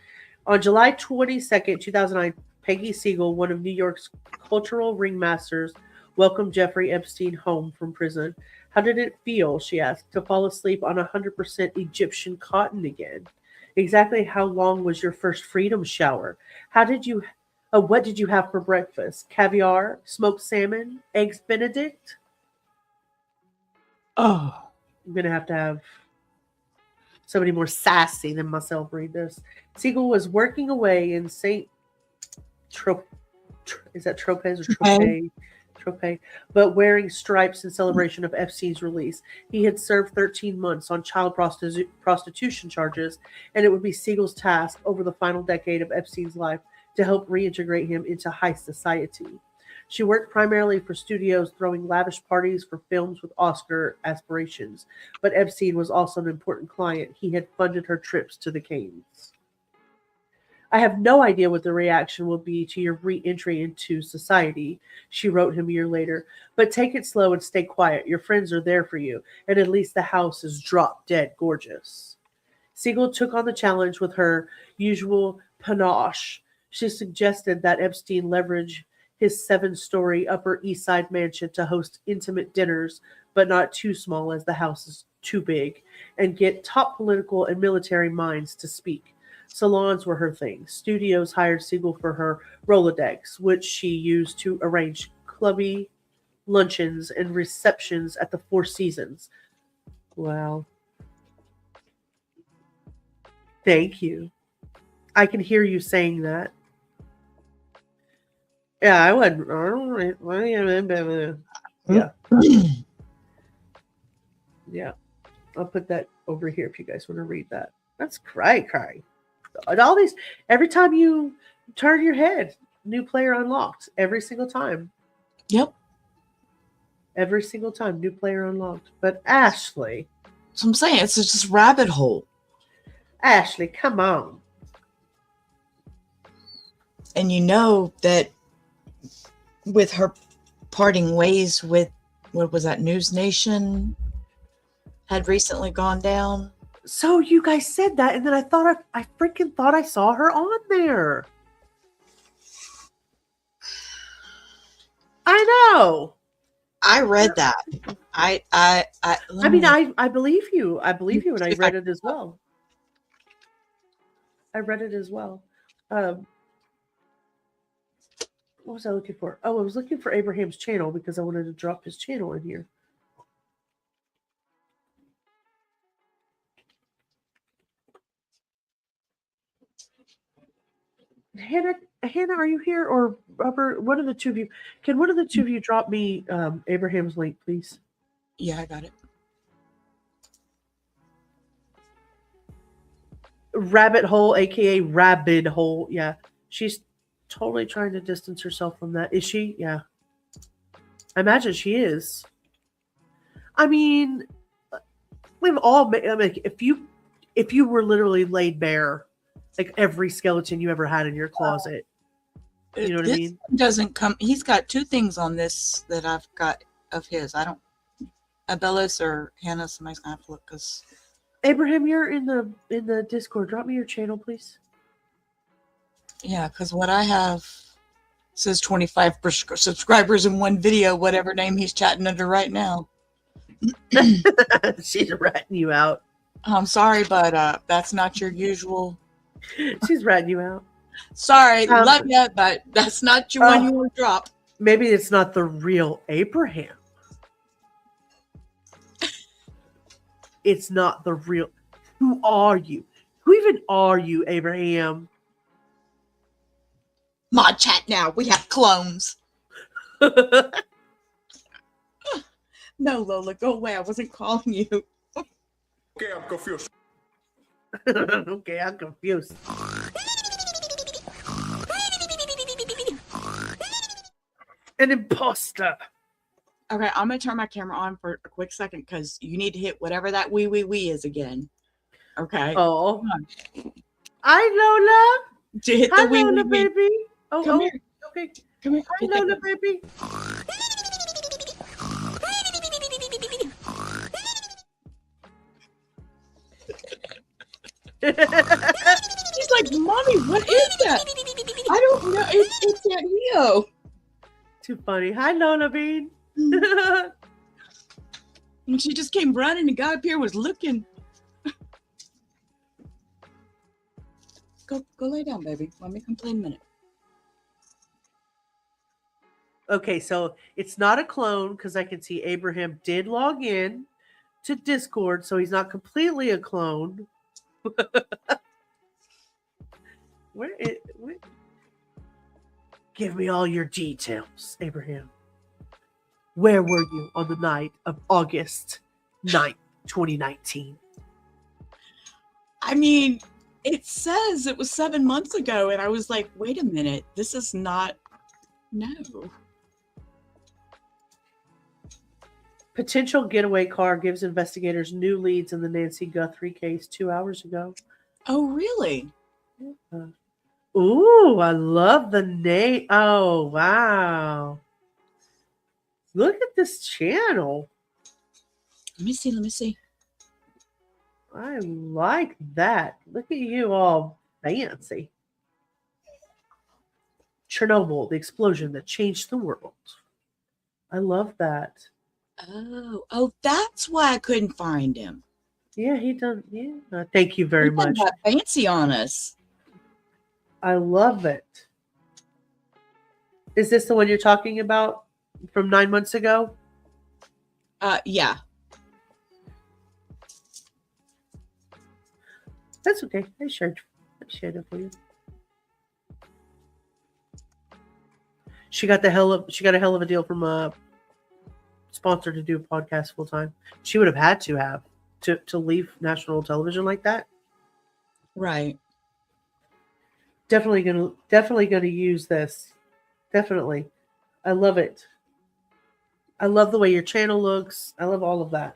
On July 22nd, 2009, Peggy Siegel, one of New York's cultural ringmasters, welcomed Jeffrey Epstein home from prison. How did it feel, she asked, to fall asleep on 100% Egyptian cotton again? Exactly how long was your first freedom shower? What did you have for breakfast? Caviar, smoked salmon, eggs Benedict? Oh. I'm going to have somebody more sassy than myself read this. Siegel was working away in St. Is that Tropez or Tropez? Tropez, but wearing stripes in celebration of Epstein's release. He had served 13 months on child prostitution charges, and it would be Siegel's task over the final decade of Epstein's life to help reintegrate him into high society. She worked primarily for studios, throwing lavish parties for films with Oscar aspirations, but Epstein was also an important client. He had funded her trips to the Canes. I have no idea what the reaction will be to your re-entry into society, she wrote him a year later, but take it slow and stay quiet. Your friends are there for you, and at least the house is drop dead gorgeous. Siegel took on the challenge with her usual panache. She suggested that Epstein leverage his 7-story Upper East Side mansion to host intimate dinners, but not too small as the house is too big, and get top political and military minds to speak. Salons were her thing. Studios hired Siegel for her Rolodex, which she used to arrange clubby luncheons and receptions at the Four Seasons. Wow. Thank you. I can hear you saying that. Yeah, I wouldn't. Yeah. Yeah. I'll put that over here if you guys want to read that. That's cry. And all these, every time you turn your head, new player unlocked. Every single time. Yep. Every single time, new player unlocked. But Ashley. So I'm saying it's just rabbit hole. Ashley, come on. And you know that with her parting ways with, what was that, News Nation had recently gone down. So you guys said that, and then I freaking thought I saw her on there. I know. I read that. I believe you. I believe you, and I read it as well. What was I looking for? Oh, I was looking for Abraham's channel because I wanted to drop his channel in here. Hannah, are you here? Or Robert, one of the two of you? Can one of the two of you drop me Abraham's link, please? Yeah, I got it. Rabbit Hole, aka Rabid Hole. Yeah, she's totally trying to distance herself from that. Is she? Yeah, I imagine she is. I mean, we've all. I mean, if you were literally laid bare, like every skeleton you ever had in your closet, you know what I mean? Doesn't come. He's got 2 things on this that I've got of his. I don't. Abellis or Hannah, somebody's gonna have to look because. Abraham, you're in the Discord. Drop me your channel, please. Yeah, because what I have says 25 subscribers in one video, whatever name he's chatting under right now. She's ratting you out. I'm sorry, but that's not your usual. She's ratting you out. Sorry, love you, but that's not your one you want to drop. Maybe it's not the real Abraham. It's not the real. Who are you? Who even are you, Abraham? Mod chat now. We have clones. No, Lola, go away. I wasn't calling you. Okay, I'm confused. Okay, I'm confused. An imposter. Okay, I'm gonna turn my camera on for a quick second because you need to hit whatever that wee is again. Okay. Oh. Hi, Lola. To hit Hi, the wee Lola, baby. Oh, Come here. Okay. Come here. Hi, Lola, baby. He's like, Mommy, what is that? I don't know. It's that Neo. Too funny. Hi, Lola Bean. And she just came running. The guy up here was looking. Go lay down, baby. Let me complain a minute. Okay, so it's not a clone because I can see Abraham did log in to Discord, so he's not completely a clone. Where? Give me all your details, Abraham. Where were you on the night of August 9th, 2019? I mean, it says it was 7 months ago, and I was like, wait a minute, this is not. No. Potential getaway car gives investigators new leads in the Nancy Guthrie case 2 hours ago. Oh, really? Ooh, I love the name. Oh, wow. Look at this channel. Let me see. Let me see. I like that. Look at you all fancy. Chernobyl, the explosion that changed the world. I love that. Oh, that's why I couldn't find him. Yeah, he done. Yeah. Thank you very much. Got fancy on us. I love it. Is this the one you're talking about from 9 months ago? Yeah. That's okay. I shared it for you. She got a hell of a deal from a sponsor to do a podcast full time. She would have had to leave national television like that. Right. Definitely gonna use this. Definitely. I love it. I love the way your channel looks. I love all of that.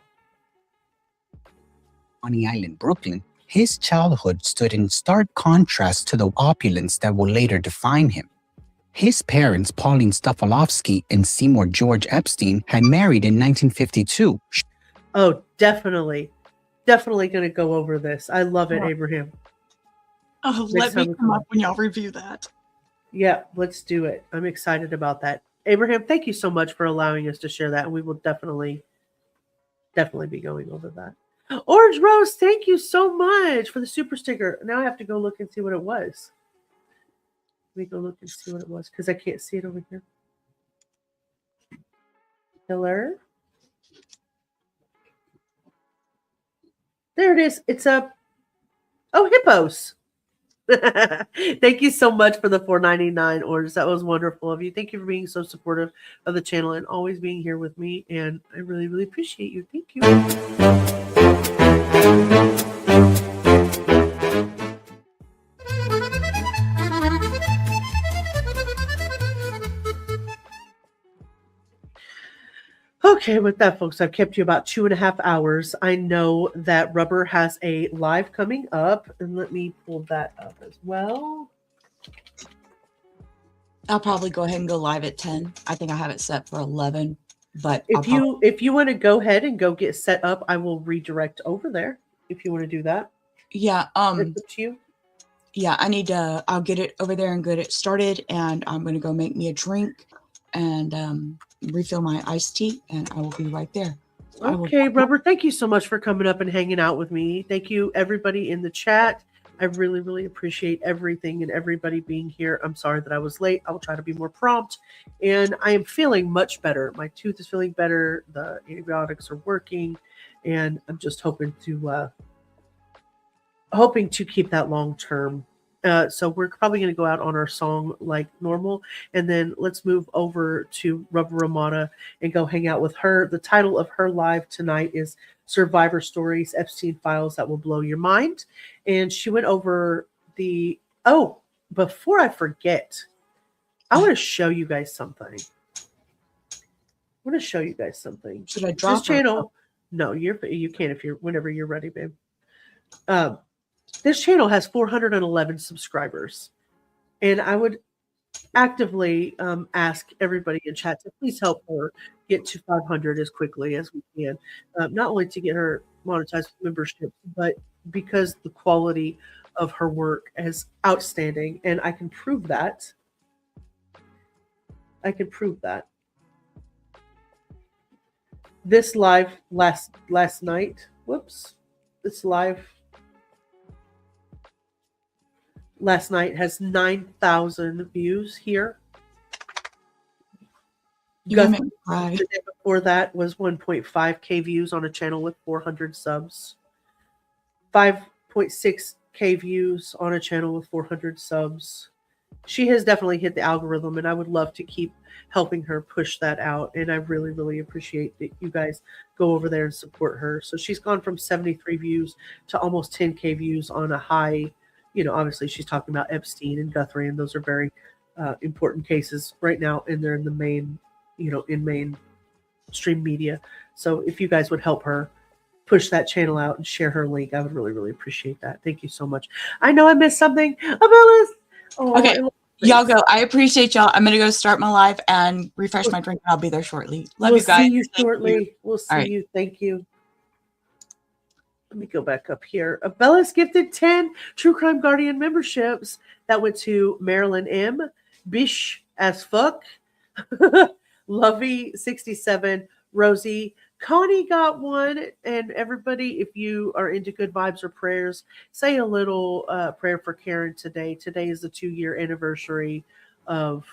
Coney Island, Brooklyn, his childhood stood in stark contrast to the opulence that will later define him. His parents, Pauline Stofilovsky and Seymour George Epstein, had married in 1952. Oh, definitely. Definitely going to go over this. I love it, Abraham. Oh, let me come up when y'all review that. Yeah, let's do it. I'm excited about that. Abraham, thank you so much for allowing us to share that. And we will definitely be going over that. Orange Rose, thank you so much for the super sticker. Now I have to go look and see what it was. Let me go look and see what it was because I can't see it over here. Hello? There it is. It's hippos. Thank you so much for the $4.99 orders. That was wonderful of you. Thank you for being so supportive of the channel and always being here with me. And I really, really appreciate you. Thank you. Okay, with that, folks, I've kept you about 2.5 hours. I know that Rubber has a live coming up, and let me pull that up as well. I'll probably go ahead and go live at 10. I think I have it set for 11. But if you want to go ahead and go get set up, I will redirect over there. If you want to do that, yeah, it's up to you. Yeah, I'll get it over there and get it started, and I'm gonna go make me a drink and refill my iced tea, and I will be right there. Okay, Rubber, thank you so much for coming up and hanging out with me. Thank you, everybody in the chat. I really, really appreciate everything and everybody being here. I'm sorry that I was late. I will try to be more prompt. And I am feeling much better. My tooth is feeling better. The antibiotics are working. And I'm just hoping to keep that long term. So we're probably going to go out on our song like normal. And then let's move over to Rubber Ramada and go hang out with her. The title of her live tonight is Survivor Stories, Epstein Files That Will Blow Your Mind. And she went over before I forget, I want to show you guys something. Should I drop this channel? No, you can whenever you're ready, babe. This channel has 411 subscribers, and I would actively ask everybody in chat to please help her get to 500 as quickly as we can. Not only to get her monetized membership, but because the quality of her work is outstanding, and I can prove that. This live last night. This live last night has 9,000 views here. The day before that was 1.5K views on a channel with 400 subs. 5.2 1.6K views on a channel with 400 subs. She has definitely hit the algorithm, and I would love to keep helping her push that out. And I really, really appreciate that you guys go over there and support her. So she's gone from 73 views to almost 10K views on a high, obviously she's talking about Epstein and Guthrie, and those are very important cases right now. And they're in the main, in mainstream media. So if you guys would help her push that channel out and share her link, I would really, really appreciate that. Thank you so much. I know I missed something. Abelis. Oh, Okay. Y'all go. I appreciate y'all. I'm going to go start my live and refresh my drink. I'll be there shortly. Love you guys. We'll see you shortly. We'll see right. you. Thank you. Let me go back up here. Abella's gifted 10 True Crime Guardian memberships. That went to Marilyn M, Bish as fuck, Lovey 67, Rosie, Connie got one. And everybody, if you are into good vibes or prayers, say a little prayer for Karen today. Today is the 2-year anniversary of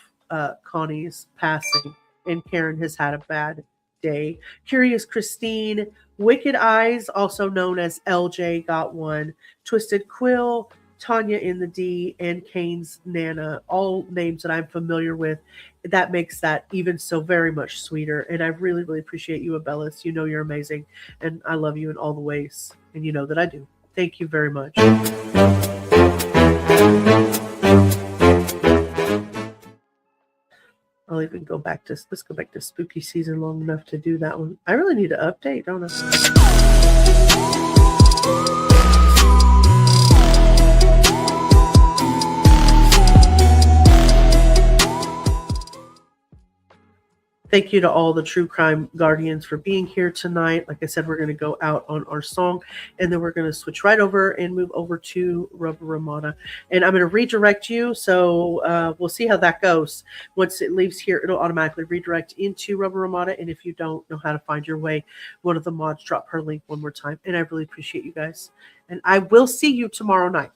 Connie's passing, and Karen has had a bad day. Curious Christine, Wicked Eyes, also known as LJ, got one. Twisted Quill, Tanya in the D, and Kane's Nana, all names that I'm familiar with. That makes that even so very much sweeter. And I really, really appreciate you, Abelis. You know you're amazing, and I love you in all the ways, and you know that I do. Thank you very much. I'll even go back to, let's go back to spooky season long enough to do that one. I really need to update, don't I? Thank you to all the True Crime Guardians for being here tonight. Like I said, we're going to go out on our song, and then we're going to switch right over and move over to Rubber Ramada. And I'm going to redirect you, so we'll see how that goes. Once it leaves here, it'll automatically redirect into Rubber Ramada. And if you don't know how to find your way, one of the mods drop her link one more time. And I really appreciate you guys. And I will see you tomorrow night.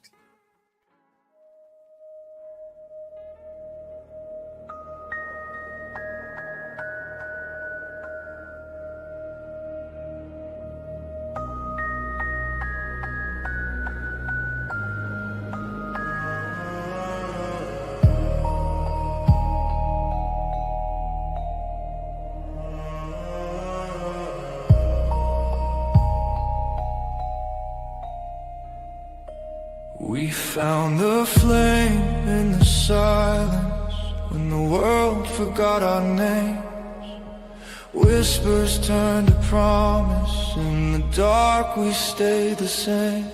We found the flame in the silence when the world forgot our names. Whispers turned to promise. In the dark we stayed the same.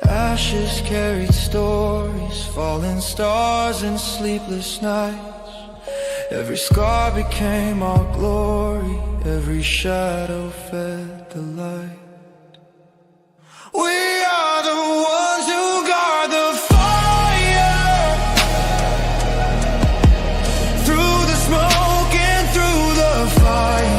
Ashes carried stories, falling stars and sleepless nights. Every scar became our glory, every shadow fed the light. We are the ones who guard the fire, through the smoke and through the fight,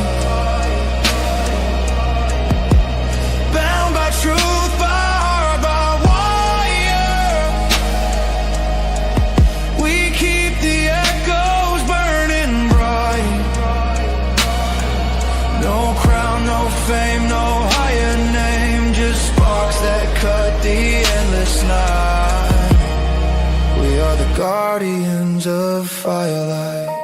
bound by truth, by heart, by wire. We keep the echoes burning bright. No crown, no fame, no higher name, just sparks that cut the endless night. We are the guardians of firelight.